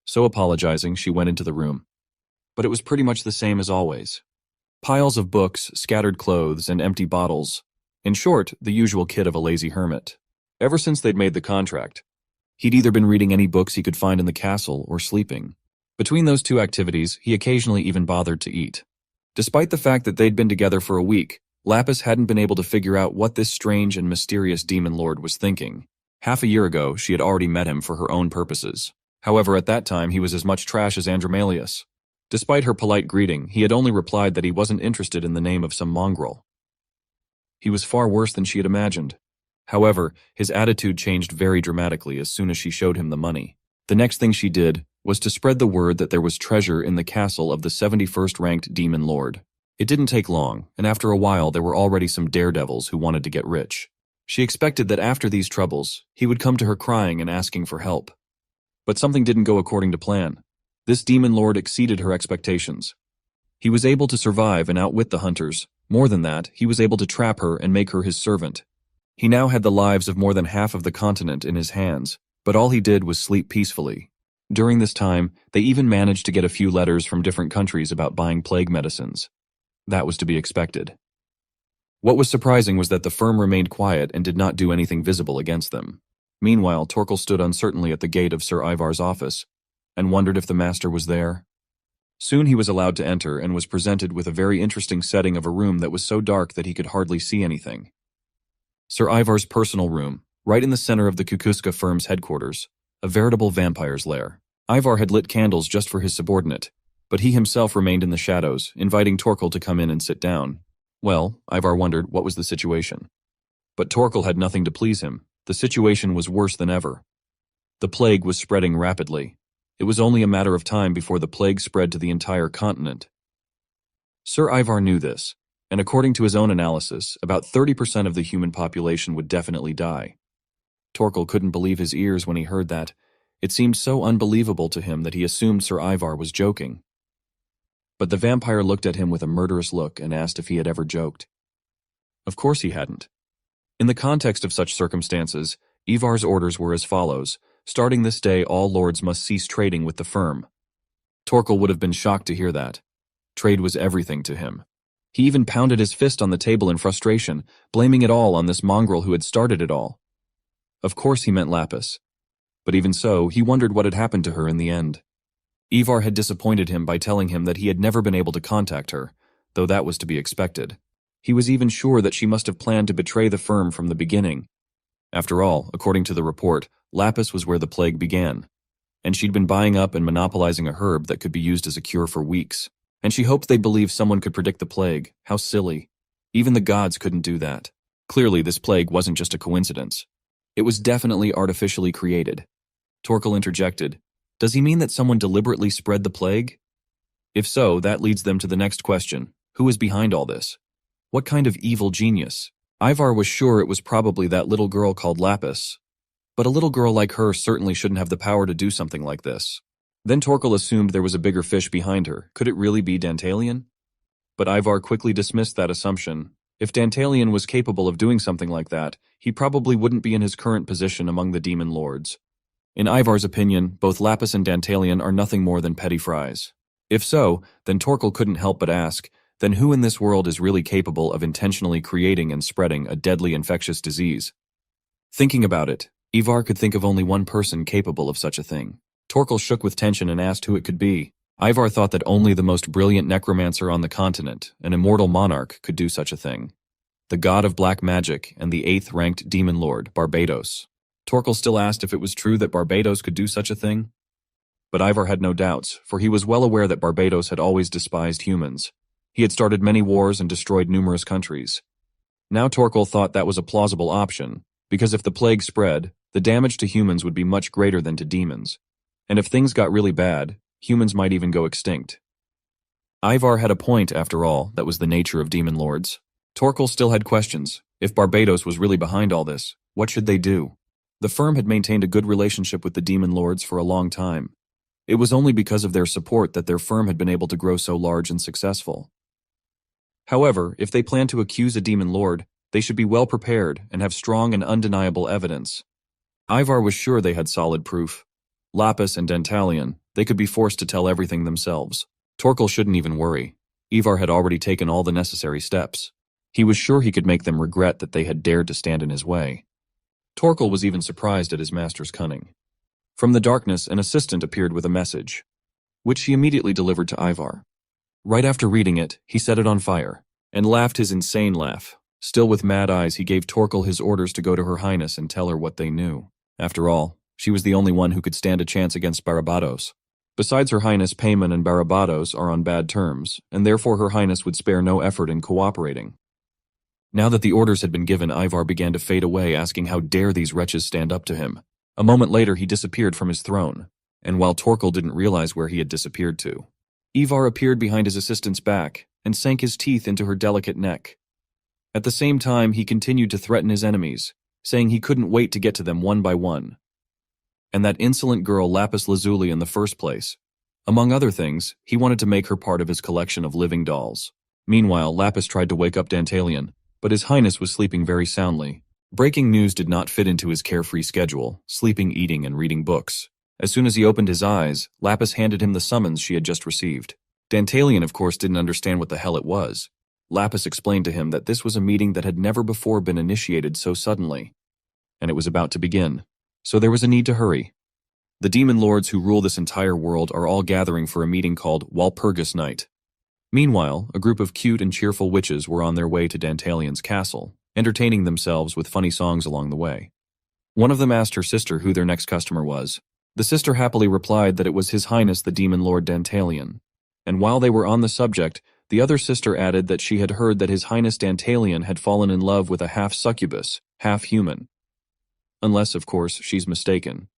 So apologizing, she went into the room. But it was pretty much the same as always. Piles of books, scattered clothes, and empty bottles. In short, the usual kit of a lazy hermit. Ever since they'd made the contract, he'd either been reading any books he could find in the castle or sleeping. Between those two activities, he occasionally even bothered to eat. Despite the fact that they'd been together for a week, Lapis hadn't been able to figure out what this strange and mysterious demon lord was thinking. Half a year ago, she had already met him for her own purposes. However, at that time, he was as much trash as Andromalius. Despite her polite greeting, he had only replied that he wasn't interested in the name of some mongrel. He was far worse than she had imagined. However, his attitude changed very dramatically as soon as she showed him the money. The next thing she did was to spread the word that there was treasure in the castle of the 71st ranked demon lord. It didn't take long, and after a while there were already some daredevils who wanted to get rich. She expected that after these troubles, he would come to her crying and asking for help. But something didn't go according to plan. This demon lord exceeded her expectations. He was able to survive and outwit the hunters. More than that, he was able to trap her and make her his servant. He now had the lives of more than half of the continent in his hands, but all he did was sleep peacefully. During this time, they even managed to get a few letters from different countries about buying plague medicines. That was to be expected. What was surprising was that the firm remained quiet and did not do anything visible against them. Meanwhile, Torkel stood uncertainly at the gate of Sir Ivar's office and wondered if the master was there. Soon he was allowed to enter and was presented with a very interesting setting of a room that was so dark that he could hardly see anything. Sir Ivar's personal room, right in the center of the Kukuska firm's headquarters, a veritable vampire's lair. Ivar had lit candles just for his subordinate, but he himself remained in the shadows, inviting Torkel to come in and sit down. Well, Ivar wondered what was the situation. But Torkel had nothing to please him. The situation was worse than ever. The plague was spreading rapidly. It was only a matter of time before the plague spread to the entire continent. Sir Ivar knew this, and according to his own analysis, about 30% of the human population would definitely die. Torkel couldn't believe his ears when he heard that. It seemed so unbelievable to him that he assumed Sir Ivar was joking. But the vampire looked at him with a murderous look and asked if he had ever joked. Of course he hadn't. In the context of such circumstances, Ivar's orders were as follows. Starting this day, all lords must cease trading with the firm. Torkel would have been shocked to hear that. Trade was everything to him. He even pounded his fist on the table in frustration, blaming it all on this mongrel who had started it all. Of course he meant Lapis. But even so, he wondered what had happened to her in the end. Ivar had disappointed him by telling him that he had never been able to contact her, though that was to be expected. He was even sure that she must have planned to betray the firm from the beginning. After all, according to the report, Lapis was where the plague began, and she'd been buying up and monopolizing a herb that could be used as a cure for weeks. And she hoped they'd believe someone could predict the plague. How silly. Even the gods couldn't do that. Clearly, this plague wasn't just a coincidence. It was definitely artificially created. Torkel interjected, "Does he mean that someone deliberately spread the plague?" If so, that leads them to the next question. Who is behind all this? What kind of evil genius? Ivar was sure it was probably that little girl called Lapis. But a little girl like her certainly shouldn't have the power to do something like this. Then Torkel assumed there was a bigger fish behind her. Could it really be Dantalian? But Ivar quickly dismissed that assumption. If Dantalian was capable of doing something like that, he probably wouldn't be in his current position among the demon lords. In Ivar's opinion, both Lapis and Dantalian are nothing more than petty fries. If so, then Torkel couldn't help but ask, then who in this world is really capable of intentionally creating and spreading a deadly infectious disease? Thinking about it, Ivar could think of only one person capable of such a thing. Torkel shook with tension and asked who it could be. Ivar thought that only the most brilliant necromancer on the continent, an immortal monarch, could do such a thing. The god of black magic and the 8th-ranked demon lord, Barbados. Torkel still asked if it was true that Barbados could do such a thing. But Ivar had no doubts, for he was well aware that Barbados had always despised humans. He had started many wars and destroyed numerous countries. Now Torkel thought that was a plausible option, because if the plague spread, the damage to humans would be much greater than to demons. And if things got really bad, humans might even go extinct. Ivar had a point, after all. That was the nature of demon lords. Torkel still had questions. If Barbados was really behind all this, what should they do? The firm had maintained a good relationship with the demon lords for a long time. It was only because of their support that their firm had been able to grow so large and successful. However, if they plan to accuse a demon lord, they should be well prepared and have strong and undeniable evidence. Ivar was sure they had solid proof. Lapis and Dantalian, they could be forced to tell everything themselves. Torkel shouldn't even worry. Ivar had already taken all the necessary steps. He was sure he could make them regret that they had dared to stand in his way. Torkel was even surprised at his master's cunning. From the darkness, an assistant appeared with a message, which he immediately delivered to Ivar. Right after reading it, he set it on fire, and laughed his insane laugh. Still with mad eyes, he gave Torkel his orders to go to Her Highness and tell her what they knew. After all, she was the only one who could stand a chance against Barbados. Besides, Her Highness Payman and Barbados are on bad terms, and therefore Her Highness would spare no effort in cooperating. Now that the orders had been given, Ivar began to fade away, asking how dare these wretches stand up to him. A moment later, he disappeared from his throne, and while Torkel didn't realize where he had disappeared to, Ivar appeared behind his assistant's back and sank his teeth into her delicate neck. At the same time, he continued to threaten his enemies, saying he couldn't wait to get to them one by one. And that insolent girl Lapis Lazuli in the first place. Among other things, he wanted to make her part of his collection of living dolls. Meanwhile, Lapis tried to wake up Dantalian, but His Highness was sleeping very soundly. Breaking news did not fit into his carefree schedule, sleeping, eating, and reading books. As soon as he opened his eyes, Lapis handed him the summons she had just received. Dantalian, of course, didn't understand what the hell it was. Lapis explained to him that this was a meeting that had never before been initiated so suddenly, and it was about to begin, so there was a need to hurry. The demon lords who rule this entire world are all gathering for a meeting called Walpurgis Night. Meanwhile, a group of cute and cheerful witches were on their way to Dantalian's castle, entertaining themselves with funny songs along the way. One of them asked her sister who their next customer was. The sister happily replied that it was His Highness the Demon Lord Dantalian. And while they were on the subject, the other sister added that she had heard that His Highness Dantalian had fallen in love with a half-succubus, half-human. Unless, of course, she's mistaken.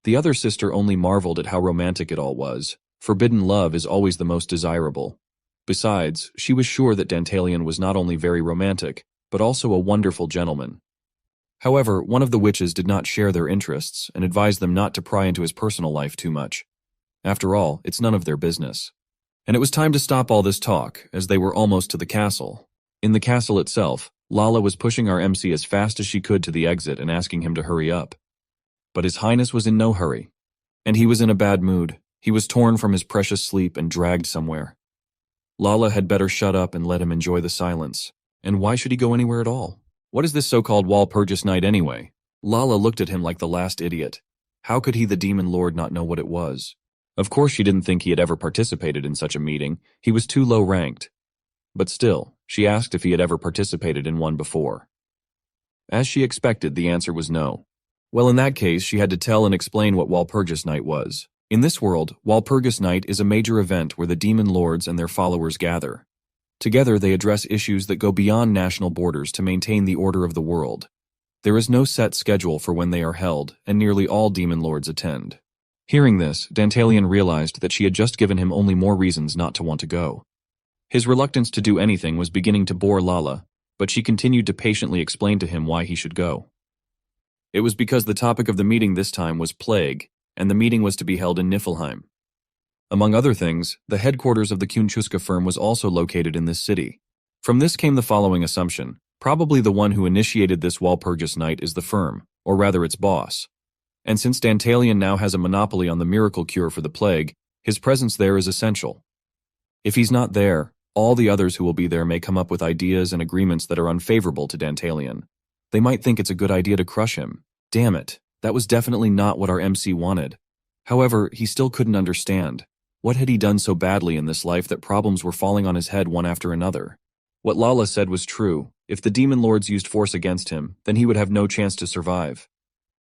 The other sister only marveled at how romantic it all was. Forbidden love is always the most desirable. Besides, she was sure that Dantalian was not only very romantic, but also a wonderful gentleman. However, one of the witches did not share their interests and advised them not to pry into his personal life too much. After all, it's none of their business. And it was time to stop all this talk, as they were almost to the castle. In the castle itself, Lala was pushing our MC as fast as she could to the exit and asking him to hurry up. But His Highness was in no hurry. And he was in a bad mood. He was torn from his precious sleep and dragged somewhere. Lala had better shut up and let him enjoy the silence. And why should he go anywhere at all? What is this so-called Walpurgis Night anyway? Lala looked at him like the last idiot. How could he, the demon lord, not know what it was? Of course she didn't think he had ever participated in such a meeting. He was too low ranked. But still, she asked if he had ever participated in one before. As she expected, the answer was no. Well, in that case, she had to tell and explain what Walpurgis Night was. In this world, Walpurgis Night is a major event where the demon lords and their followers gather. Together, they address issues that go beyond national borders to maintain the order of the world. There is no set schedule for when they are held, and nearly all demon lords attend. Hearing this, Dantalian realized that she had just given him only more reasons not to want to go. His reluctance to do anything was beginning to bore Lala, but she continued to patiently explain to him why he should go. It was because the topic of the meeting this time was plague, and the meeting was to be held in Niflheim. Among other things, the headquarters of the Kunchuska firm was also located in this city. From this came the following assumption. Probably the one who initiated this Walpurgis Night is the firm, or rather its boss. And since Dantalian now has a monopoly on the miracle cure for the plague, his presence there is essential. If he's not there, all the others who will be there may come up with ideas and agreements that are unfavorable to Dantalian. They might think it's a good idea to crush him. Damn it, that was definitely not what our MC wanted. However, he still couldn't understand. What had he done so badly in this life that problems were falling on his head one after another? What Lala said was true. If the demon lords used force against him, then he would have no chance to survive.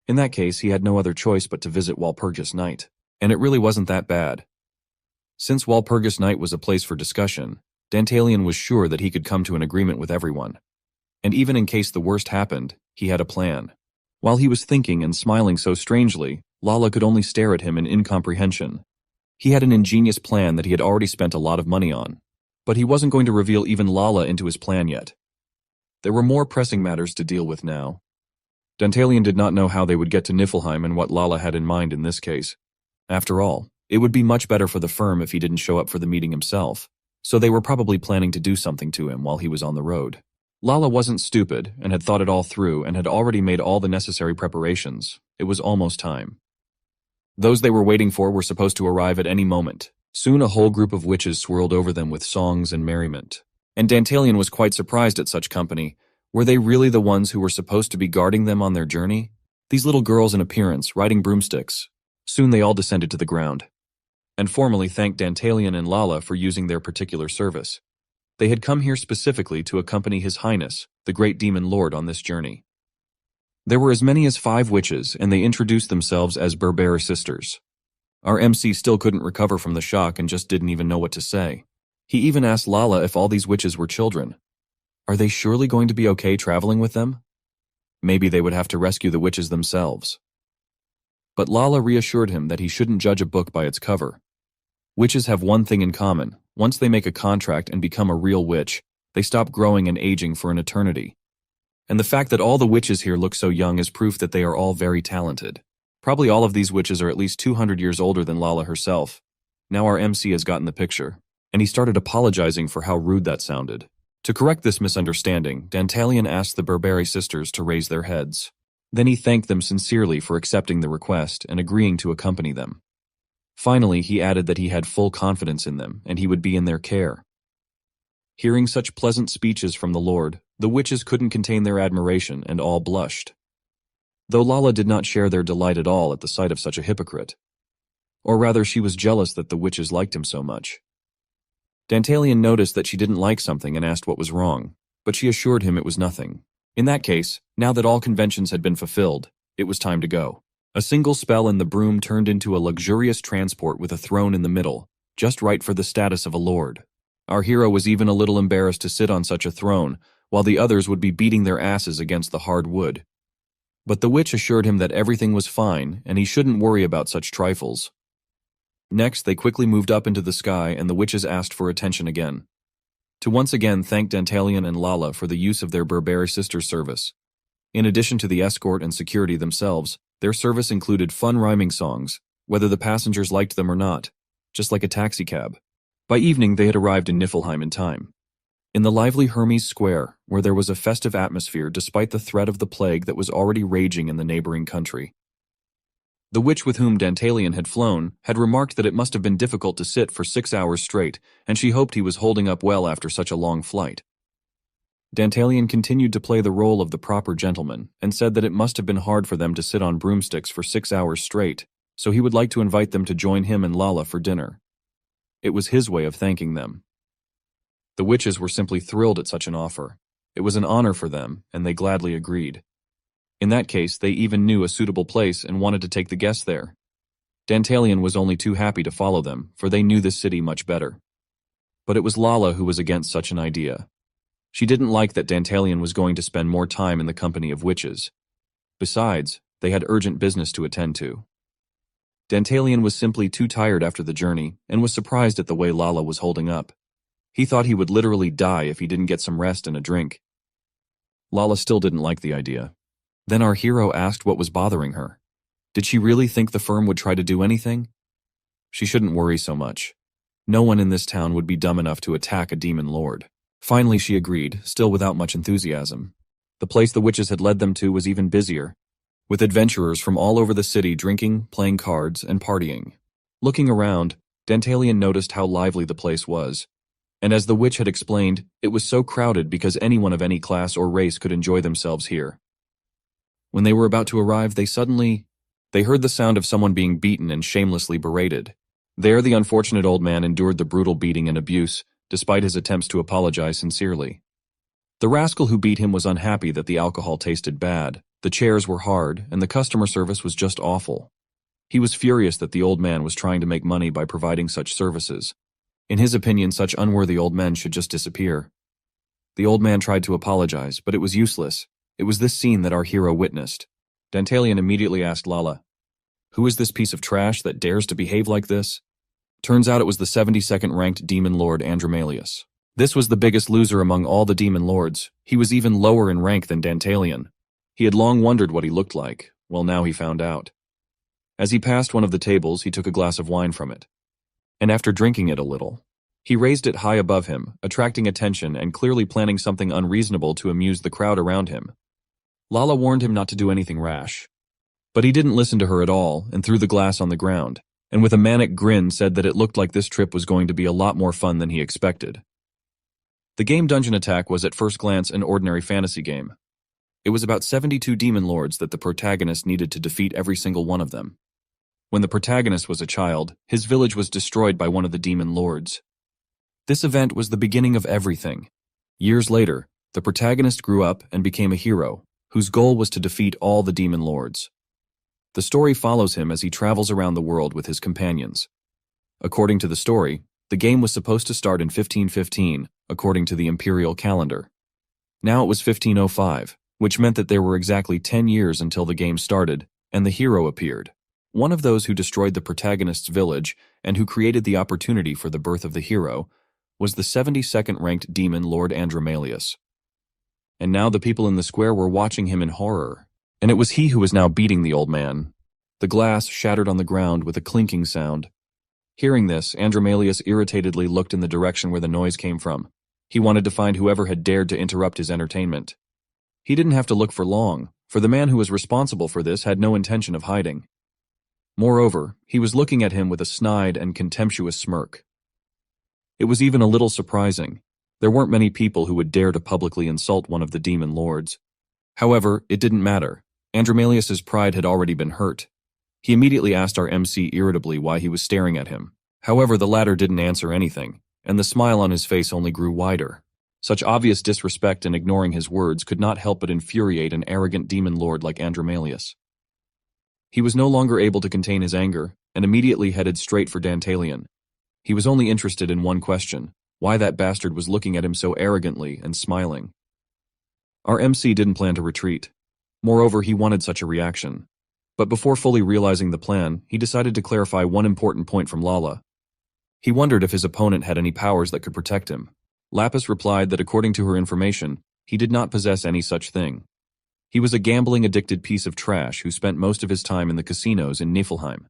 In that case, he had no other choice but to visit Walpurgis Night. And it really wasn't that bad. Since Walpurgis Night was a place for discussion, Dantalian was sure that he could come to an agreement with everyone. And even in case the worst happened, he had a plan. While he was thinking and smiling so strangely, Lala could only stare at him in incomprehension. He had an ingenious plan that he had already spent a lot of money on. But he wasn't going to reveal even Lala into his plan yet. There were more pressing matters to deal with now. Dantalian did not know how they would get to Niflheim and what Lala had in mind in this case. After all, it would be much better for the firm if he didn't show up for the meeting himself, so they were probably planning to do something to him while he was on the road. Lala wasn't stupid and had thought it all through and had already made all the necessary preparations. It was almost time. Those they were waiting for were supposed to arrive at any moment. Soon a whole group of witches swirled over them with songs and merriment. And Dantalian was quite surprised at such company. Were they really the ones who were supposed to be guarding them on their journey? These little girls in appearance, riding broomsticks. Soon they all descended to the ground, and formally thanked Dantalian and Lala for using their particular service. They had come here specifically to accompany His Highness, the Great Demon Lord, on this journey. There were as many as 5 witches, and they introduced themselves as Berbera sisters. Our MC still couldn't recover from the shock and just didn't even know what to say. He even asked Lala if all these witches were children. Are they surely going to be okay traveling with them? Maybe they would have to rescue the witches themselves. But Lala reassured him that he shouldn't judge a book by its cover. Witches have one thing in common. Once they make a contract and become a real witch, they stop growing and aging for an eternity. And the fact that all the witches here look so young is proof that they are all very talented. Probably all of these witches are at least 200 years older than Lala herself. Now our MC has gotten the picture, and he started apologizing for how rude that sounded. To correct this misunderstanding, Dantalian asked the Berbera sisters to raise their heads. Then he thanked them sincerely for accepting the request and agreeing to accompany them. Finally, he added that he had full confidence in them, and he would be in their care. Hearing such pleasant speeches from the Lord, the witches couldn't contain their admiration and all blushed. Though Lala did not share their delight at all at the sight of such a hypocrite. Or rather, she was jealous that the witches liked him so much. Dantalian noticed that she didn't like something and asked what was wrong, but she assured him it was nothing. In that case, now that all conventions had been fulfilled, it was time to go. A single spell and the broom turned into a luxurious transport with a throne in the middle, just right for the status of a lord. Our hero was even a little embarrassed to sit on such a throne, while the others would be beating their asses against the hard wood. But the witch assured him that everything was fine and he shouldn't worry about such trifles. Next, they quickly moved up into the sky and the witches asked for attention again. To once again thank Dantalian and Lala for the use of their Berbera sisters' service. In addition to the escort and security themselves, their service included fun rhyming songs, whether the passengers liked them or not, just like a taxicab. By evening, they had arrived in Niflheim in time. In the lively Hermes Square, where there was a festive atmosphere despite the threat of the plague that was already raging in the neighboring country. The witch with whom Dantalian had flown had remarked that it must have been difficult to sit for 6 hours straight, and she hoped he was holding up well after such a long flight. Dantalian continued to play the role of the proper gentleman and said that it must have been hard for them to sit on broomsticks for 6 hours straight, so he would like to invite them to join him and Lala for dinner. It was his way of thanking them. The witches were simply thrilled at such an offer. It was an honor for them, and they gladly agreed. In that case, they even knew a suitable place and wanted to take the guests there. Dantalian was only too happy to follow them, for they knew this city much better. But it was Lala who was against such an idea. She didn't like that Dantalian was going to spend more time in the company of witches. Besides, they had urgent business to attend to. Dantalian was simply too tired after the journey and was surprised at the way Lala was holding up. He thought he would literally die if he didn't get some rest and a drink. Lala still didn't like the idea. Then our hero asked what was bothering her. Did she really think the firm would try to do anything? She shouldn't worry so much. No one in this town would be dumb enough to attack a demon lord. Finally she agreed, still without much enthusiasm. The place the witches had led them to was even busier, with adventurers from all over the city drinking, playing cards, and partying. Looking around, Dantalian noticed how lively the place was. And as the witch had explained, it was so crowded because anyone of any class or race could enjoy themselves here. When they were about to arrive, they heard the sound of someone being beaten and shamelessly berated. There the unfortunate old man endured the brutal beating and abuse, despite his attempts to apologize sincerely. The rascal who beat him was unhappy that the alcohol tasted bad, the chairs were hard, and the customer service was just awful. He was furious that the old man was trying to make money by providing such services. In his opinion, such unworthy old men should just disappear. The old man tried to apologize, but it was useless. It was this scene that our hero witnessed. Dantalian immediately asked Lala, "Who is this piece of trash that dares to behave like this?" Turns out it was the 72nd ranked demon lord Andromalius. This was the biggest loser among all the demon lords. He was even lower in rank than Dantalian. He had long wondered what he looked like. Well, now he found out. As he passed one of the tables, he took a glass of wine from it. And after drinking it a little, he raised it high above him, attracting attention and clearly planning something unreasonable to amuse the crowd around him. Lala warned him not to do anything rash. But he didn't listen to her at all and threw the glass on the ground, and with a manic grin said that it looked like this trip was going to be a lot more fun than he expected. The game Dungeon Attack was at first glance an ordinary fantasy game. It was about 72 demon lords that the protagonist needed to defeat every single one of them. When the protagonist was a child, his village was destroyed by one of the demon lords. This event was the beginning of everything. Years later, the protagonist grew up and became a hero, whose goal was to defeat all the demon lords. The story follows him as he travels around the world with his companions. According to the story, the game was supposed to start in 1515, according to the imperial calendar. Now it was 1505, which meant that there were exactly 10 years until the game started, and the hero appeared. One of those who destroyed the protagonist's village and who created the opportunity for the birth of the hero was the 72nd ranked demon Lord Andromalius. And now the people in the square were watching him in horror, and it was he who was now beating the old man. The glass shattered on the ground with a clinking sound. Hearing this, Andromalius irritatedly looked in the direction where the noise came from. He wanted to find whoever had dared to interrupt his entertainment. He didn't have to look for long, for the man who was responsible for this had no intention of hiding. Moreover, he was looking at him with a snide and contemptuous smirk. It was even a little surprising. There weren't many people who would dare to publicly insult one of the demon lords. However, it didn't matter. Andromalius's pride had already been hurt. He immediately asked our MC irritably why he was staring at him. However, the latter didn't answer anything, and the smile on his face only grew wider. Such obvious disrespect and ignoring his words could not help but infuriate an arrogant demon lord like Andromalius. He was no longer able to contain his anger, and immediately headed straight for Dantalian. He was only interested in one question: why that bastard was looking at him so arrogantly and smiling. Our MC didn't plan to retreat. Moreover, he wanted such a reaction. But before fully realizing the plan, he decided to clarify one important point from Lala. He wondered if his opponent had any powers that could protect him. Lapis replied that according to her information, he did not possess any such thing. He was a gambling-addicted piece of trash who spent most of his time in the casinos in Niflheim.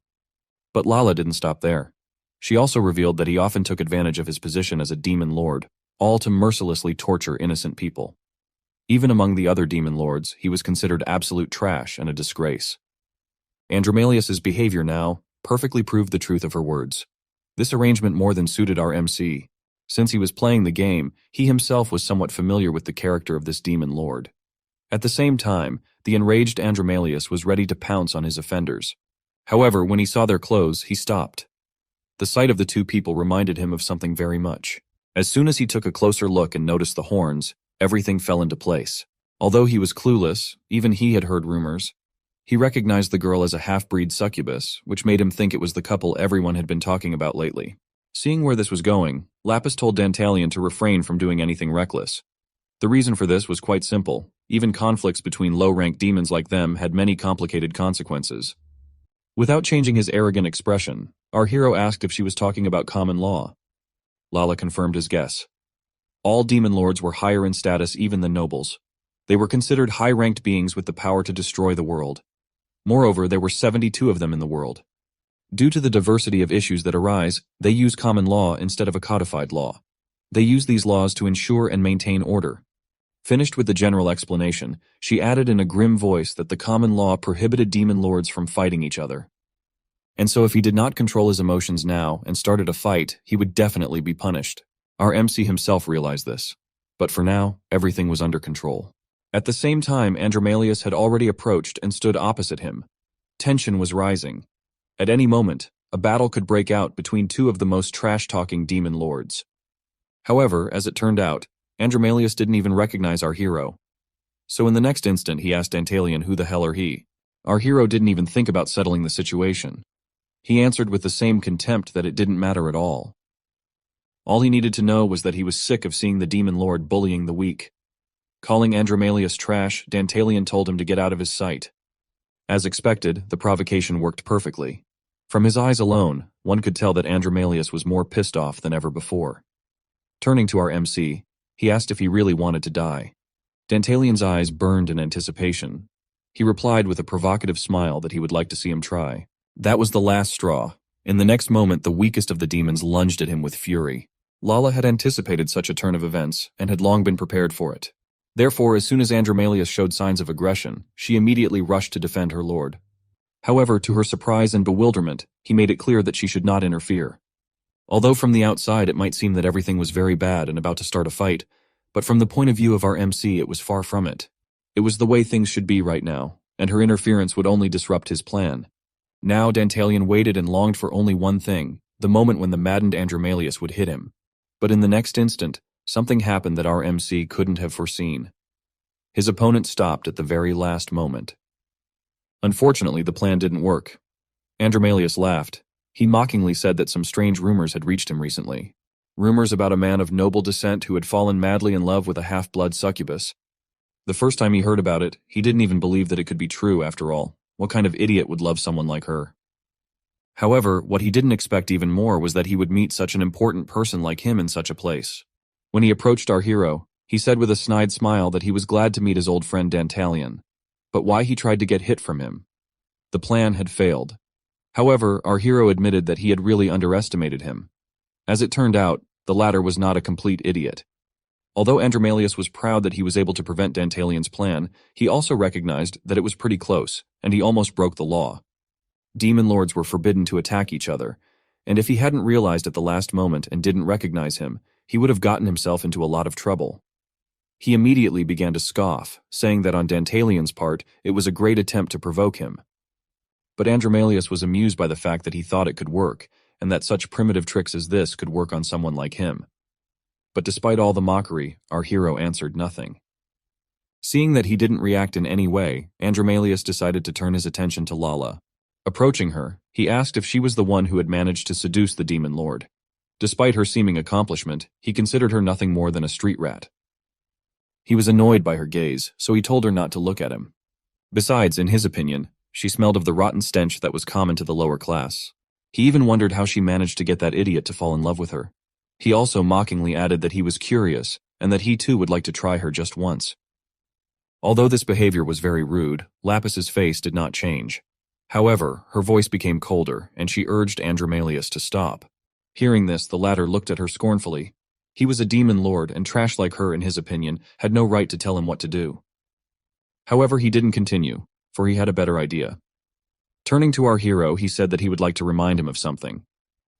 But Lala didn't stop there. She also revealed that he often took advantage of his position as a demon lord, all to mercilessly torture innocent people. Even among the other demon lords, he was considered absolute trash and a disgrace. Andromalius's behavior now perfectly proved the truth of her words. This arrangement more than suited our MC. Since he was playing the game, he himself was somewhat familiar with the character of this demon lord. At the same time, the enraged Andromalius was ready to pounce on his offenders. However, when he saw their clothes, he stopped. The sight of the two people reminded him of something very much. As soon as he took a closer look and noticed the horns, everything fell into place. Although he was clueless, even he had heard rumors. He recognized the girl as a half-breed succubus, which made him think it was the couple everyone had been talking about lately. Seeing where this was going, Lapis told Dantalian to refrain from doing anything reckless. The reason for this was quite simple. Even conflicts between low-ranked demons like them had many complicated consequences. Without changing his arrogant expression, our hero asked if she was talking about common law. Lala confirmed his guess. All demon lords were higher in status even than nobles. They were considered high-ranked beings with the power to destroy the world. Moreover, there were 72 of them in the world. Due to the diversity of issues that arise, they use common law instead of a codified law. They use these laws to ensure and maintain order. Finished with the general explanation, she added in a grim voice that the common law prohibited demon lords from fighting each other. And so if he did not control his emotions now and started a fight, he would definitely be punished. Our MC himself realized this. But for now, everything was under control. At the same time, Andromalius had already approached and stood opposite him. Tension was rising. At any moment, a battle could break out between two of the most trash-talking demon lords. However, as it turned out, Andromalius didn't even recognize our hero. So in the next instant, he asked Dantalian who the hell are he. Our hero didn't even think about settling the situation. He answered with the same contempt that it didn't matter at all. All he needed to know was that he was sick of seeing the demon lord bullying the weak. Calling Andromalius trash, Dantalian told him to get out of his sight. As expected, the provocation worked perfectly. From his eyes alone, one could tell that Andromalius was more pissed off than ever before. Turning to our MC, he asked if he really wanted to die. Dantalian's eyes burned in anticipation. He replied with a provocative smile that he would like to see him try. That was the last straw. In the next moment, the weakest of the demons lunged at him with fury. Lala had anticipated such a turn of events and had long been prepared for it. Therefore, as soon as Andromalius showed signs of aggression, she immediately rushed to defend her lord. However, to her surprise and bewilderment, he made it clear that she should not interfere. Although from the outside it might seem that everything was very bad and about to start a fight, but from the point of view of our MC it was far from it. It was the way things should be right now, and her interference would only disrupt his plan. Now Dantalian waited and longed for only one thing, the moment when the maddened Andromalius would hit him. But in the next instant, something happened that our MC couldn't have foreseen. His opponent stopped at the very last moment. Unfortunately, the plan didn't work. Andromalius laughed. He mockingly said that some strange rumors had reached him recently. Rumors about a man of noble descent who had fallen madly in love with a half-blood succubus. The first time he heard about it, he didn't even believe that it could be true after all. What kind of idiot would love someone like her? However, what he didn't expect even more was that he would meet such an important person like him in such a place. When he approached our hero, he said with a snide smile that he was glad to meet his old friend Dantalian. But why he tried to get hit from him? The plan had failed. However, our hero admitted that he had really underestimated him. As it turned out, the latter was not a complete idiot. Although Andromalius was proud that he was able to prevent Dantalian's plan, he also recognized that it was pretty close, and he almost broke the law. Demon lords were forbidden to attack each other, and if he hadn't realized at the last moment and didn't recognize him, he would have gotten himself into a lot of trouble. He immediately began to scoff, saying that on Dantalian's part, it was a great attempt to provoke him. But Andromalius was amused by the fact that he thought it could work, and that such primitive tricks as this could work on someone like him. But despite all the mockery, our hero answered nothing. Seeing that he didn't react in any way, Andromalius decided to turn his attention to Lala. Approaching her, he asked if she was the one who had managed to seduce the demon lord. Despite her seeming accomplishment, he considered her nothing more than a street rat. He was annoyed by her gaze, so he told her not to look at him. Besides, in his opinion, she smelled of the rotten stench that was common to the lower class. He even wondered how she managed to get that idiot to fall in love with her. He also mockingly added that he was curious, and that he too would like to try her just once. Although this behavior was very rude, Lapis's face did not change. However, her voice became colder, and she urged Andromalius to stop. Hearing this, the latter looked at her scornfully. He was a demon lord, and trash like her, in his opinion, had no right to tell him what to do. However, he didn't continue, for he had a better idea. Turning to our hero, he said that he would like to remind him of something.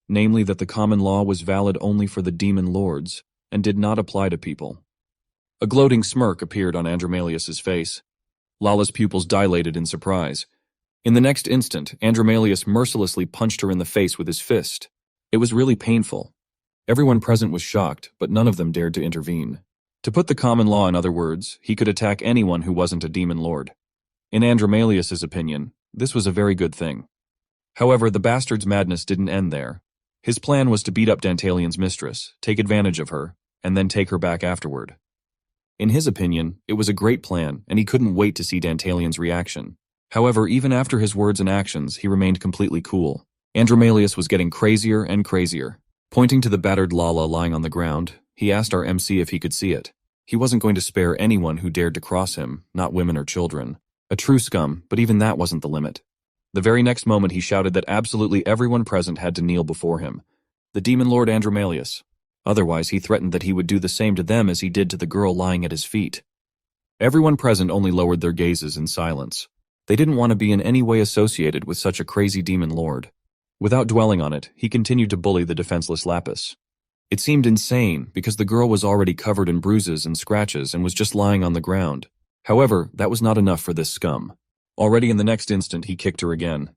Namely that the common law was valid only for the demon lords, and did not apply to people. A gloating smirk appeared on Andromalius's face. Lala's pupils dilated in surprise. In the next instant, Andromalius mercilessly punched her in the face with his fist. It was really painful. Everyone present was shocked, but none of them dared to intervene. To put the common law in other words, he could attack anyone who wasn't a demon lord. In Andromalius's opinion, this was a very good thing. However, the bastard's madness didn't end there. His plan was to beat up Dantalian's mistress, take advantage of her, and then take her back afterward. In his opinion, it was a great plan, and he couldn't wait to see Dantalian's reaction. However, even after his words and actions, he remained completely cool. Andromalius was getting crazier and crazier. Pointing to the battered Lala lying on the ground, he asked our MC if he could see it. He wasn't going to spare anyone who dared to cross him, not women or children. A true scum, but even that wasn't the limit. The very next moment he shouted that absolutely everyone present had to kneel before him. The demon lord Andromalius. Otherwise, he threatened that he would do the same to them as he did to the girl lying at his feet. Everyone present only lowered their gazes in silence. They didn't want to be in any way associated with such a crazy demon lord. Without dwelling on it, he continued to bully the defenseless Lapis. It seemed insane, because the girl was already covered in bruises and scratches and was just lying on the ground. However, that was not enough for this scum. Already in the next instant, he kicked her again.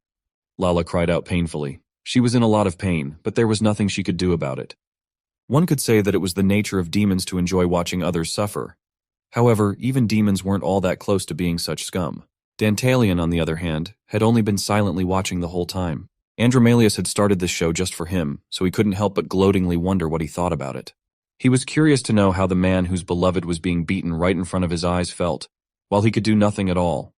Lala cried out painfully. She was in a lot of pain, but there was nothing she could do about it. One could say that it was the nature of demons to enjoy watching others suffer. However, even demons weren't all that close to being such scum. Dantalian, on the other hand, had only been silently watching the whole time. Andromalius had started this show just for him, so he couldn't help but gloatingly wonder what he thought about it. He was curious to know how the man whose beloved was being beaten right in front of his eyes felt, while he could do nothing at all.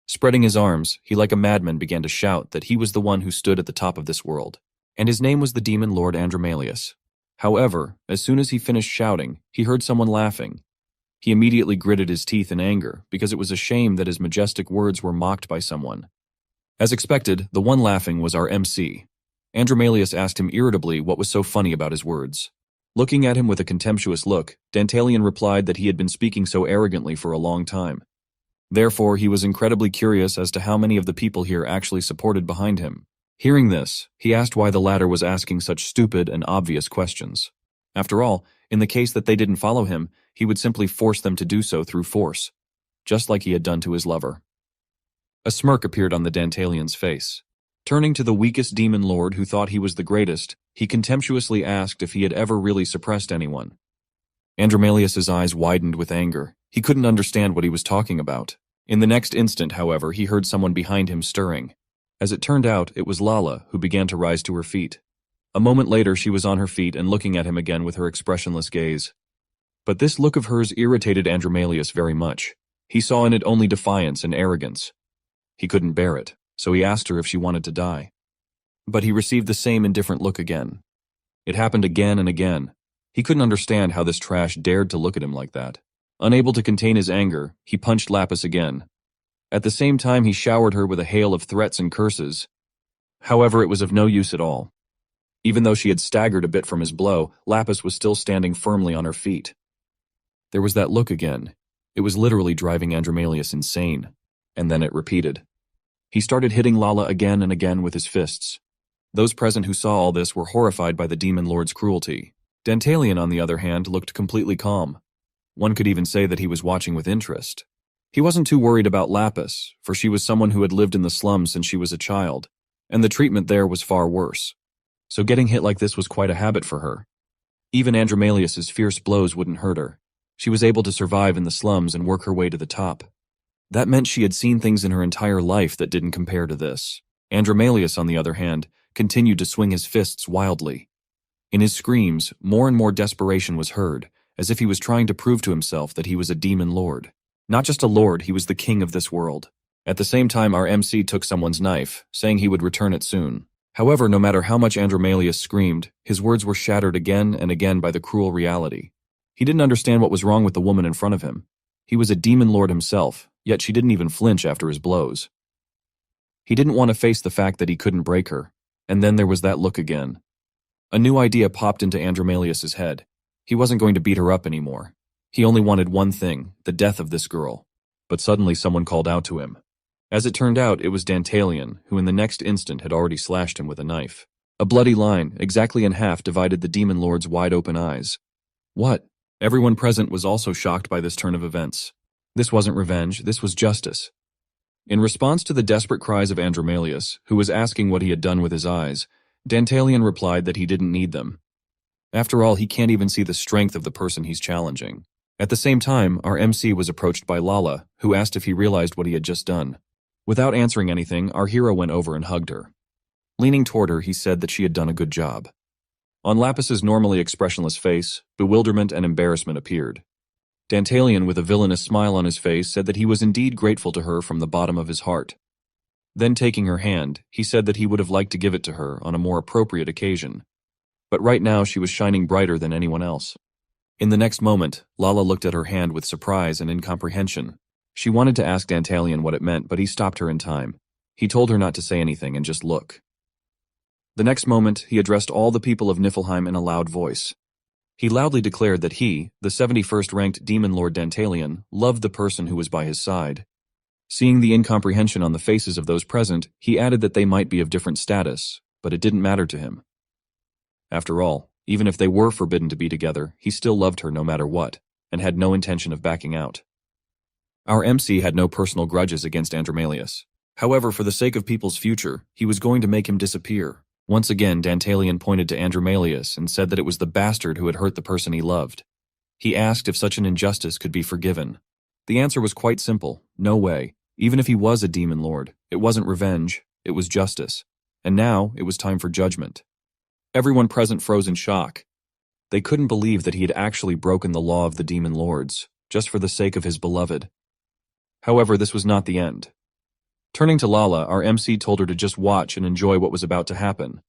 Spreading his arms, he like a madman began to shout that he was the one who stood at the top of this world, and his name was the demon lord Andromalius. However, as soon as he finished shouting, he heard someone laughing. He immediately gritted his teeth in anger, because it was a shame that his majestic words were mocked by someone. As expected, the one laughing was our MC. Andromalius asked him irritably what was so funny about his words. Looking at him with a contemptuous look, Dantalian replied that he had been speaking so arrogantly for a long time. Therefore, he was incredibly curious as to how many of the people here actually supported behind him. Hearing this, he asked why the latter was asking such stupid and obvious questions. After all, in the case that they didn't follow him, he would simply force them to do so through force, just like he had done to his lover. A smirk appeared on the Dantalian's face. Turning to the weakest demon lord who thought he was the greatest, he contemptuously asked if he had ever really suppressed anyone. Andromalius's eyes widened with anger. He couldn't understand what he was talking about. In the next instant, however, he heard someone behind him stirring. As it turned out, it was Lala, who began to rise to her feet. A moment later, she was on her feet and looking at him again with her expressionless gaze. But this look of hers irritated Andromalius very much. He saw in it only defiance and arrogance. He couldn't bear it, so he asked her if she wanted to die. But he received the same indifferent look again. It happened again and again. He couldn't understand how this trash dared to look at him like that. Unable to contain his anger, he punched Lapis again. At the same time, he showered her with a hail of threats and curses. However, it was of no use at all. Even though she had staggered a bit from his blow, Lapis was still standing firmly on her feet. There was that look again. It was literally driving Andromalius insane. And then it repeated. He started hitting Lala again and again with his fists. Those present who saw all this were horrified by the demon lord's cruelty. Dantalian, on the other hand, looked completely calm. One could even say that he was watching with interest. He wasn't too worried about Lapis, for she was someone who had lived in the slums since she was a child, and the treatment there was far worse. So getting hit like this was quite a habit for her. Even Andromalius's fierce blows wouldn't hurt her. She was able to survive in the slums and work her way to the top. That meant she had seen things in her entire life that didn't compare to this. Andromalius, on the other hand, continued to swing his fists wildly. In his screams, more and more desperation was heard, as if he was trying to prove to himself that he was a demon lord. Not just a lord, he was the king of this world. At the same time, our MC took someone's knife, saying he would return it soon. However, no matter how much Andromalius screamed, his words were shattered again and again by the cruel reality. He didn't understand what was wrong with the woman in front of him. He was a demon lord himself, yet she didn't even flinch after his blows. He didn't want to face the fact that he couldn't break her, and then there was that look again. A new idea popped into Andromalius's head. He wasn't going to beat her up anymore. He only wanted one thing, the death of this girl. But suddenly someone called out to him. As it turned out, it was Dantalian, who in the next instant had already slashed him with a knife. A bloody line, exactly in half, divided the demon lord's wide-open eyes. What? Everyone present was also shocked by this turn of events. This wasn't revenge, this was justice. In response to the desperate cries of Andromalius, who was asking what he had done with his eyes, Dantalian replied that he didn't need them. After all, he can't even see the strength of the person he's challenging. At the same time, our MC was approached by Lala, who asked if he realized what he had just done. Without answering anything, our hero went over and hugged her. Leaning toward her, he said that she had done a good job. On Lapis's normally expressionless face, bewilderment and embarrassment appeared. Dantalian, with a villainous smile on his face, said that he was indeed grateful to her from the bottom of his heart. Then taking her hand, he said that he would have liked to give it to her on a more appropriate occasion. But right now she was shining brighter than anyone else. In the next moment, Lala looked at her hand with surprise and incomprehension. She wanted to ask Dantalian what it meant, but he stopped her in time. He told her not to say anything and just look. The next moment, he addressed all the people of Niflheim in a loud voice. He loudly declared that he, the 71st ranked Demon Lord Dantalian, loved the person who was by his side. Seeing the incomprehension on the faces of those present, he added that they might be of different status, but it didn't matter to him. After all, even if they were forbidden to be together, he still loved her no matter what, and had no intention of backing out. Our MC had no personal grudges against Andromalius. However, for the sake of people's future, he was going to make him disappear. Once again, Dantalian pointed to Andromalius and said that it was the bastard who had hurt the person he loved. He asked if such an injustice could be forgiven. The answer was quite simple, no way. Even if he was a demon lord, it wasn't revenge, it was justice. And now, it was time for judgment. Everyone present froze in shock. They couldn't believe that he had actually broken the law of the demon lords, just for the sake of his beloved. However, this was not the end. Turning to Lala, our MC told her to just watch and enjoy what was about to happen.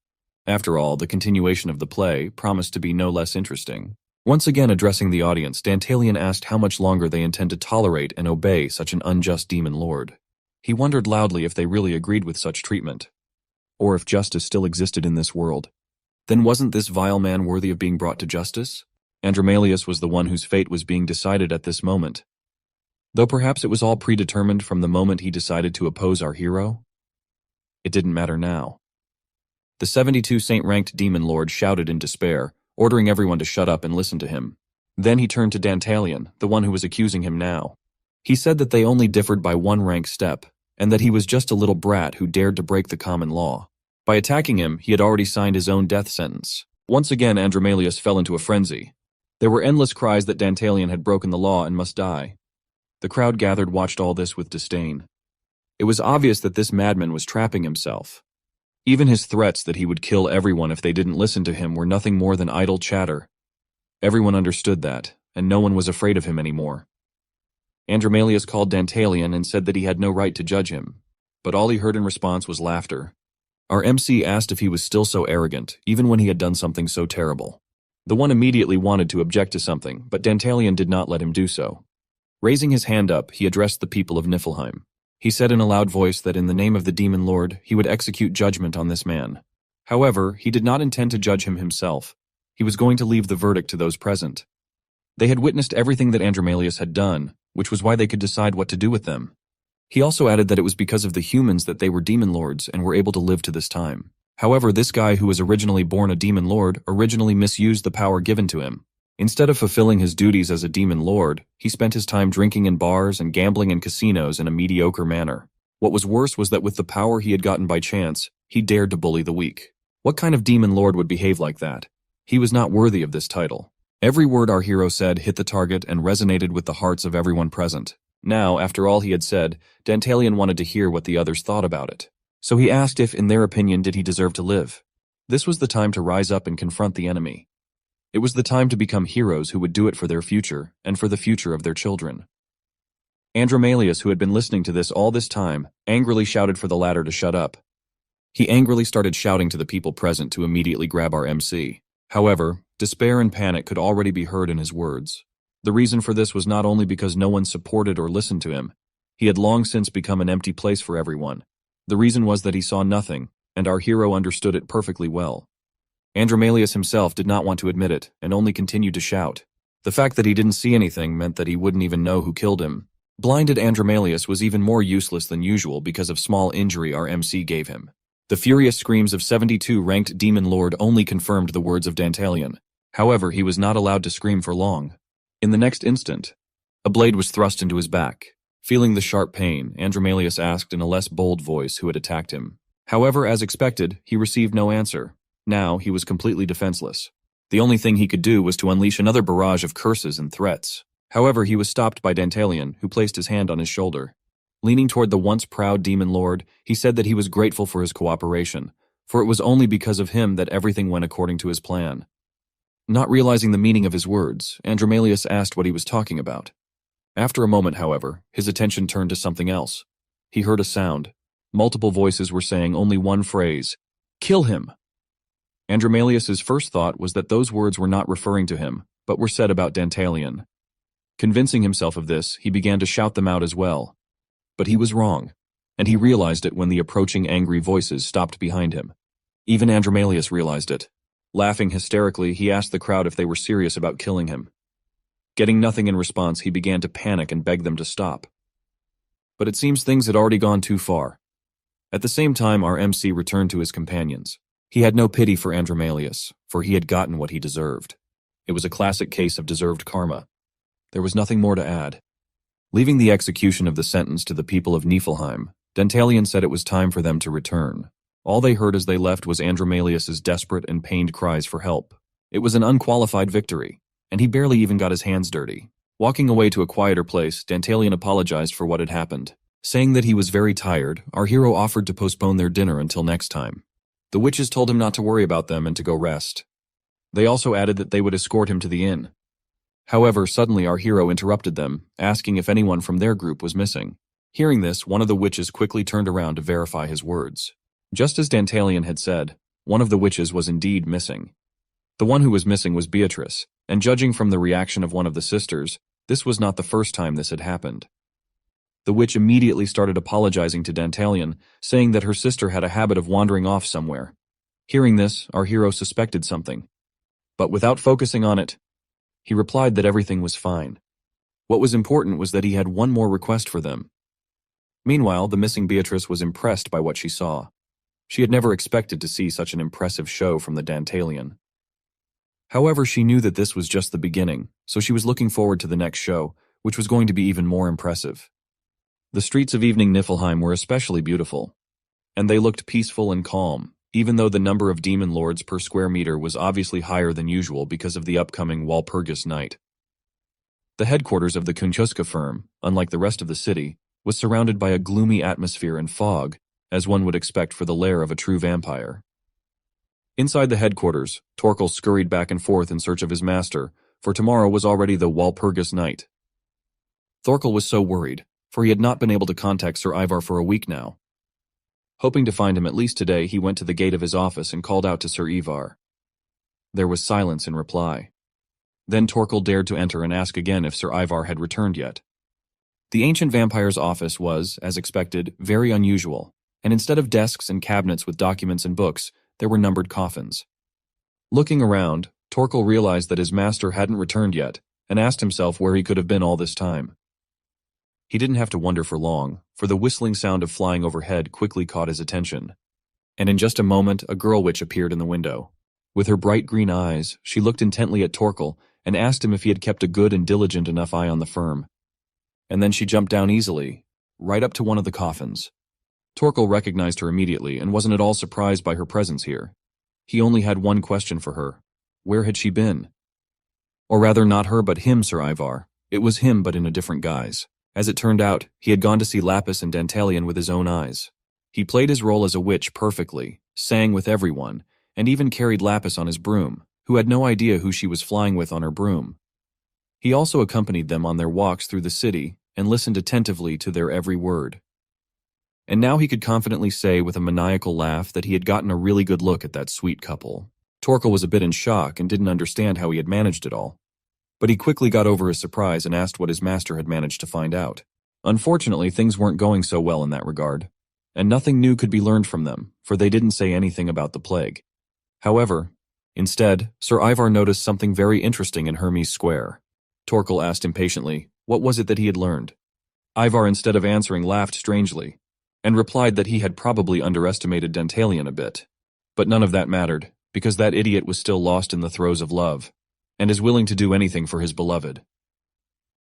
After all, the continuation of the play promised to be no less interesting. Once again addressing the audience, Dantalian asked how much longer they intend to tolerate and obey such an unjust demon lord. He wondered loudly if they really agreed with such treatment, or if justice still existed in this world. Then wasn't this vile man worthy of being brought to justice? Andromalius was the one whose fate was being decided at this moment. Though perhaps it was all predetermined from the moment he decided to oppose our hero? It didn't matter now. The 72 saint-ranked demon lord shouted in despair, ordering everyone to shut up and listen to him. Then he turned to Dantalian, the one who was accusing him now. He said that they only differed by one rank step, and that he was just a little brat who dared to break the common law. By attacking him, he had already signed his own death sentence. Once again, Andromalius fell into a frenzy. There were endless cries that Dantalian had broken the law and must die. The crowd gathered watched all this with disdain. It was obvious that this madman was trapping himself. Even his threats that he would kill everyone if they didn't listen to him were nothing more than idle chatter. Everyone understood that, and no one was afraid of him anymore. Andromalius called Dantalian and said that he had no right to judge him, but all he heard in response was laughter. Our MC asked if he was still so arrogant, even when he had done something so terrible. The one immediately wanted to object to something, but Dantalian did not let him do so. Raising his hand up, he addressed the people of Niflheim. He said in a loud voice that in the name of the demon lord, he would execute judgment on this man. However, he did not intend to judge him himself. He was going to leave the verdict to those present. They had witnessed everything that Andromalius had done, which was why they could decide what to do with them. He also added that it was because of the humans that they were demon lords and were able to live to this time. However, this guy who was originally born a demon lord originally misused the power given to him. Instead of fulfilling his duties as a demon lord, he spent his time drinking in bars and gambling in casinos in a mediocre manner. What was worse was that with the power he had gotten by chance, he dared to bully the weak. What kind of demon lord would behave like that? He was not worthy of this title. Every word our hero said hit the target and resonated with the hearts of everyone present. Now, after all he had said, Dantalian wanted to hear what the others thought about it. So he asked if, in their opinion, did he deserve to live. This was the time to rise up and confront the enemy. It was the time to become heroes who would do it for their future, and for the future of their children. Andromalius, who had been listening to this all this time, angrily shouted for the latter to shut up. He angrily started shouting to the people present to immediately grab our MC. However, despair and panic could already be heard in his words. The reason for this was not only because no one supported or listened to him. He had long since become an empty place for everyone. The reason was that he saw nothing, and our hero understood it perfectly well. Andromalius himself did not want to admit it, and only continued to shout. The fact that he didn't see anything meant that he wouldn't even know who killed him. Blinded Andromalius was even more useless than usual because of small injury our MC gave him. The furious screams of 72 ranked demon lord only confirmed the words of Dantalian. However, he was not allowed to scream for long. In the next instant, a blade was thrust into his back. Feeling the sharp pain, Andromalius asked in a less bold voice who had attacked him. However, as expected, he received no answer. Now, he was completely defenseless. The only thing he could do was to unleash another barrage of curses and threats. However, he was stopped by Dantalian, who placed his hand on his shoulder. Leaning toward the once proud demon lord, he said that he was grateful for his cooperation, for it was only because of him that everything went according to his plan. Not realizing the meaning of his words, Andromalius asked what he was talking about. After a moment, however, his attention turned to something else. He heard a sound. Multiple voices were saying only one phrase: "Kill him!" Andromalius's first thought was that those words were not referring to him, but were said about Dantalian. Convincing himself of this, he began to shout them out as well. But he was wrong, and he realized it when the approaching angry voices stopped behind him. Even Andromalius realized it. Laughing hysterically, he asked the crowd if they were serious about killing him. Getting nothing in response, he began to panic and beg them to stop. But it seems things had already gone too far. At the same time, our MC returned to his companions. He had no pity for Andromalius, for he had gotten what he deserved. It was a classic case of deserved karma. There was nothing more to add. Leaving the execution of the sentence to the people of Niflheim, Dantalian said it was time for them to return. All they heard as they left was Andromalius's desperate and pained cries for help. It was an unqualified victory, and he barely even got his hands dirty. Walking away to a quieter place, Dantalian apologized for what had happened. Saying that he was very tired, our hero offered to postpone their dinner until next time. The witches told him not to worry about them and to go rest. They also added that they would escort him to the inn. However, suddenly our hero interrupted them, asking if anyone from their group was missing. Hearing this, one of the witches quickly turned around to verify his words. Just as Dantalian had said, one of the witches was indeed missing. The one who was missing was Beatrice, and judging from the reaction of one of the sisters, this was not the first time this had happened. The witch immediately started apologizing to Dantalian, saying that her sister had a habit of wandering off somewhere. Hearing this, our hero suspected something. But without focusing on it, he replied that everything was fine. What was important was that he had one more request for them. Meanwhile, the missing Beatrice was impressed by what she saw. She had never expected to see such an impressive show from the Dantalian. However, she knew that this was just the beginning, so she was looking forward to the next show, which was going to be even more impressive. The streets of evening Niflheim were especially beautiful, and they looked peaceful and calm, even though the number of demon lords per square meter was obviously higher than usual because of the upcoming Walpurgis night. The headquarters of the Kunchuska firm, unlike the rest of the city, was surrounded by a gloomy atmosphere and fog, as one would expect for the lair of a true vampire. Inside the headquarters, Torkel scurried back and forth in search of his master, for tomorrow was already the Walpurgis night. Thorkel was so worried, for he had not been able to contact Sir Ivar for a week now. Hoping to find him at least today, he went to the gate of his office and called out to Sir Ivar. There was silence in reply. Then Torkel dared to enter and ask again if Sir Ivar had returned yet. The ancient vampire's office was, as expected, very unusual, and instead of desks and cabinets with documents and books, there were numbered coffins. Looking around, Torkel realized that his master hadn't returned yet, and asked himself where he could have been all this time. He didn't have to wonder for long, for the whistling sound of flying overhead quickly caught his attention. And in just a moment, a girl witch appeared in the window. With her bright green eyes, she looked intently at Torkel and asked him if he had kept a good and diligent enough eye on the firm. And then she jumped down easily, right up to one of the coffins. Torkel recognized her immediately and wasn't at all surprised by her presence here. He only had one question for her. Where had she been? Or rather, not her but him, Sir Ivar. It was him but in a different guise. As it turned out, he had gone to see Lapis and Dantalian with his own eyes. He played his role as a witch perfectly, sang with everyone, and even carried Lapis on his broom, who had no idea who she was flying with on her broom. He also accompanied them on their walks through the city and listened attentively to their every word. And now he could confidently say with a maniacal laugh that he had gotten a really good look at that sweet couple. Torkel was a bit in shock and didn't understand how he had managed it all. But he quickly got over his surprise and asked what his master had managed to find out. Unfortunately, things weren't going so well in that regard, and nothing new could be learned from them, for they didn't say anything about the plague. However, instead, Sir Ivar noticed something very interesting in Hermes Square. Torkel asked impatiently, what was it that he had learned? Ivar, instead of answering, laughed strangely, and replied that he had probably underestimated Dantalian a bit. But none of that mattered, because that idiot was still lost in the throes of love, and is willing to do anything for his beloved.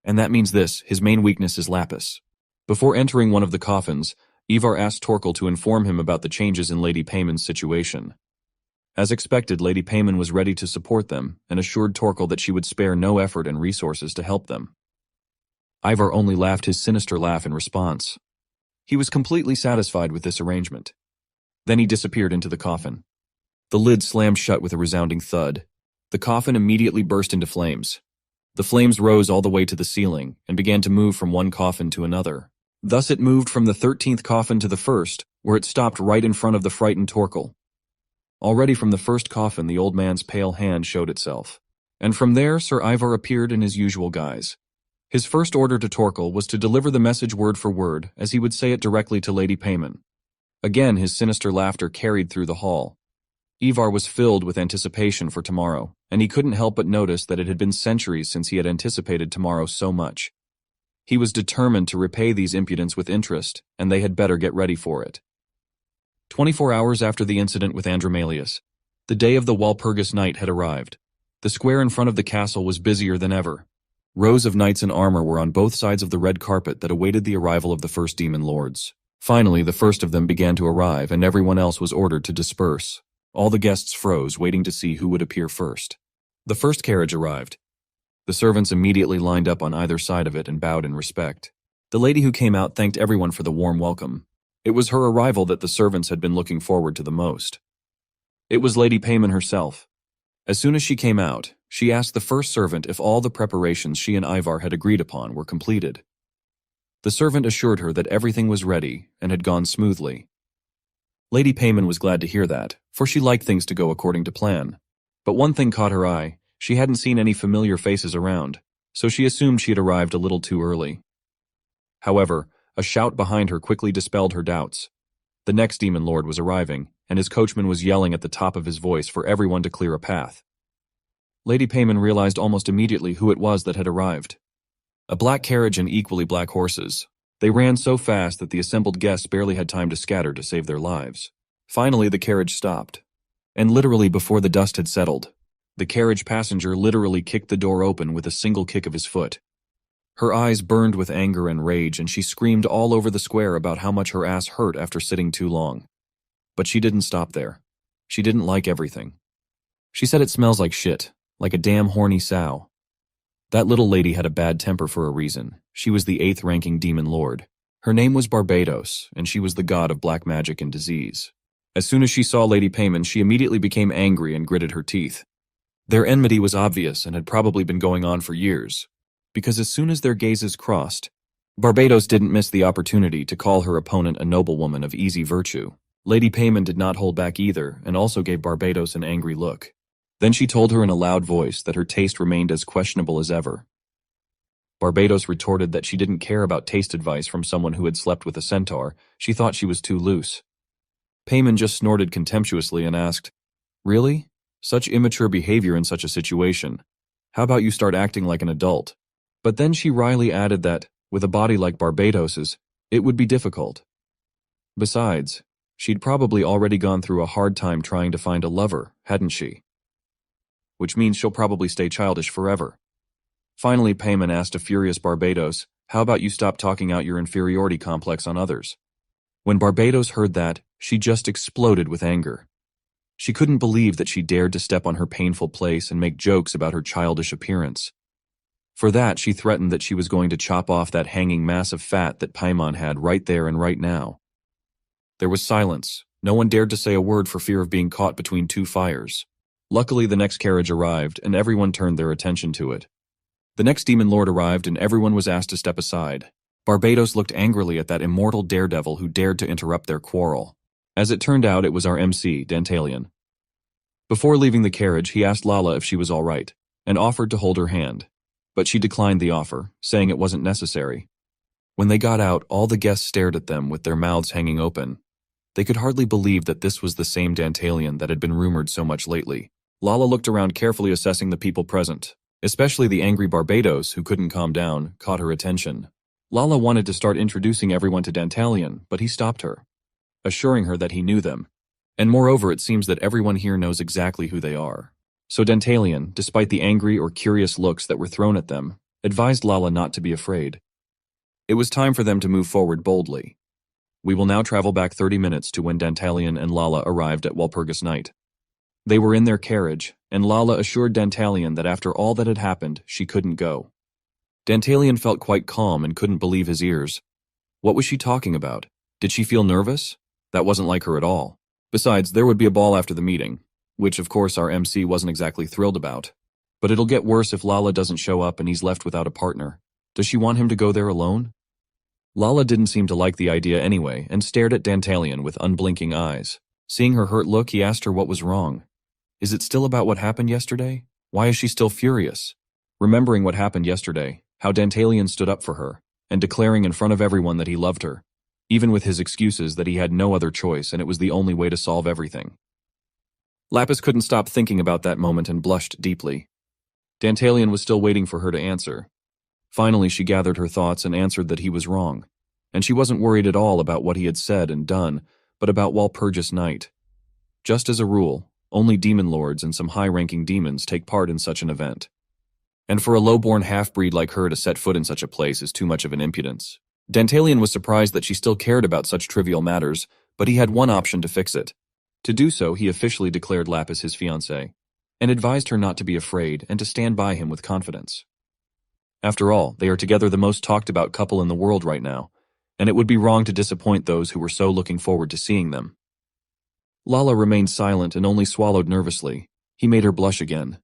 And that means this, his main weakness is Lapis. Before entering one of the coffins, Ivar asked Torkel to inform him about the changes in Lady Payman's situation. As expected, Lady Payman was ready to support them, and assured Torkel that she would spare no effort and resources to help them. Ivar only laughed his sinister laugh in response. He was completely satisfied with this arrangement. Then he disappeared into the coffin. The lid slammed shut with a resounding thud. The coffin immediately burst into flames. The flames rose all the way to the ceiling and began to move from one coffin to another. Thus it moved from the 13th coffin to the first, where it stopped right in front of the frightened Torkel. Already from the first coffin, the old man's pale hand showed itself. And from there, Sir Ivar appeared in his usual guise. His first order to Torkel was to deliver the message word for word, as he would say it directly to Lady Payman. Again, his sinister laughter carried through the hall. Ivar was filled with anticipation for tomorrow, and he couldn't help but notice that it had been centuries since he had anticipated tomorrow so much. He was determined to repay these impudents with interest, and they had better get ready for it. 24 hours after the incident with Andromalius, the day of the Walpurgis night had arrived. The square in front of the castle was busier than ever. Rows of knights in armor were on both sides of the red carpet that awaited the arrival of the first demon lords. Finally, the first of them began to arrive, and everyone else was ordered to disperse. All the guests froze, waiting to see who would appear first. The first carriage arrived. The servants immediately lined up on either side of it and bowed in respect. The lady who came out thanked everyone for the warm welcome. It was her arrival that the servants had been looking forward to the most. It was Lady Payman herself. As soon as she came out, she asked the first servant if all the preparations she and Ivar had agreed upon were completed. The servant assured her that everything was ready and had gone smoothly. Lady Payman was glad to hear that, for she liked things to go according to plan. But one thing caught her eye: she hadn't seen any familiar faces around, so she assumed she had arrived a little too early. However, a shout behind her quickly dispelled her doubts. The next demon lord was arriving, and his coachman was yelling at the top of his voice for everyone to clear a path. Lady Payman realized almost immediately who it was that had arrived. A black carriage and equally black horses. They ran so fast that the assembled guests barely had time to scatter to save their lives. Finally, the carriage stopped. And literally before the dust had settled, the carriage passenger literally kicked the door open with a single kick of his foot. Her eyes burned with anger and rage, and she screamed all over the square about how much her ass hurt after sitting too long. But she didn't stop there. She didn't like everything. She said it smells like shit, like a damn horny sow. That little lady had a bad temper for a reason. She was the 8th-ranking demon lord. Her name was Barbados, and she was the god of black magic and disease. As soon as she saw Lady Payman, she immediately became angry and gritted her teeth. Their enmity was obvious and had probably been going on for years, because as soon as their gazes crossed, Barbados didn't miss the opportunity to call her opponent a noblewoman of easy virtue. Lady Payman did not hold back either, and also gave Barbados an angry look. Then she told her in a loud voice that her taste remained as questionable as ever. Barbados retorted that she didn't care about taste advice from someone who had slept with a centaur. She thought she was too loose. Payman just snorted contemptuously and asked, "Really? Such immature behavior in such a situation. How about you start acting like an adult?" But then she wryly added that, with a body like Barbados's, it would be difficult. Besides, she'd probably already gone through a hard time trying to find a lover, hadn't she? Which means she'll probably stay childish forever. Finally, Payman asked a furious Barbados, "How about you stop talking out your inferiority complex on others?" When Barbados heard that, she just exploded with anger. She couldn't believe that she dared to step on her painful place and make jokes about her childish appearance. For that, she threatened that she was going to chop off that hanging mass of fat that Paimon had right there and right now. There was silence. No one dared to say a word for fear of being caught between two fires. Luckily, the next carriage arrived, and everyone turned their attention to it. The next demon lord arrived, and everyone was asked to step aside. Barbados looked angrily at that immortal daredevil who dared to interrupt their quarrel. As it turned out, it was our MC, Dantalian. Before leaving the carriage, he asked Lala if she was all right, and offered to hold her hand. But she declined the offer, saying it wasn't necessary. When they got out, all the guests stared at them with their mouths hanging open. They could hardly believe that this was the same Dantalian that had been rumored so much lately. Lala looked around, carefully assessing the people present. Especially the angry Barbados, who couldn't calm down, caught her attention. Lala wanted to start introducing everyone to Dantalian, but he stopped her, assuring her that he knew them. And moreover, it seems that everyone here knows exactly who they are. So Dantalian, despite the angry or curious looks that were thrown at them, advised Lala not to be afraid. It was time for them to move forward boldly. We will now travel back 30 minutes to when Dantalian and Lala arrived at Walpurgis Night. They were in their carriage, and Lala assured Dantalian that after all that had happened, she couldn't go. Dantalian felt quite calm and couldn't believe his ears. What was she talking about? Did she feel nervous? That wasn't like her at all. Besides, there would be a ball after the meeting, which of course our MC wasn't exactly thrilled about. But it'll get worse if Lala doesn't show up and he's left without a partner. Does she want him to go there alone? Lala didn't seem to like the idea anyway, and stared at Dantalian with unblinking eyes. Seeing her hurt look, he asked her what was wrong. Is it still about what happened yesterday? Why is she still furious? Remembering what happened yesterday, how Dantalian stood up for her, and declaring in front of everyone that he loved her, even with his excuses that he had no other choice and it was the only way to solve everything. Lapis couldn't stop thinking about that moment and blushed deeply. Dantalian was still waiting for her to answer. Finally, she gathered her thoughts and answered that he was wrong, and she wasn't worried at all about what he had said and done, but about Walpurgis Night. Just as a rule, only demon lords and some high-ranking demons take part in such an event. And for a low-born half-breed like her to set foot in such a place is too much of an impudence. Dantalian was surprised that she still cared about such trivial matters, but he had one option to fix it. To do so, he officially declared Lapis his fiancée, and advised her not to be afraid and to stand by him with confidence. After all, they are together the most talked-about couple in the world right now, and it would be wrong to disappoint those who were so looking forward to seeing them. Lala remained silent and only swallowed nervously. He made her blush again.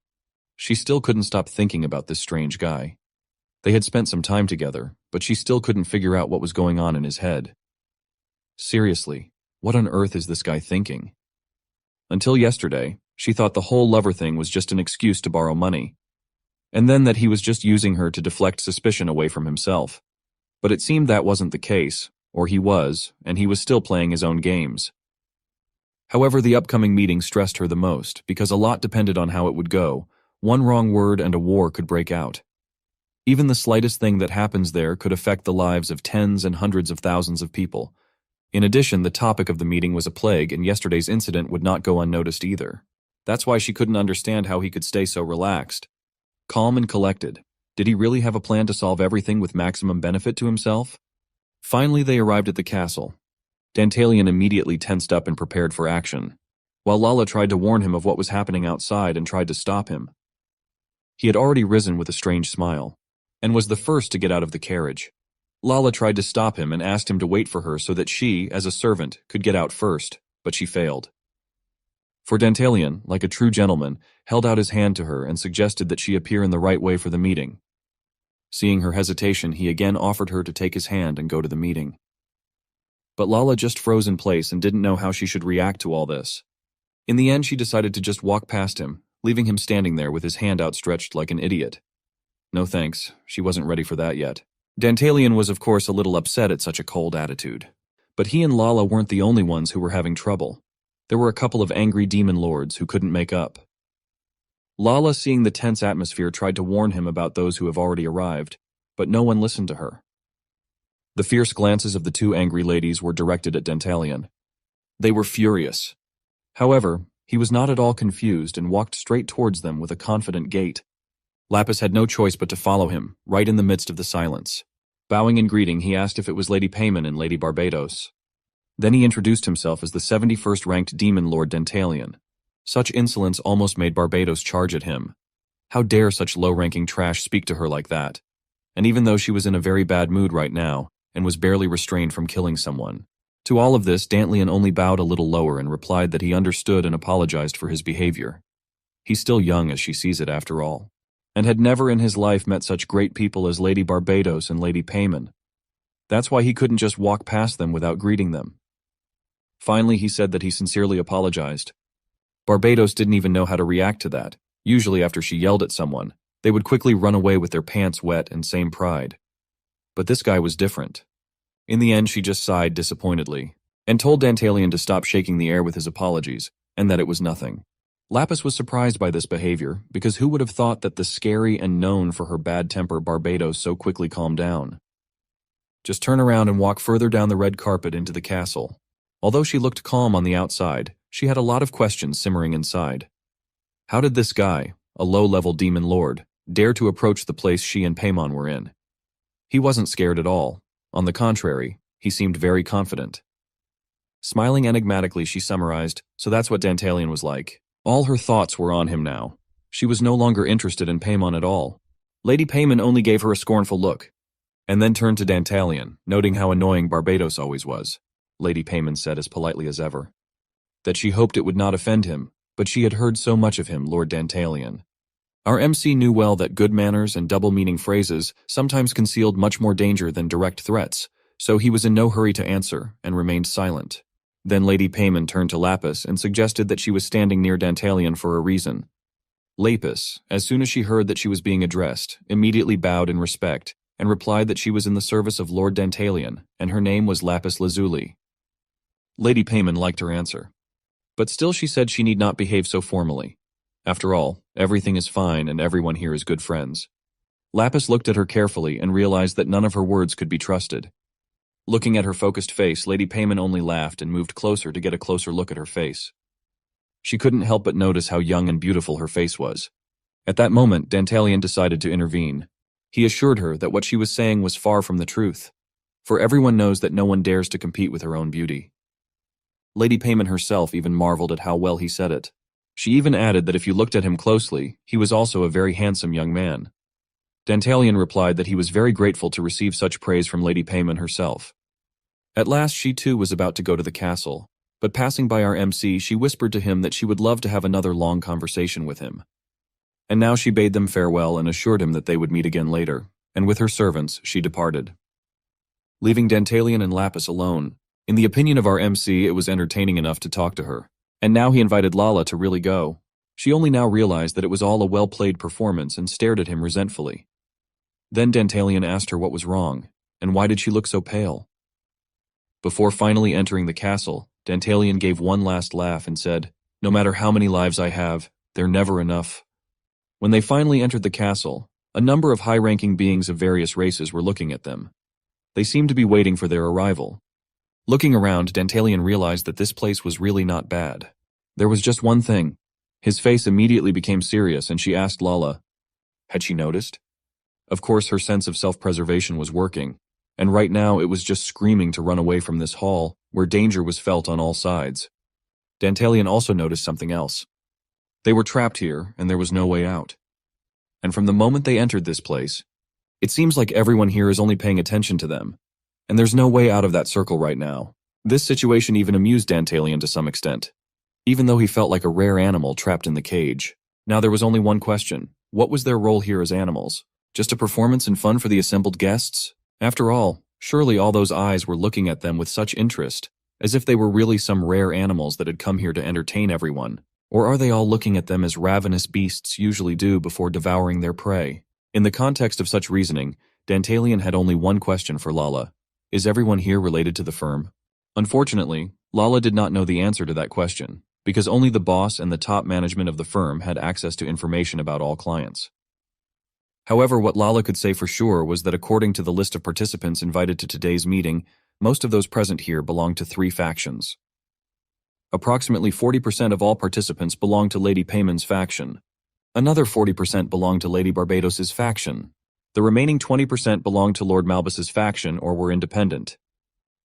She still couldn't stop thinking about this strange guy. They had spent some time together, but she still couldn't figure out what was going on in his head. Seriously, What on earth is this guy thinking? Until yesterday, she thought the whole lover thing was just an excuse to borrow money, and then that he was just using her to deflect suspicion away from himself. But it seemed that wasn't the case, or he was, and he was still playing his own games. However, the upcoming meeting stressed her the most, because a lot depended on how it would go. One wrong word and a war could break out. Even the slightest thing that happens there could affect the lives of tens and hundreds of thousands of people. In addition, the topic of the meeting was a plague, and yesterday's incident would not go unnoticed either. That's why she couldn't understand how he could stay so relaxed, calm and collected. Did he really have a plan to solve everything with maximum benefit to himself? Finally, they arrived at the castle. Dantalian immediately tensed up and prepared for action, while Lala tried to warn him of what was happening outside and tried to stop him. He had already risen with a strange smile, and was the first to get out of the carriage. Lala tried to stop him and asked him to wait for her so that she, as a servant, could get out first, but she failed. For Dantalian, like a true gentleman, held out his hand to her and suggested that she appear in the right way for the meeting. Seeing her hesitation, he again offered her to take his hand and go to the meeting. But Lala just froze in place and didn't know how she should react to all this. In the end, she decided to just walk past him, leaving him standing there with his hand outstretched like an idiot. No thanks, she wasn't ready for that yet. Dantalian was of course a little upset at such a cold attitude. But he and Lala weren't the only ones who were having trouble. There were a couple of angry demon lords who couldn't make up. Lala, seeing the tense atmosphere, tried to warn him about those who have already arrived, but no one listened to her. The fierce glances of the two angry ladies were directed at Dantalian. They were furious. However, he was not at all confused and walked straight towards them with a confident gait. Lapis had no choice but to follow him, right in the midst of the silence. Bowing in greeting, he asked if it was Lady Payman and Lady Barbados. Then he introduced himself as the 71st ranked demon lord Dantalian. Such insolence almost made Barbados charge at him. How dare such low-ranking trash speak to her like that? And even though she was in a very bad mood right now, and was barely restrained from killing someone. To all of this, Dantalian only bowed a little lower and replied that he understood and apologized for his behavior. He's still young as she sees it after all, and had never in his life met such great people as Lady Barbados and Lady Payman. That's why he couldn't just walk past them without greeting them. Finally, he said that he sincerely apologized. Barbados didn't even know how to react to that. Usually after she yelled at someone, they would quickly run away with their pants wet and same pride. But this guy was different. In the end, she just sighed disappointedly, and told Dantalian to stop shaking the air with his apologies, and that it was nothing. Lapis was surprised by this behavior, because who would have thought that the scary and known for her bad temper Barbados so quickly calmed down? Just turn around and walk further down the red carpet into the castle. Although she looked calm on the outside, she had a lot of questions simmering inside. How did this guy, a low-level demon lord, dare to approach the place she and Paimon were in? He wasn't scared at all. On the contrary, he seemed very confident. Smiling enigmatically, she summarized, so that's what Dantalian was like. All her thoughts were on him now. She was no longer interested in Paimon at all. Lady Payman only gave her a scornful look, and then turned to Dantalian, noting how annoying Barbados always was. Lady Payman said as politely as ever. That she hoped it would not offend him, but she had heard so much of him, Lord Dantalian. Our MC knew well that good manners and double-meaning phrases sometimes concealed much more danger than direct threats, so he was in no hurry to answer and remained silent. Then Lady Payman turned to Lapis and suggested that she was standing near Dantalian for a reason. Lapis, as soon as she heard that she was being addressed, immediately bowed in respect and replied that she was in the service of Lord Dantalian and her name was Lapis Lazuli. Lady Payman liked her answer, but still she said she need not behave so formally. After all, everything is fine and everyone here is good friends. Lapis looked at her carefully and realized that none of her words could be trusted. Looking at her focused face, Lady Payman only laughed and moved closer to get a closer look at her face. She couldn't help but notice how young and beautiful her face was. At that moment, Dantalian decided to intervene. He assured her that what she was saying was far from the truth, for everyone knows that no one dares to compete with her own beauty. Lady Payman herself even marveled at how well he said it. She even added that if you looked at him closely, he was also a very handsome young man. Dantalian replied that he was very grateful to receive such praise from Lady Payman herself. At last she too was about to go to the castle, but passing by our MC, she whispered to him that she would love to have another long conversation with him. And now she bade them farewell and assured him that they would meet again later, and with her servants she departed. Leaving Dantalian and Lapis alone, In the opinion of our MC, it was entertaining enough to talk to her. And now he invited Lala to really go. She only now realized that it was all a well-played performance and stared at him resentfully. Then Dantalian asked her what was wrong, and why did she look so pale? Before finally entering the castle, Dantalian gave one last laugh and said, "No matter how many lives I have, they're never enough." When they finally entered the castle, a number of high-ranking beings of various races were looking at them. They seemed to be waiting for their arrival. Looking around, Dantalian realized that this place was really not bad. There was just one thing. His face immediately became serious and she asked Lala, had she noticed? Of course, her sense of self-preservation was working, and right now it was just screaming to run away from this hall, where danger was felt on all sides. Dantalian also noticed something else. They were trapped here, and there was no way out. And from the moment they entered this place, it seems like everyone here is only paying attention to them, and there's no way out of that circle right now. This situation even amused Dantalian to some extent, even though he felt like a rare animal trapped in the cage. Now there was only one question. What was their role here as animals? Just a performance and fun for the assembled guests? After all, surely all those eyes were looking at them with such interest, as if they were really some rare animals that had come here to entertain everyone. Or are they all looking at them as ravenous beasts usually do before devouring their prey? In the context of such reasoning, Dantalian had only one question for Lala. Is everyone here related to the firm? Unfortunately, Lala did not know the answer to that question, because only the boss and the top management of the firm had access to information about all clients. However, what Lala could say for sure was that according to the list of participants invited to today's meeting, most of those present here belonged to 3 factions. Approximately 40% of all participants belonged to Lady Payman's faction. Another 40% belonged to Lady Barbados's faction. The remaining 20% belonged to Lord Malbus's faction or were independent.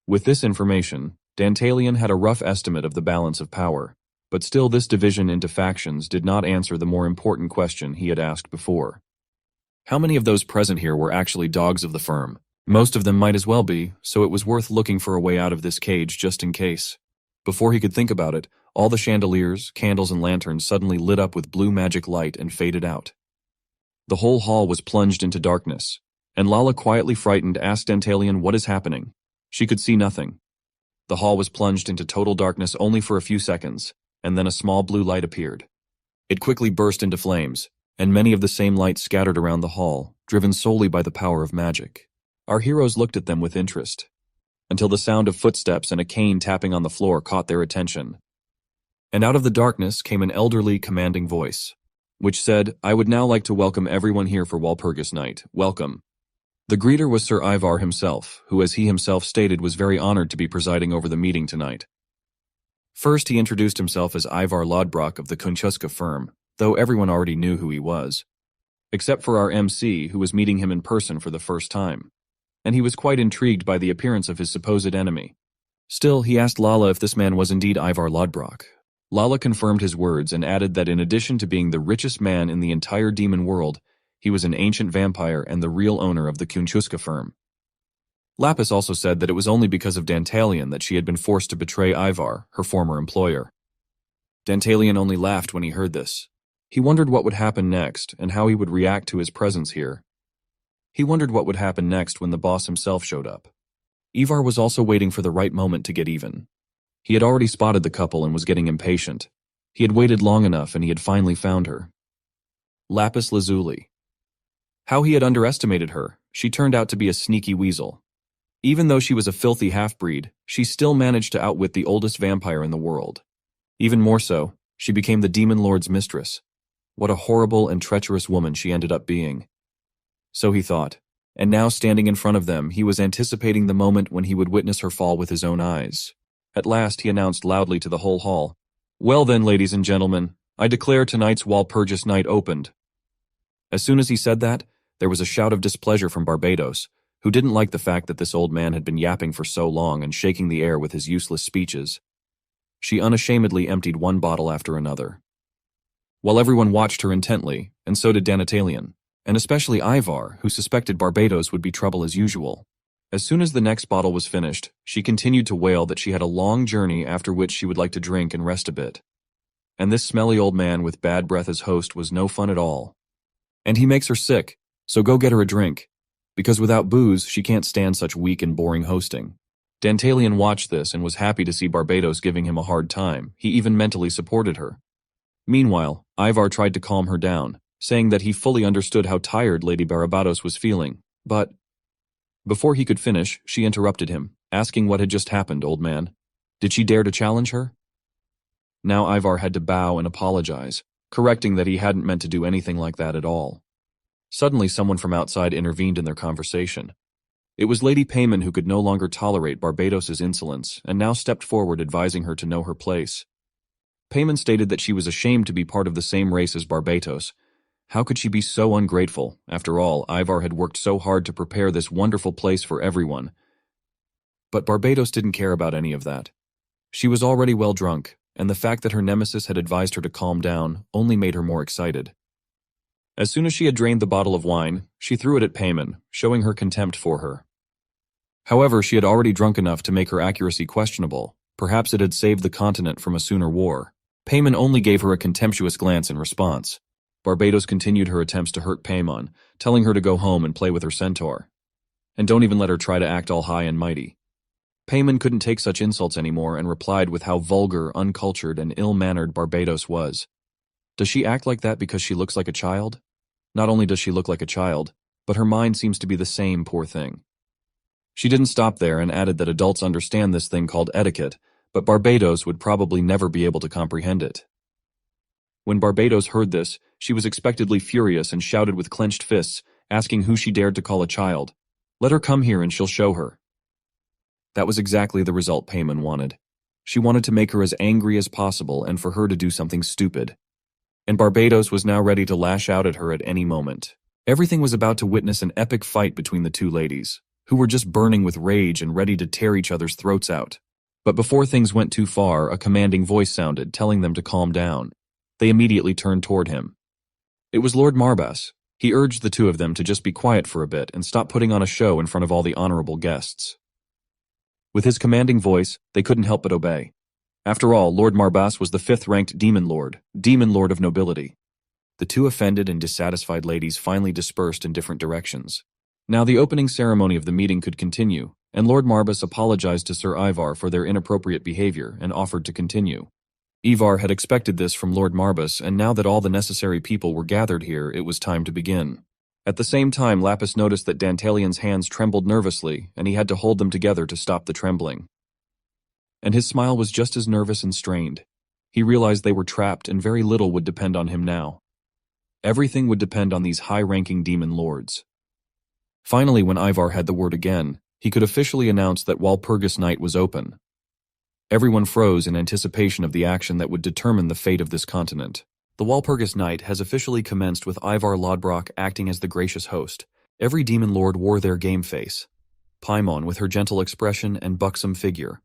With this information, Dantalian had a rough estimate of the balance of power, but still this division into factions did not answer the more important question he had asked before. How many of those present here were actually dogs of the firm? Most of them might as well be, so it was worth looking for a way out of this cage just in case. Before he could think about it, all the chandeliers, candles, and lanterns suddenly lit up with blue magic light and faded out. The whole hall was plunged into darkness, and Lala, quietly frightened, asked Dantalian what is happening. She could see nothing. The hall was plunged into total darkness only for a few seconds, and then a small blue light appeared. It quickly burst into flames, and many of the same lights scattered around the hall, driven solely by the power of magic. Our heroes looked at them with interest, until the sound of footsteps and a cane tapping on the floor caught their attention. And out of the darkness came an elderly, commanding voice, which said, "I would now like to welcome everyone here for Walpurgis Night. Welcome." The greeter was Sir Ivar himself, who, as he himself stated, was very honored to be presiding over the meeting tonight. First, he introduced himself as Ivar Lodbrok of the Kunchuska firm, though everyone already knew who he was, except for our MC, who was meeting him in person for the first time, and he was quite intrigued by the appearance of his supposed enemy. Still, he asked Lala if this man was indeed Ivar Lodbrok. Lala confirmed his words and added that in addition to being the richest man in the entire demon world, he was an ancient vampire and the real owner of the Kunchuska firm. Lapis also said that it was only because of Dantalian that she had been forced to betray Ivar, her former employer. Dantalian only laughed when he heard this. He wondered what would happen next and how he would react to his presence here. He wondered what would happen next when the boss himself showed up. Ivar was also waiting for the right moment to get even. He had already spotted the couple and was getting impatient. He had waited long enough and he had finally found her. Lapis Lazuli. How he had underestimated her. She turned out to be a sneaky weasel. Even though she was a filthy half-breed, she still managed to outwit the oldest vampire in the world. Even more so, she became the Demon Lord's mistress. What a horrible and treacherous woman she ended up being. So he thought, and now standing in front of them, he was anticipating the moment when he would witness her fall with his own eyes. At last, he announced loudly to the whole hall, "Well then, ladies and gentlemen, I declare tonight's Walpurgis Night opened." As soon as he said that, there was a shout of displeasure from Barbados, who didn't like the fact that this old man had been yapping for so long and shaking the air with his useless speeches. She unashamedly emptied one bottle after another, while everyone watched her intently, and so did Dantalian, and especially Ivar, who suspected Barbados would be trouble as usual. As soon as the next bottle was finished, she continued to wail that she had a long journey after which she would like to drink and rest a bit. And this smelly old man with bad breath as host was no fun at all. And he makes her sick, so go get her a drink, because without booze she can't stand such weak and boring hosting. Dantalian watched this and was happy to see Barbados giving him a hard time. He even mentally supported her. Meanwhile, Ivar tried to calm her down, saying that he fully understood how tired Lady Barbados was feeling, but before he could finish, she interrupted him, asking what had just happened, old man. Did she dare to challenge her? Now Ivar had to bow and apologize, correcting that he hadn't meant to do anything like that at all. Suddenly someone from outside intervened in their conversation. It was Lady Payman, who could no longer tolerate Barbados's insolence and now stepped forward advising her to know her place. Payman stated that she was ashamed to be part of the same race as Barbados. How could she be so ungrateful? After all, Ivar had worked so hard to prepare this wonderful place for everyone. But Barbados didn't care about any of that. She was already well drunk, and the fact that her nemesis had advised her to calm down only made her more excited. As soon as she had drained the bottle of wine, she threw it at Payman, showing her contempt for her. However, she had already drunk enough to make her accuracy questionable. Perhaps it had saved the continent from a sooner war. Payman only gave her a contemptuous glance in response. Barbados continued her attempts to hurt Paimon, telling her to go home and play with her centaur. And don't even let her try to act all high and mighty. Payman couldn't take such insults anymore and replied with how vulgar, uncultured, and ill-mannered Barbados was. Does she act like that because she looks like a child? Not only does she look like a child, but her mind seems to be the same, poor thing. She didn't stop there and added that adults understand this thing called etiquette, but Barbados would probably never be able to comprehend it. When Barbados heard this, she was expectedly furious and shouted with clenched fists, asking who she dared to call a child. Let her come here and she'll show her. That was exactly the result Payman wanted. She wanted to make her as angry as possible and for her to do something stupid. And Barbados was now ready to lash out at her at any moment. Everything was about to witness an epic fight between the two ladies, who were just burning with rage and ready to tear each other's throats out. But before things went too far, a commanding voice sounded, telling them to calm down. They immediately turned toward him. It was Lord Marbas. He urged the two of them to just be quiet for a bit and stop putting on a show in front of all the honorable guests. With his commanding voice, they couldn't help but obey. After all, Lord Marbas was the 5th-ranked Demon Lord of nobility. The two offended and dissatisfied ladies finally dispersed in different directions. Now the opening ceremony of the meeting could continue, and Lord Marbas apologized to Sir Ivar for their inappropriate behavior and offered to continue. Ivar had expected this from Lord Marbas, and now that all the necessary people were gathered here, it was time to begin. At the same time, Lapis noticed that Dantalian's hands trembled nervously, and he had to hold them together to stop the trembling. And his smile was just as nervous and strained. He realized they were trapped and very little would depend on him now. Everything would depend on these high-ranking demon lords. Finally, when Ivar had the word again, he could officially announce that Walpurgis Night was open. Everyone froze in anticipation of the action that would determine the fate of this continent. The Walpurgis Night has officially commenced with Ivar Lodbrok acting as the gracious host. Every demon lord wore their game face. Paimon with her gentle expression and buxom figure,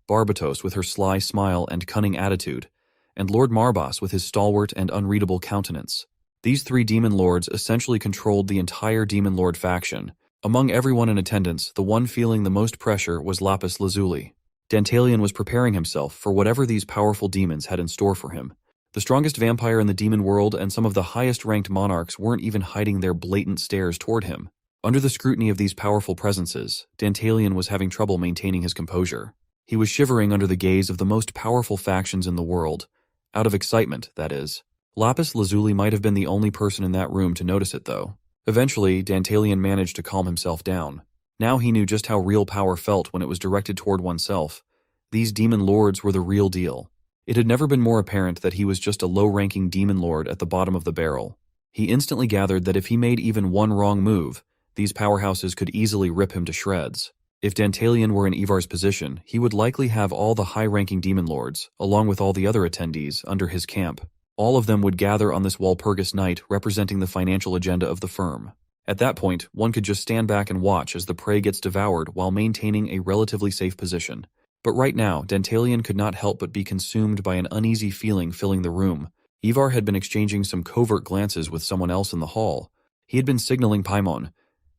Barbatos with her sly smile and cunning attitude, and Lord Marbas with his stalwart and unreadable countenance. These 3 demon lords essentially controlled the entire demon lord faction. Among everyone in attendance, the one feeling the most pressure was Lapis Lazuli. Dantalian was preparing himself for whatever these powerful demons had in store for him. The strongest vampire in the demon world and some of the highest-ranked monarchs weren't even hiding their blatant stares toward him. Under the scrutiny of these powerful presences, Dantalian was having trouble maintaining his composure. He was shivering under the gaze of the most powerful factions in the world. Out of excitement, that is. Lapis Lazuli might have been the only person in that room to notice it, though. Eventually, Dantalian managed to calm himself down. Now he knew just how real power felt when it was directed toward oneself. These demon lords were the real deal. It had never been more apparent that he was just a low-ranking demon lord at the bottom of the barrel. He instantly gathered that if he made even one wrong move, these powerhouses could easily rip him to shreds. If Dantalian were in Ivar's position, he would likely have all the high-ranking demon lords, along with all the other attendees, under his camp. All of them would gather on this Walpurgis night representing the financial agenda of the firm. At that point, one could just stand back and watch as the prey gets devoured while maintaining a relatively safe position. But right now, Dantalian could not help but be consumed by an uneasy feeling filling the room. Ivar had been exchanging some covert glances with someone else in the hall. He had been signaling Paimon.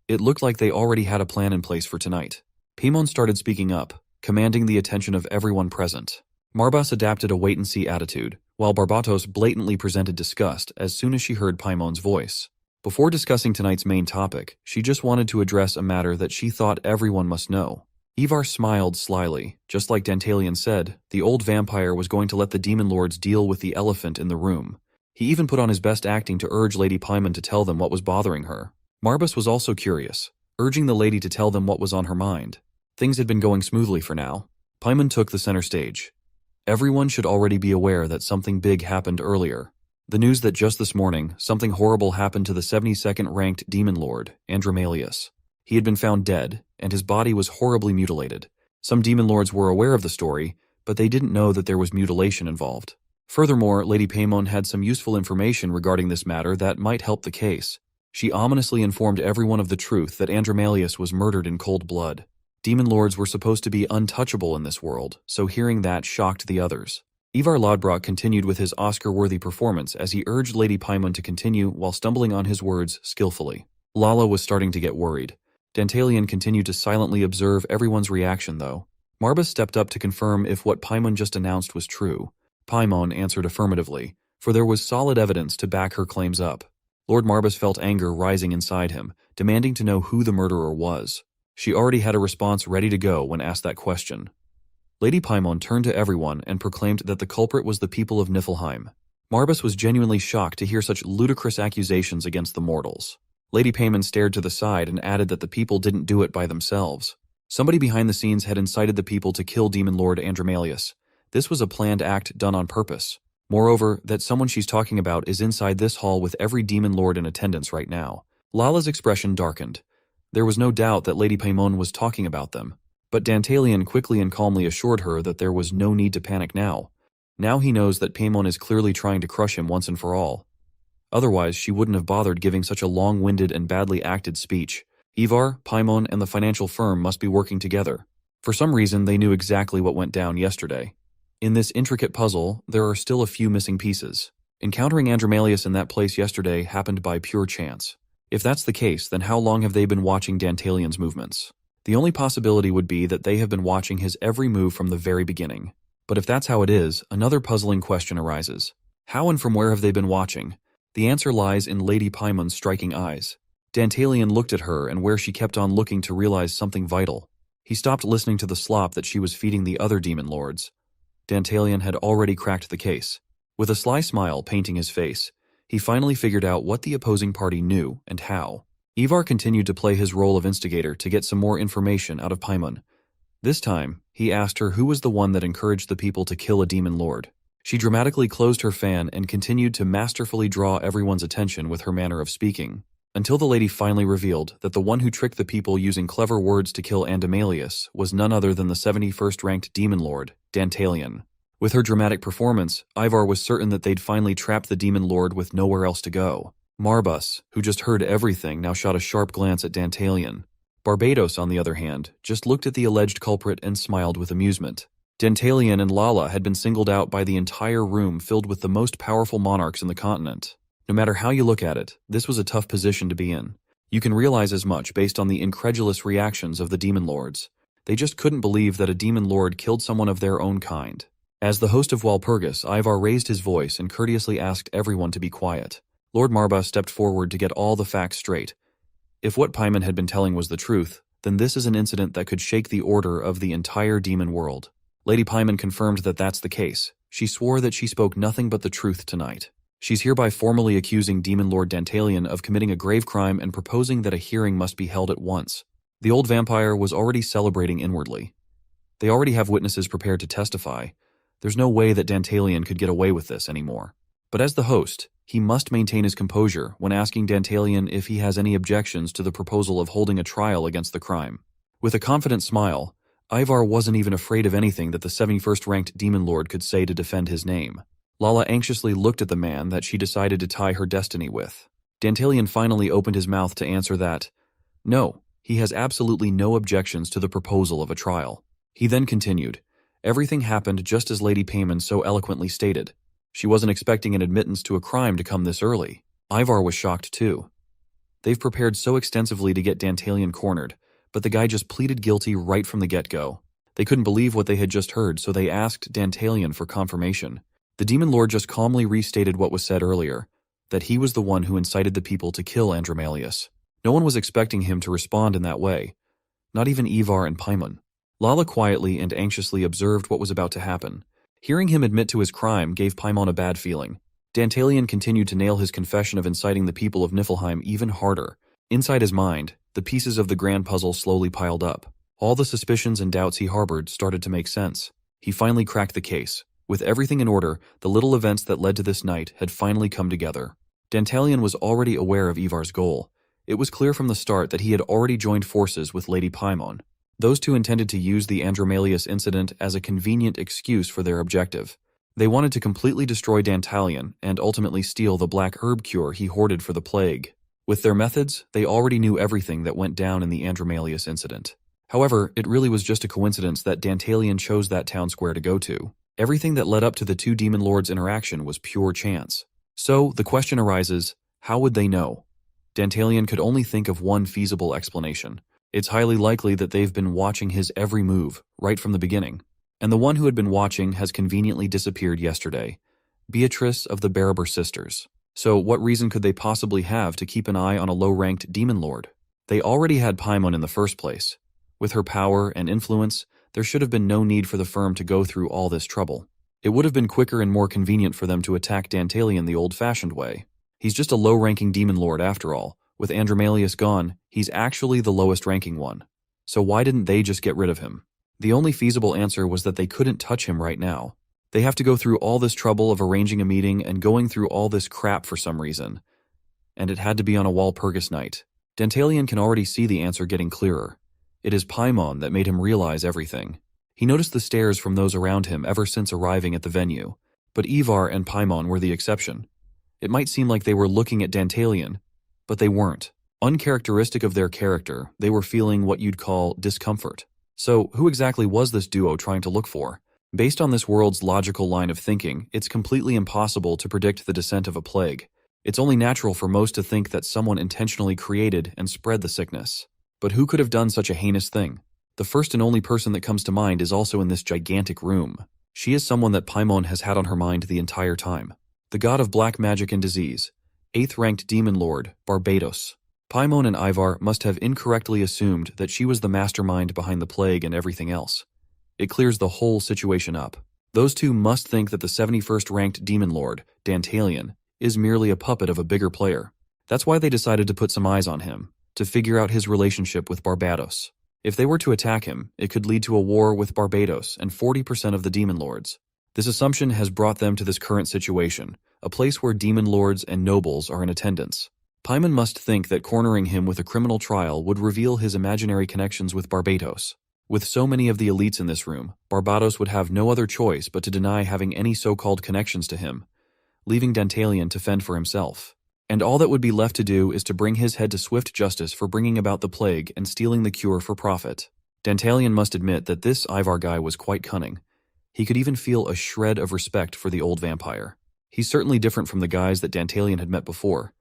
It looked like they already had a plan in place for tonight. Paimon started speaking up, commanding the attention of everyone present. Marbas adapted a wait-and-see attitude, while Barbatos blatantly presented disgust as soon as she heard Paimon's voice. Before discussing tonight's main topic, she just wanted to address a matter that she thought everyone must know. Ivar smiled slyly. Just like Dantalian said, the old vampire was going to let the demon lords deal with the elephant in the room. He even put on his best acting to urge Lady Paimon to tell them what was bothering her. Marbus was also curious, urging the lady to tell them what was on her mind. Things had been going smoothly for now. Paimon took the center stage. Everyone should already be aware that something big happened earlier. The news that just this morning, something horrible happened to the 72nd ranked demon lord, Andromalius. He had been found dead, and his body was horribly mutilated. Some demon lords were aware of the story, but they didn't know that there was mutilation involved. Furthermore, Lady Paimon had some useful information regarding this matter that might help the case. She ominously informed everyone of the truth that Andromalius was murdered in cold blood. Demon lords were supposed to be untouchable in this world, so hearing that shocked the others. Ivar Lodbrok continued with his Oscar-worthy performance as he urged Lady Paimon to continue while stumbling on his words skillfully. Lala was starting to get worried. Dantalian continued to silently observe everyone's reaction, though. Marbus stepped up to confirm if what Paimon just announced was true. Paimon answered affirmatively, for there was solid evidence to back her claims up. Lord Marbus felt anger rising inside him, demanding to know who the murderer was. She already had a response ready to go when asked that question. Lady Paimon turned to everyone and proclaimed that the culprit was the people of Niflheim. Marbus was genuinely shocked to hear such ludicrous accusations against the mortals. Lady Paimon stared to the side and added that the people didn't do it by themselves. Somebody behind the scenes had incited the people to kill Demon Lord Andromalius. This was a planned act done on purpose. Moreover, that someone she's talking about is inside this hall with every demon lord in attendance right now. Lala's expression darkened. There was no doubt that Lady Paimon was talking about them. But Dantalian quickly and calmly assured her that there was no need to panic now. Now he knows that Paimon is clearly trying to crush him once and for all. Otherwise, she wouldn't have bothered giving such a long-winded and badly acted speech. Ivar, Paimon, and the financial firm must be working together. For some reason, they knew exactly what went down yesterday. In this intricate puzzle, there are still a few missing pieces. Encountering Andromalius in that place yesterday happened by pure chance. If that's the case, then how long have they been watching Dantalian's movements? The only possibility would be that they have been watching his every move from the very beginning. But if that's how it is, another puzzling question arises. How and from where have they been watching? The answer lies in Lady Paimon's striking eyes. Dantalian looked at her and where she kept on looking to realize something vital. He stopped listening to the slop that she was feeding the other demon lords. Dantalian had already cracked the case. With a sly smile painting his face, he finally figured out what the opposing party knew and how. Ivar continued to play his role of instigator to get some more information out of Paimon. This time, he asked her who was the one that encouraged the people to kill a demon lord. She dramatically closed her fan and continued to masterfully draw everyone's attention with her manner of speaking, until the lady finally revealed that the one who tricked the people using clever words to kill Andromalius was none other than the 71st ranked demon lord, Dantalian. With her dramatic performance, Ivar was certain that they'd finally trapped the demon lord with nowhere else to go. Marbus, who just heard everything, now shot a sharp glance at Dantalian. Barbados, on the other hand, just looked at the alleged culprit and smiled with amusement. Dantalian and Lala had been singled out by the entire room filled with the most powerful monarchs in the continent. No matter how you look at it, this was a tough position to be in. You can realize as much based on the incredulous reactions of the demon lords. They just couldn't believe that a demon lord killed someone of their own kind. As the host of Walpurgis, Ivar raised his voice and courteously asked everyone to be quiet. Lord Marbus stepped forward to get all the facts straight. If what Paimon had been telling was the truth, then this is an incident that could shake the order of the entire demon world. Lady Paimon confirmed that that's the case. She swore that she spoke nothing but the truth tonight. She's hereby formally accusing Demon Lord Dantalian of committing a grave crime and proposing that a hearing must be held at once. The old vampire was already celebrating inwardly. They already have witnesses prepared to testify. There's no way that Dantalian could get away with this anymore. But as the host, he must maintain his composure when asking Dantalian if he has any objections to the proposal of holding a trial against the crime. With a confident smile, Ivar wasn't even afraid of anything that the 71st ranked demon lord could say to defend his name. Lala anxiously looked at the man that she decided to tie her destiny with. Dantalian finally opened his mouth to answer that, no, he has absolutely no objections to the proposal of a trial. He then continued, everything happened just as Lady Paimon so eloquently stated. She wasn't expecting an admittance to a crime to come this early. Ivar was shocked too. They've prepared so extensively to get Dantalian cornered, but the guy just pleaded guilty right from the get-go. They couldn't believe what they had just heard, so they asked Dantalian for confirmation. The demon lord just calmly restated what was said earlier, that he was the one who incited the people to kill Andromalius. No one was expecting him to respond in that way, not even Ivar and Paimon. Lala quietly and anxiously observed what was about to happen. Hearing him admit to his crime gave Paimon a bad feeling. Dantalian continued to nail his confession of inciting the people of Niflheim even harder. Inside his mind, the pieces of the grand puzzle slowly piled up. All the suspicions and doubts he harbored started to make sense. He finally cracked the case. With everything in order, the little events that led to this night had finally come together. Dantalian was already aware of Ivar's goal. It was clear from the start that he had already joined forces with Lady Paimon. Those two intended to use the Andromalius incident as a convenient excuse for their objective. They wanted to completely destroy Dantalian and ultimately steal the black herb cure he hoarded for the plague. With their methods, they already knew everything that went down in the Andromalius incident. However, it really was just a coincidence that Dantalian chose that town square to go to. Everything that led up to the two demon lords' interaction was pure chance. So, the question arises, how would they know? Dantalian could only think of one feasible explanation. It's highly likely that they've been watching his every move, right from the beginning. And the one who had been watching has conveniently disappeared yesterday. Beatrice of the Baraber sisters. So what reason could they possibly have to keep an eye on a low-ranked demon lord? They already had Paimon in the first place. With her power and influence, there should have been no need for the firm to go through all this trouble. It would have been quicker and more convenient for them to attack Dantalian the old-fashioned way. He's just a low-ranking demon lord after all. With Andromalius gone, he's actually the lowest-ranking one. So why didn't they just get rid of him? The only feasible answer was that they couldn't touch him right now. They have to go through all this trouble of arranging a meeting and going through all this crap for some reason. And it had to be on a Walpurgis night. Dantalian can already see the answer getting clearer. It is Paimon that made him realize everything. He noticed the stares from those around him ever since arriving at the venue. But Ivar and Paimon were the exception. It might seem like they were looking at Dantalian, but they weren't. Uncharacteristic of their character, they were feeling what you'd call discomfort. So, who exactly was this duo trying to look for? Based on this world's logical line of thinking, it's completely impossible to predict the descent of a plague. It's only natural for most to think that someone intentionally created and spread the sickness. But who could have done such a heinous thing? The first and only person that comes to mind is also in this gigantic room. She is someone that Paimon has had on her mind the entire time. The god of black magic and disease, 8th-ranked demon lord, Barbatos. Paimon and Ivar must have incorrectly assumed that she was the mastermind behind the plague and everything else. It clears the whole situation up. Those two must think that the 71st-ranked demon lord, Dantalian, is merely a puppet of a bigger player. That's why they decided to put some eyes on him, to figure out his relationship with Barbatos. If they were to attack him, it could lead to a war with Barbatos and 40% of the demon lords. This assumption has brought them to this current situation, a place where demon lords and nobles are in attendance. Paimon must think that cornering him with a criminal trial would reveal his imaginary connections with Barbatos. With so many of the elites in this room, Barbatos would have no other choice but to deny having any so-called connections to him, leaving Dantalian to fend for himself. And all that would be left to do is to bring his head to swift justice for bringing about the plague and stealing the cure for profit. Dantalian must admit that this Ivar guy was quite cunning. He could even feel a shred of respect for the old vampire. He's certainly different from the guys that Dantalian had met before.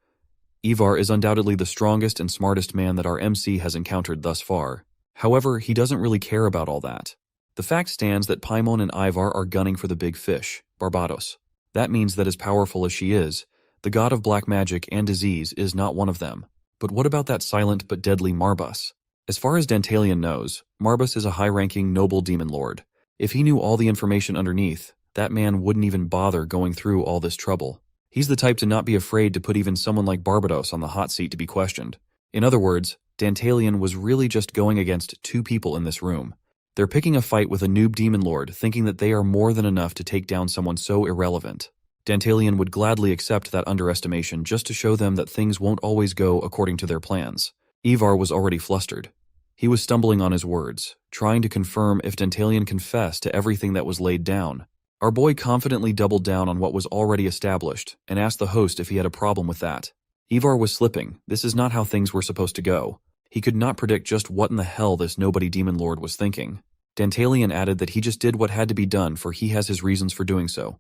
Ivar is undoubtedly the strongest and smartest man that our MC has encountered thus far. However, he doesn't really care about all that. The fact stands that Paimon and Ivar are gunning for the big fish, Barbatos. That means that as powerful as she is, the god of black magic and disease is not one of them. But what about that silent but deadly Marbas? As far as Dantalian knows, Marbas is a high-ranking noble demon lord. If he knew all the information underneath, that man wouldn't even bother going through all this trouble. He's the type to not be afraid to put even someone like Barbatos on the hot seat to be questioned. In other words, Dantalian was really just going against two people in this room. They're picking a fight with a noob demon lord, thinking that they are more than enough to take down someone so irrelevant. Dantalian would gladly accept that underestimation just to show them that things won't always go according to their plans. Ivar was already flustered. He was stumbling on his words, trying to confirm if Dantalian confessed to everything that was laid down. Our boy confidently doubled down on what was already established and asked the host if he had a problem with that. Ivar was slipping. This is not how things were supposed to go. He could not predict just what in the hell this nobody demon lord was thinking. Dantalian added that he just did what had to be done, for he has his reasons for doing so.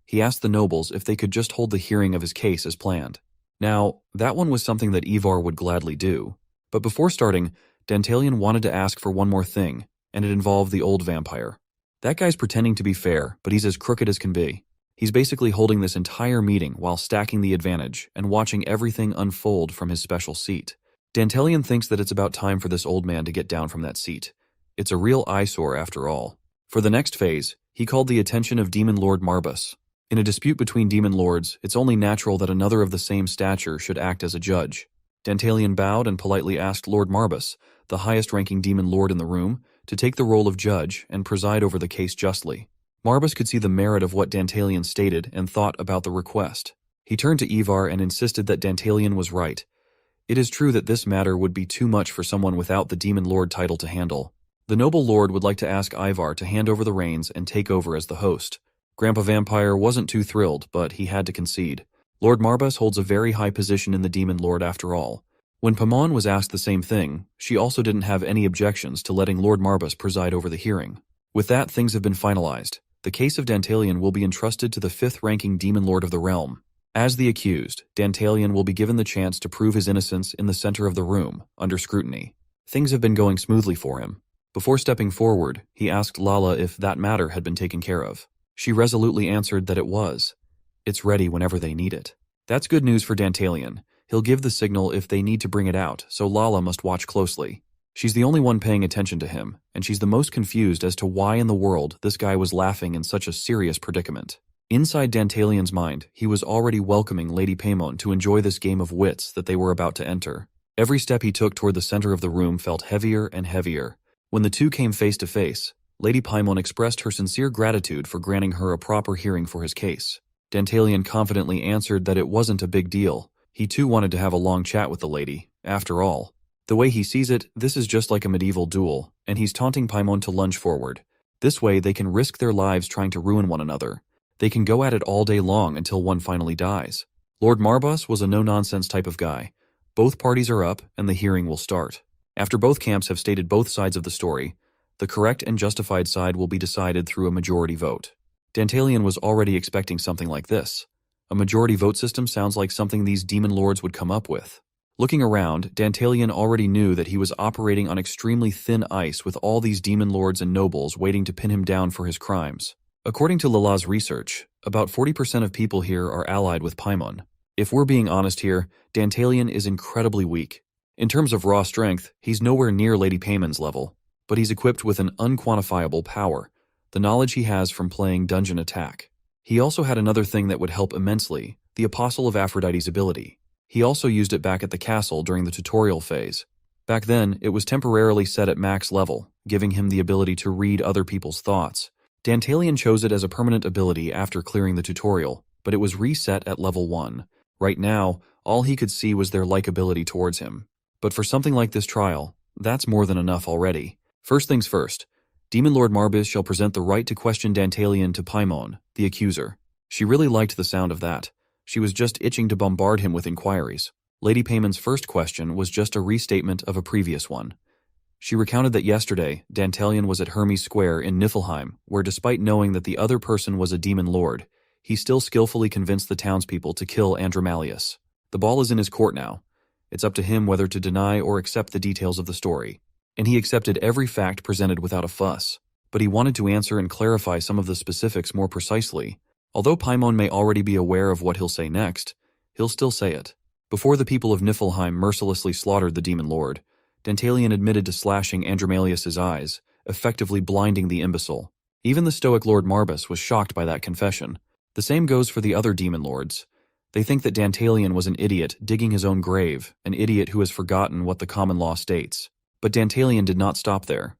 He asked the nobles if they could just hold the hearing of his case as planned. Now, that one was something that Ivar would gladly do. But before starting, Dantalian wanted to ask for one more thing, and it involved the old vampire. That guy's pretending to be fair, but he's as crooked as can be. He's basically holding this entire meeting while stacking the advantage and watching everything unfold from his special seat. Dantalian thinks that it's about time for this old man to get down from that seat. It's a real eyesore after all. For the next phase, he called the attention of Demon Lord Marbus. In a dispute between demon lords, it's only natural that another of the same stature should act as a judge. Dantalian bowed and politely asked Lord Marbus, the highest-ranking demon lord in the room, to take the role of judge and preside over the case justly. Marbus could see the merit of what Dantalian stated and thought about the request. He turned to Ivar and insisted that Dantalian was right. It is true that this matter would be too much for someone without the demon lord title to handle. The noble lord would like to ask Ivar to hand over the reins and take over as the host. Grandpa Vampire wasn't too thrilled, but he had to concede. Lord Marbus holds a very high position in the Demon Lord after all. When Paimon was asked the same thing, she also didn't have any objections to letting Lord Marbus preside over the hearing. With that, things have been finalized. The case of Dantalian will be entrusted to the 5th-ranking Demon Lord of the realm. As the accused, Dantalian will be given the chance to prove his innocence in the center of the room, under scrutiny. Things have been going smoothly for him. Before stepping forward, he asked Lala if that matter had been taken care of. She resolutely answered that it was. It's ready whenever they need it. That's good news for Dantalian. He'll give the signal if they need to bring it out, so Lala must watch closely. She's the only one paying attention to him, and she's the most confused as to why in the world this guy was laughing in such a serious predicament. Inside Dantalian's mind, he was already welcoming Lady Paimon to enjoy this game of wits that they were about to enter. Every step he took toward the center of the room felt heavier and heavier. When the two came face to face, Lady Paimon expressed her sincere gratitude for granting her a proper hearing for his case. Dantalian confidently answered that it wasn't a big deal. He too wanted to have a long chat with the lady. After all, the way he sees it, this is just like a medieval duel, and he's taunting Paimon to lunge forward. This way they can risk their lives trying to ruin one another. They can go at it all day long until one finally dies. Lord Marbus was a no-nonsense type of guy. Both parties are up, and the hearing will start. After both camps have stated both sides of the story, the correct and justified side will be decided through a majority vote. Dantalian was already expecting something like this. A majority vote system sounds like something these demon lords would come up with. Looking around, Dantalian already knew that he was operating on extremely thin ice with all these demon lords and nobles waiting to pin him down for his crimes. According to Lala's research, about 40% of people here are allied with Paimon. If we're being honest here, Dantalian is incredibly weak. In terms of raw strength, he's nowhere near Lady Paimon's level. But he's equipped with an unquantifiable power, the knowledge he has from playing Dungeon Attack. He also had another thing that would help immensely, the Apostle of Aphrodite's ability. He also used it back at the castle during the tutorial phase. Back then, it was temporarily set at max level, giving him the ability to read other people's thoughts. Dantalian chose it as a permanent ability after clearing the tutorial, but it was reset at level 1. Right now, all he could see was their likability towards him. But for something like this trial, that's more than enough already. First things first, Demon Lord Marbus shall present the right to question Dantalian to Paimon, the accuser. She really liked the sound of that. She was just itching to bombard him with inquiries. Lady Paimon's first question was just a restatement of a previous one. She recounted that yesterday, Dantalian was at Hermes Square in Niflheim, where despite knowing that the other person was a demon lord, he still skillfully convinced the townspeople to kill Andromalius. The ball is in his court now. It's up to him whether to deny or accept the details of the story. And he accepted every fact presented without a fuss. But he wanted to answer and clarify some of the specifics more precisely. Although Paimon may already be aware of what he'll say next, he'll still say it. Before the people of Niflheim mercilessly slaughtered the demon lord, Dantalian admitted to slashing Andromalius's eyes, effectively blinding the imbecile. Even the stoic Lord Marbus was shocked by that confession. The same goes for the other demon lords. They think that Dantalian was an idiot digging his own grave, an idiot who has forgotten what the common law states. But Dantalian did not stop there.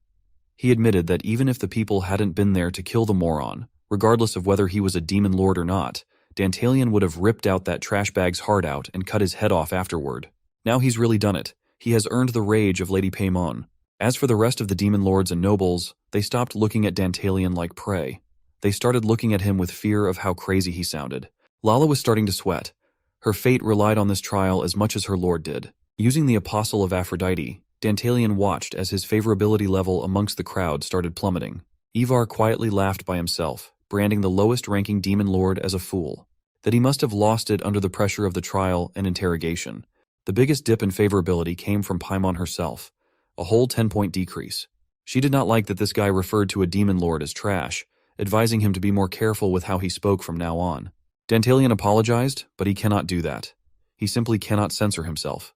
He admitted that even if the people hadn't been there to kill the moron, regardless of whether he was a demon lord or not, Dantalian would have ripped out that trash bag's heart out and cut his head off afterward. Now he's really done it. He has earned the rage of Lady Paimon. As for the rest of the demon lords and nobles, they stopped looking at Dantalian like prey. They started looking at him with fear of how crazy he sounded. Lala was starting to sweat. Her fate relied on this trial as much as her lord did. Using the Apostle of Aphrodite, Dantalian watched as his favorability level amongst the crowd started plummeting. Ivar quietly laughed by himself, branding the lowest-ranking demon lord as a fool. That he must have lost it under the pressure of the trial and interrogation. The biggest dip in favorability came from Paimon herself, a whole 10-point decrease. She did not like that this guy referred to a demon lord as trash, advising him to be more careful with how he spoke from now on. Dantalian apologized, but he cannot do that. He simply cannot censor himself.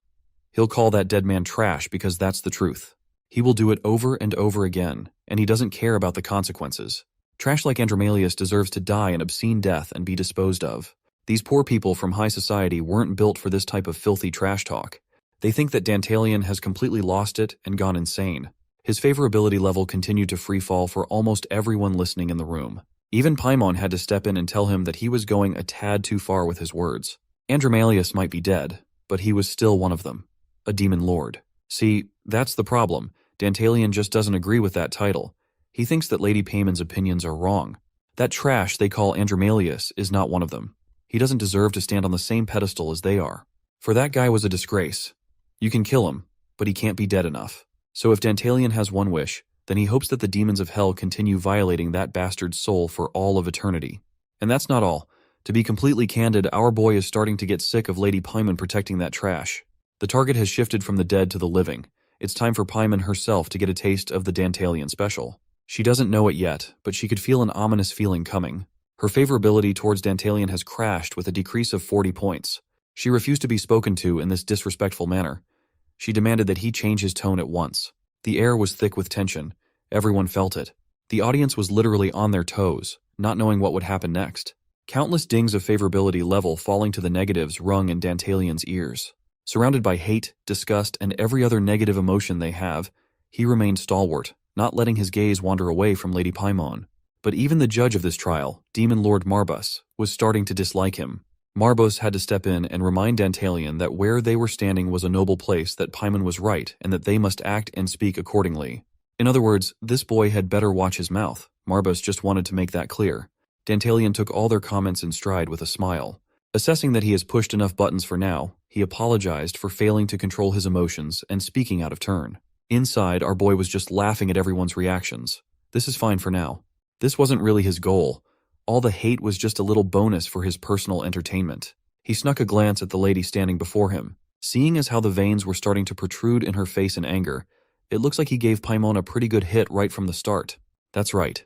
He'll call that dead man trash because that's the truth. He will do it over and over again, and he doesn't care about the consequences. Trash like Andromalius deserves to die an obscene death and be disposed of. These poor people from high society weren't built for this type of filthy trash talk. They think that Dantalian has completely lost it and gone insane. His favorability level continued to free fall for almost everyone listening in the room. Even Paimon had to step in and tell him that he was going a tad too far with his words. Andromalius might be dead, but he was still one of them. A demon lord. See, that's the problem. Dantalian just doesn't agree with that title. He thinks that Lady Paymon's opinions are wrong. That trash they call Andromalius is not one of them. He doesn't deserve to stand on the same pedestal as they are. For that guy was a disgrace. You can kill him, but he can't be dead enough. So if Dantalian has one wish, then he hopes that the demons of hell continue violating that bastard's soul for all of eternity. And that's not all. To be completely candid, our boy is starting to get sick of Lady Paimon protecting that trash. The target has shifted from the dead to the living. It's time for Paimon herself to get a taste of the Dantalian special. She doesn't know it yet, but she could feel an ominous feeling coming. Her favorability towards Dantalian has crashed with a decrease of 40 points. She refused to be spoken to in this disrespectful manner. She demanded that he change his tone at once. The air was thick with tension. Everyone felt it. The audience was literally on their toes, not knowing what would happen next. Countless dings of favorability level falling to the negatives rung in Dantalian's ears. Surrounded by hate, disgust, and every other negative emotion they have, he remained stalwart, not letting his gaze wander away from Lady Paimon. But even the judge of this trial, Demon Lord Marbus, was starting to dislike him. Marbus had to step in and remind Dantalian that where they were standing was a noble place, that Paimon was right, and that they must act and speak accordingly. In other words, this boy had better watch his mouth. Marbus just wanted to make that clear. Dantalian took all their comments in stride with a smile. Assessing that he has pushed enough buttons for now, he apologized for failing to control his emotions and speaking out of turn. Inside, our boy was just laughing at everyone's reactions. This is fine for now. This wasn't really his goal. All the hate was just a little bonus for his personal entertainment. He snuck a glance at the lady standing before him. Seeing as how the veins were starting to protrude in her face in anger, it looks like he gave Paimon a pretty good hit right from the start. That's right.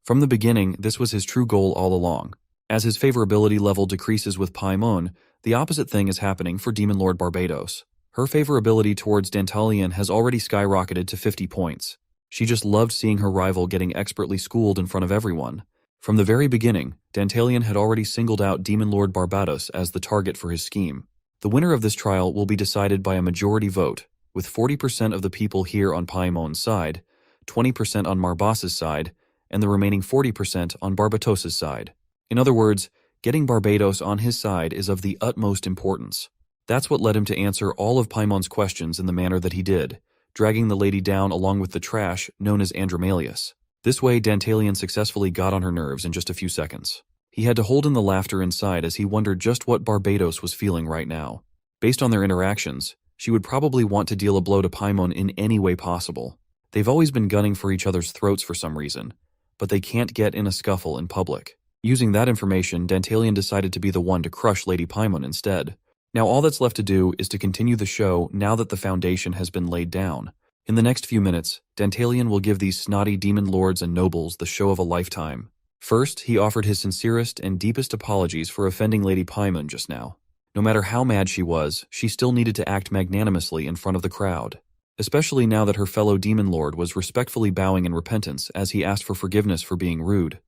From the beginning, this was his true goal all along. As his favorability level decreases with Paimon, the opposite thing is happening for Demon Lord Barbados. Her favorability towards Dantalian has already skyrocketed to 50 points. She just loved seeing her rival getting expertly schooled in front of everyone. From the very beginning, Dantalian had already singled out Demon Lord Barbados as the target for his scheme. The winner of this trial will be decided by a majority vote, with 40% of the people here on Paimon's side, 20% on Marbas's side, and the remaining 40% on Barbatos's side. In other words, getting Barbados on his side is of the utmost importance. That's what led him to answer all of Paimon's questions in the manner that he did, dragging the lady down along with the trash known as Andromalius. This way, Dantalian successfully got on her nerves in just a few seconds. He had to hold in the laughter inside as he wondered just what Barbados was feeling right now. Based on their interactions, she would probably want to deal a blow to Paimon in any way possible. They've always been gunning for each other's throats for some reason, but they can't get in a scuffle in public. Using that information, Dantalian decided to be the one to crush Lady Paimon instead. Now all that's left to do is to continue the show now that the foundation has been laid down. In the next few minutes, Dantalian will give these snotty demon lords and nobles the show of a lifetime. First, he offered his sincerest and deepest apologies for offending Lady Paimon just now. No matter how mad she was, she still needed to act magnanimously in front of the crowd, especially now that her fellow demon lord was respectfully bowing in repentance as he asked for forgiveness for being rude.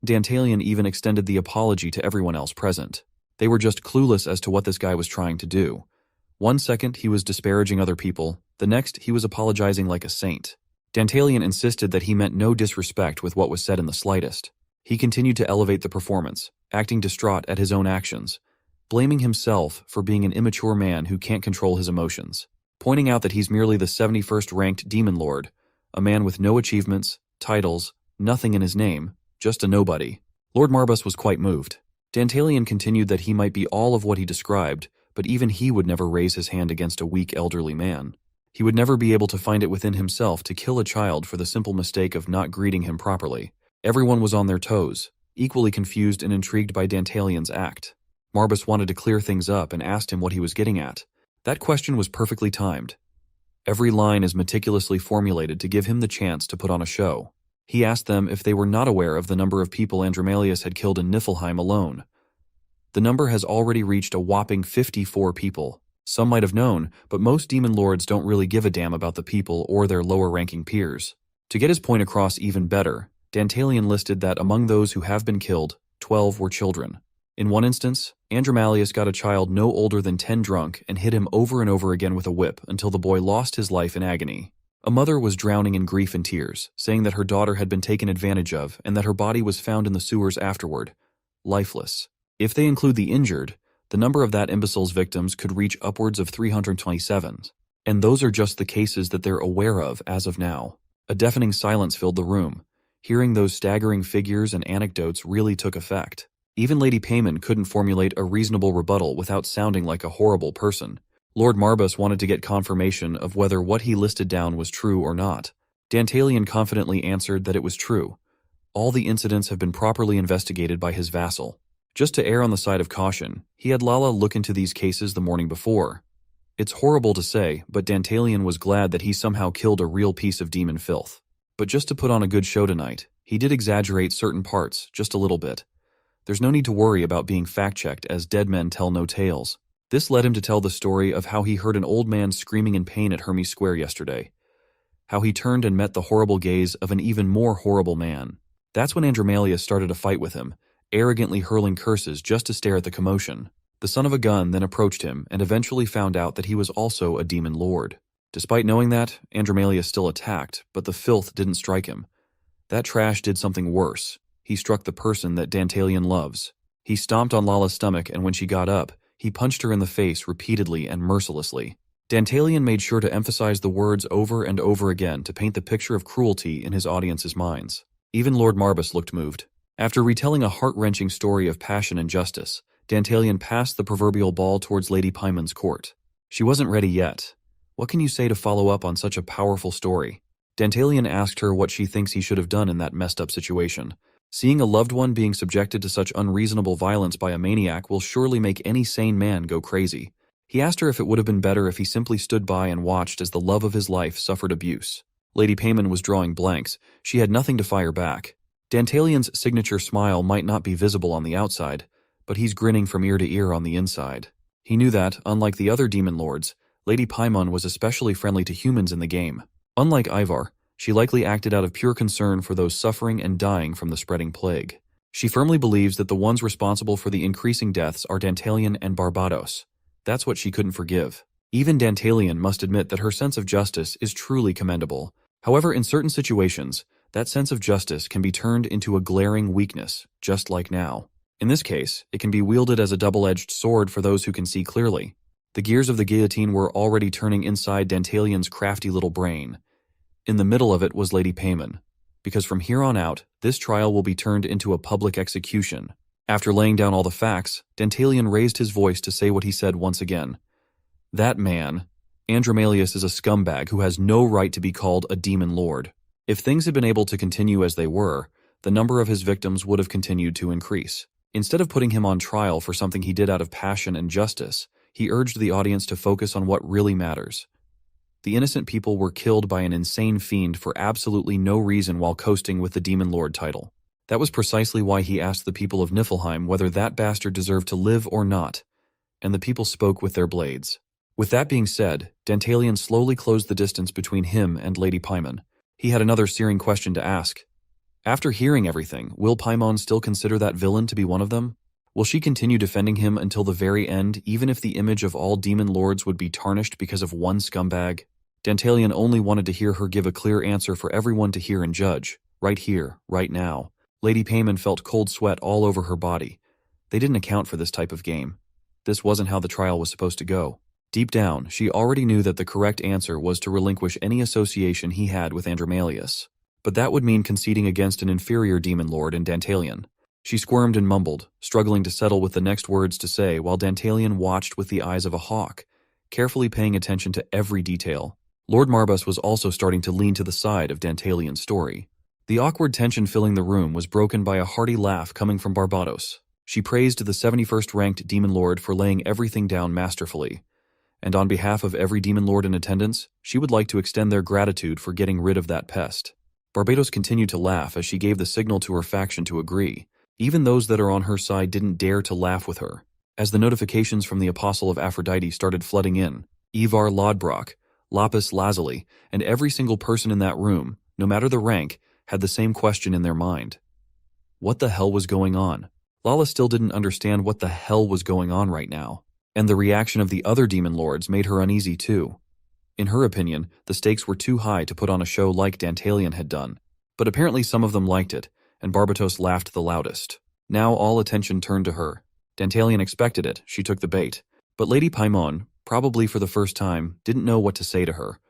Dantalian even extended the apology to everyone else present. They were just clueless as to what this guy was trying to do. One second he was disparaging other people, the next he was apologizing like a saint. Dantalian insisted that he meant no disrespect with what was said in the slightest. He continued to elevate the performance, acting distraught at his own actions, blaming himself for being an immature man who can't control his emotions, pointing out that he's merely the 71st ranked demon lord, a man with no achievements, titles, nothing in his name, just a nobody. Lord Marbus was quite moved. Dantalian continued that he might be all of what he described, but even he would never raise his hand against a weak elderly man. He would never be able to find it within himself to kill a child for the simple mistake of not greeting him properly. Everyone was on their toes, equally confused and intrigued by Dantalian's act. Marbus wanted to clear things up and asked him what he was getting at. That question was perfectly timed. Every line is meticulously formulated to give him the chance to put on a show. He asked them if they were not aware of the number of people Andromalius had killed in Niflheim alone. The number has already reached a whopping 54 people. Some might have known, but most demon lords don't really give a damn about the people or their lower-ranking peers. To get his point across even better, Dantalian listed that among those who have been killed, 12 were children. In one instance, Andromalius got a child no older than 10 drunk and hit him over and over again with a whip until the boy lost his life in agony. A mother was drowning in grief and tears, saying that her daughter had been taken advantage of and that her body was found in the sewers afterward, lifeless. If they include the injured, the number of that imbecile's victims could reach upwards of 327, and those are just the cases that they're aware of as of now. A deafening silence filled the room. Hearing those staggering figures and anecdotes really took effect. Even Lady Payman couldn't formulate a reasonable rebuttal without sounding like a horrible person. Lord Marbus wanted to get confirmation of whether what he listed down was true or not. Dantalian confidently answered that it was true. All the incidents have been properly investigated by his vassal. Just to err on the side of caution, he had Lala look into these cases the morning before. It's horrible to say, but Dantalian was glad that he somehow killed a real piece of demon filth. But just to put on a good show tonight, he did exaggerate certain parts, just a little bit. There's no need to worry about being fact-checked, as dead men tell no tales. This led him to tell the story of how he heard an old man screaming in pain at Hermes Square yesterday. How he turned and met the horrible gaze of an even more horrible man. That's when Andromalius started a fight with him, arrogantly hurling curses just to stare at the commotion. The son of a gun then approached him and eventually found out that he was also a demon lord. Despite knowing that, Andromalius still attacked, but the filth didn't strike him. That trash did something worse. He struck the person that Dantalian loves. He stomped on Lala's stomach, and when she got up, he punched her in the face repeatedly and mercilessly. Dantalian made sure to emphasize the words over and over again to paint the picture of cruelty in his audience's minds. Even Lord Marbus looked moved. After retelling a heart-wrenching story of passion and justice, Dantalian passed the proverbial ball towards Lady Payman's court. She wasn't ready yet. What can you say to follow up on such a powerful story? Dantalian asked her what she thinks he should have done in that messed-up situation. Seeing a loved one being subjected to such unreasonable violence by a maniac will surely make any sane man go crazy. He asked her if it would have been better if he simply stood by and watched as the love of his life suffered abuse. Lady Payman was drawing blanks. She had nothing to fire back. Dantalian's signature smile might not be visible on the outside, but he's grinning from ear to ear on the inside. He knew that, unlike the other demon lords, Lady Payman was especially friendly to humans in the game. Unlike Ivar, she likely acted out of pure concern for those suffering and dying from the spreading plague. She firmly believes that the ones responsible for the increasing deaths are Dantalian and Barbados. That's what she couldn't forgive. Even Dantalian must admit that her sense of justice is truly commendable. However, in certain situations, that sense of justice can be turned into a glaring weakness, just like now. In this case, it can be wielded as a double-edged sword for those who can see clearly. The gears of the guillotine were already turning inside Dantalian's crafty little brain. In the middle of it was Lady Payman, because from here on out, this trial will be turned into a public execution. After laying down all the facts, Dantalian raised his voice to say what he said once again. That man, Andromalius, is a scumbag who has no right to be called a demon lord. If things had been able to continue as they were, the number of his victims would have continued to increase. Instead of putting him on trial for something he did out of passion and justice, he urged the audience to focus on what really matters. The innocent people were killed by an insane fiend for absolutely no reason while coasting with the Demon Lord title. That was precisely why he asked the people of Niflheim whether that bastard deserved to live or not, and the people spoke with their blades. With that being said, Dantalian slowly closed the distance between him and Lady Payman. He had another searing question to ask. After hearing everything, will Paimon still consider that villain to be one of them? Will she continue defending him until the very end, even if the image of all demon lords would be tarnished because of one scumbag? Dantalian only wanted to hear her give a clear answer for everyone to hear and judge, right here, right now. Lady Payman felt cold sweat all over her body. They didn't account for this type of game. This wasn't how the trial was supposed to go. Deep down, she already knew that the correct answer was to relinquish any association he had with Andromalius. But that would mean conceding against an inferior demon lord in Dantalian. She squirmed and mumbled, struggling to settle with the next words to say while Dantalian watched with the eyes of a hawk, carefully paying attention to every detail. Lord Marbus was also starting to lean to the side of Dantalian's story. The awkward tension filling the room was broken by a hearty laugh coming from Barbados. She praised the 71st ranked demon lord for laying everything down masterfully. And on behalf of every demon lord in attendance, she would like to extend their gratitude for getting rid of that pest. Barbados continued to laugh as she gave the signal to her faction to agree. Even those that are on her side didn't dare to laugh with her. As the notifications from the Apostle of Aphrodite started flooding in, Ivar Lodbrok, Lapis Lazuli, and every single person in that room, no matter the rank, had the same question in their mind. What the hell was going on? Lala still didn't understand what the hell was going on right now, and the reaction of the other demon lords made her uneasy too. In her opinion, the stakes were too high to put on a show like Dantalian had done, but apparently some of them liked it, and Barbatos laughed the loudest. Now all attention turned to her. Dantalian expected it, she took the bait, but Lady Paimon, probably for the first time, didn't know what to say to her.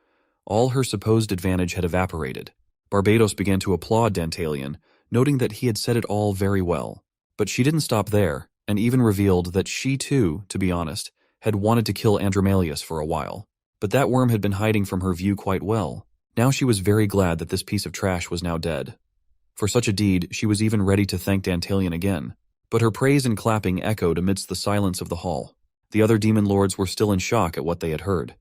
All her supposed advantage had evaporated. Barbatos began to applaud Dantalian, noting that he had said it all very well. But she didn't stop there, and even revealed that she too, to be honest, had wanted to kill Andromalius for a while. But that worm had been hiding from her view quite well. Now she was very glad that this piece of trash was now dead. For such a deed, she was even ready to thank Dantalian again. But her praise and clapping echoed amidst the silence of the hall. The other demon lords were still in shock at what they had heard,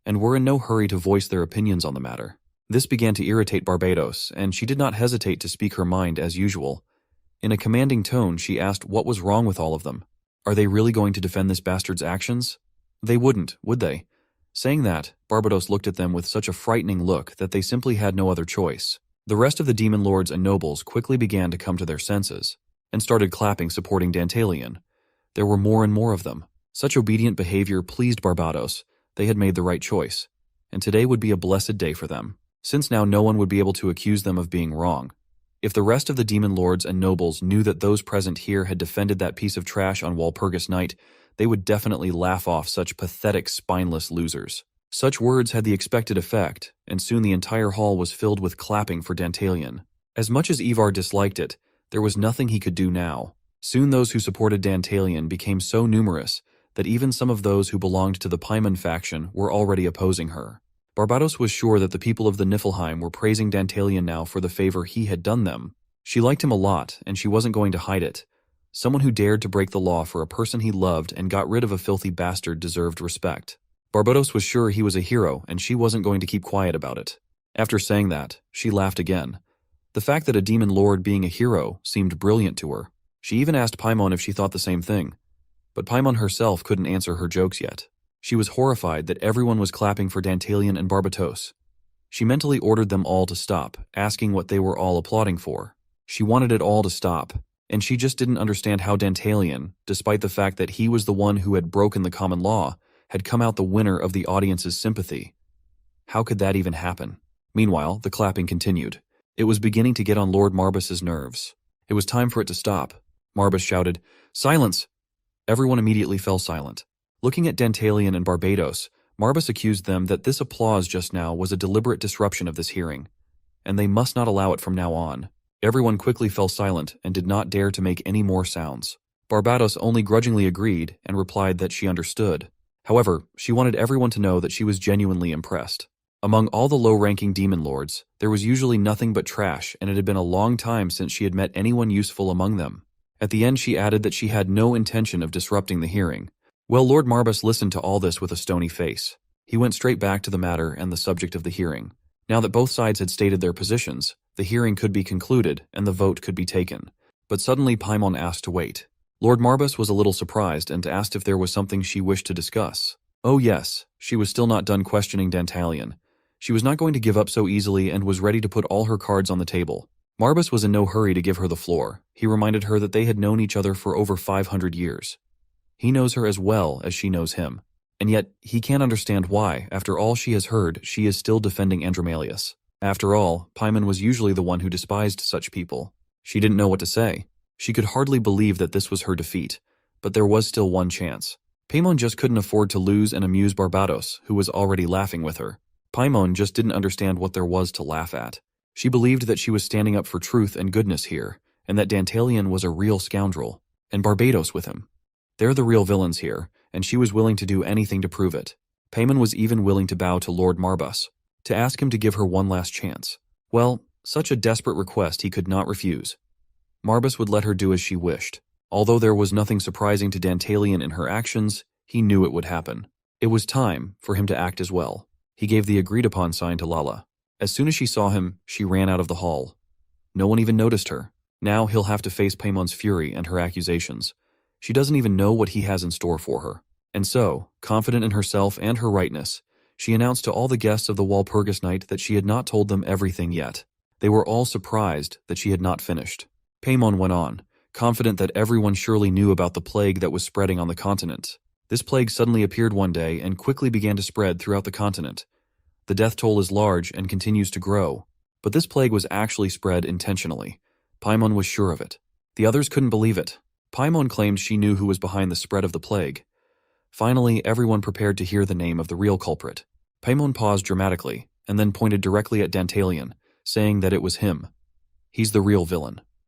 and were in no hurry to voice their opinions on the matter. This began to irritate Barbatos, and she did not hesitate to speak her mind as usual. In a commanding tone, she asked what was wrong with all of them. Are they really going to defend this bastard's actions? They wouldn't, would they? Saying that, Barbatos looked at them with such a frightening look that they simply had no other choice. The rest of the demon lords and nobles quickly began to come to their senses, and started clapping supporting Dantalian. There were more and more of them. Such obedient behavior pleased Barbatos. They had made the right choice, and today would be a blessed day for them, since now no one would be able to accuse them of being wrong. If the rest of the demon lords and nobles knew that those present here had defended that piece of trash on Walpurgis night, they would definitely laugh off such pathetic, spineless losers. Such words had the expected effect, and soon the entire hall was filled with clapping for Dantalian. As much as Ivar disliked it, there was nothing he could do now. Soon those who supported Dantalian became so numerous that even some of those who belonged to the Paimon faction were already opposing her. Barbatos was sure that the people of the Niflheim were praising Dantalian now for the favor he had done them. She liked him a lot, and she wasn't going to hide it. Someone who dared to break the law for a person he loved and got rid of a filthy bastard deserved respect. Barbatos was sure he was a hero, and she wasn't going to keep quiet about it. After saying that, she laughed again. The fact that a demon lord being a hero seemed brilliant to her. She even asked Paimon if she thought the same thing. But Paimon herself couldn't answer her jokes yet. She was horrified that everyone was clapping for Dantalian and Barbatos. She mentally ordered them all to stop, asking what they were all applauding for. She wanted it all to stop, and she just didn't understand how Dantalian, despite the fact that he was the one who had broken the common law, had come out the winner of the audience's sympathy. How could that even happen? Meanwhile, the clapping continued. It was beginning to get on Lord Marbus's nerves. It was time for it to stop. Marbus shouted, "Silence!" Everyone immediately fell silent. Looking at Dantalian and Barbatos, Marbus accused them that this applause just now was a deliberate disruption of this hearing, and they must not allow it from now on. Everyone quickly fell silent and did not dare to make any more sounds. Barbatos only grudgingly agreed and replied that she understood. However, she wanted everyone to know that she was genuinely impressed. Among all the low-ranking demon lords, there was usually nothing but trash, and it had been a long time since she had met anyone useful among them. At the end she added that she had no intention of disrupting the hearing. Well, Lord Marbus listened to all this with a stony face. He went straight back to the matter and the subject of the hearing. Now that both sides had stated their positions, the hearing could be concluded and the vote could be taken. But suddenly Paimon asked to wait. Lord Marbus was a little surprised and asked if there was something she wished to discuss. Oh yes, she was still not done questioning Dantalian. She was not going to give up so easily and was ready to put all her cards on the table. Marbus was in no hurry to give her the floor. He reminded her that they had known each other for over 500 years. He knows her as well as she knows him. And yet, he can't understand why, after all she has heard, she is still defending Andromalius. After all, Paimon was usually the one who despised such people. She didn't know what to say. She could hardly believe that this was her defeat. But there was still one chance. Paimon just couldn't afford to lose and amuse Barbatos, who was already laughing with her. Paimon just didn't understand what there was to laugh at. She believed that she was standing up for truth and goodness here, and that Dantalian was a real scoundrel, and Barbatos with him. They're the real villains here, and she was willing to do anything to prove it. Paimon was even willing to bow to Lord Marbus, to ask him to give her one last chance. Well, such a desperate request he could not refuse. Marbus would let her do as she wished. Although there was nothing surprising to Dantalian in her actions, he knew it would happen. It was time for him to act as well. He gave the agreed-upon sign to Lala. As soon as she saw him, she ran out of the hall. No one even noticed her. Now he'll have to face Paimon's fury and her accusations. She doesn't even know what he has in store for her. And so, confident in herself and her rightness, she announced to all the guests of the Walpurgis night that she had not told them everything yet. They were all surprised that she had not finished. Paimon went on, confident that everyone surely knew about the plague that was spreading on the continent. This plague suddenly appeared one day and quickly began to spread throughout the continent. The death toll is large and continues to grow. But this plague was actually spread intentionally. Paimon was sure of it. The others couldn't believe it. Paimon claimed she knew who was behind the spread of the plague. Finally, everyone prepared to hear the name of the real culprit. Paimon paused dramatically, and then pointed directly at Dantalian, saying that it was him. He's the real villain.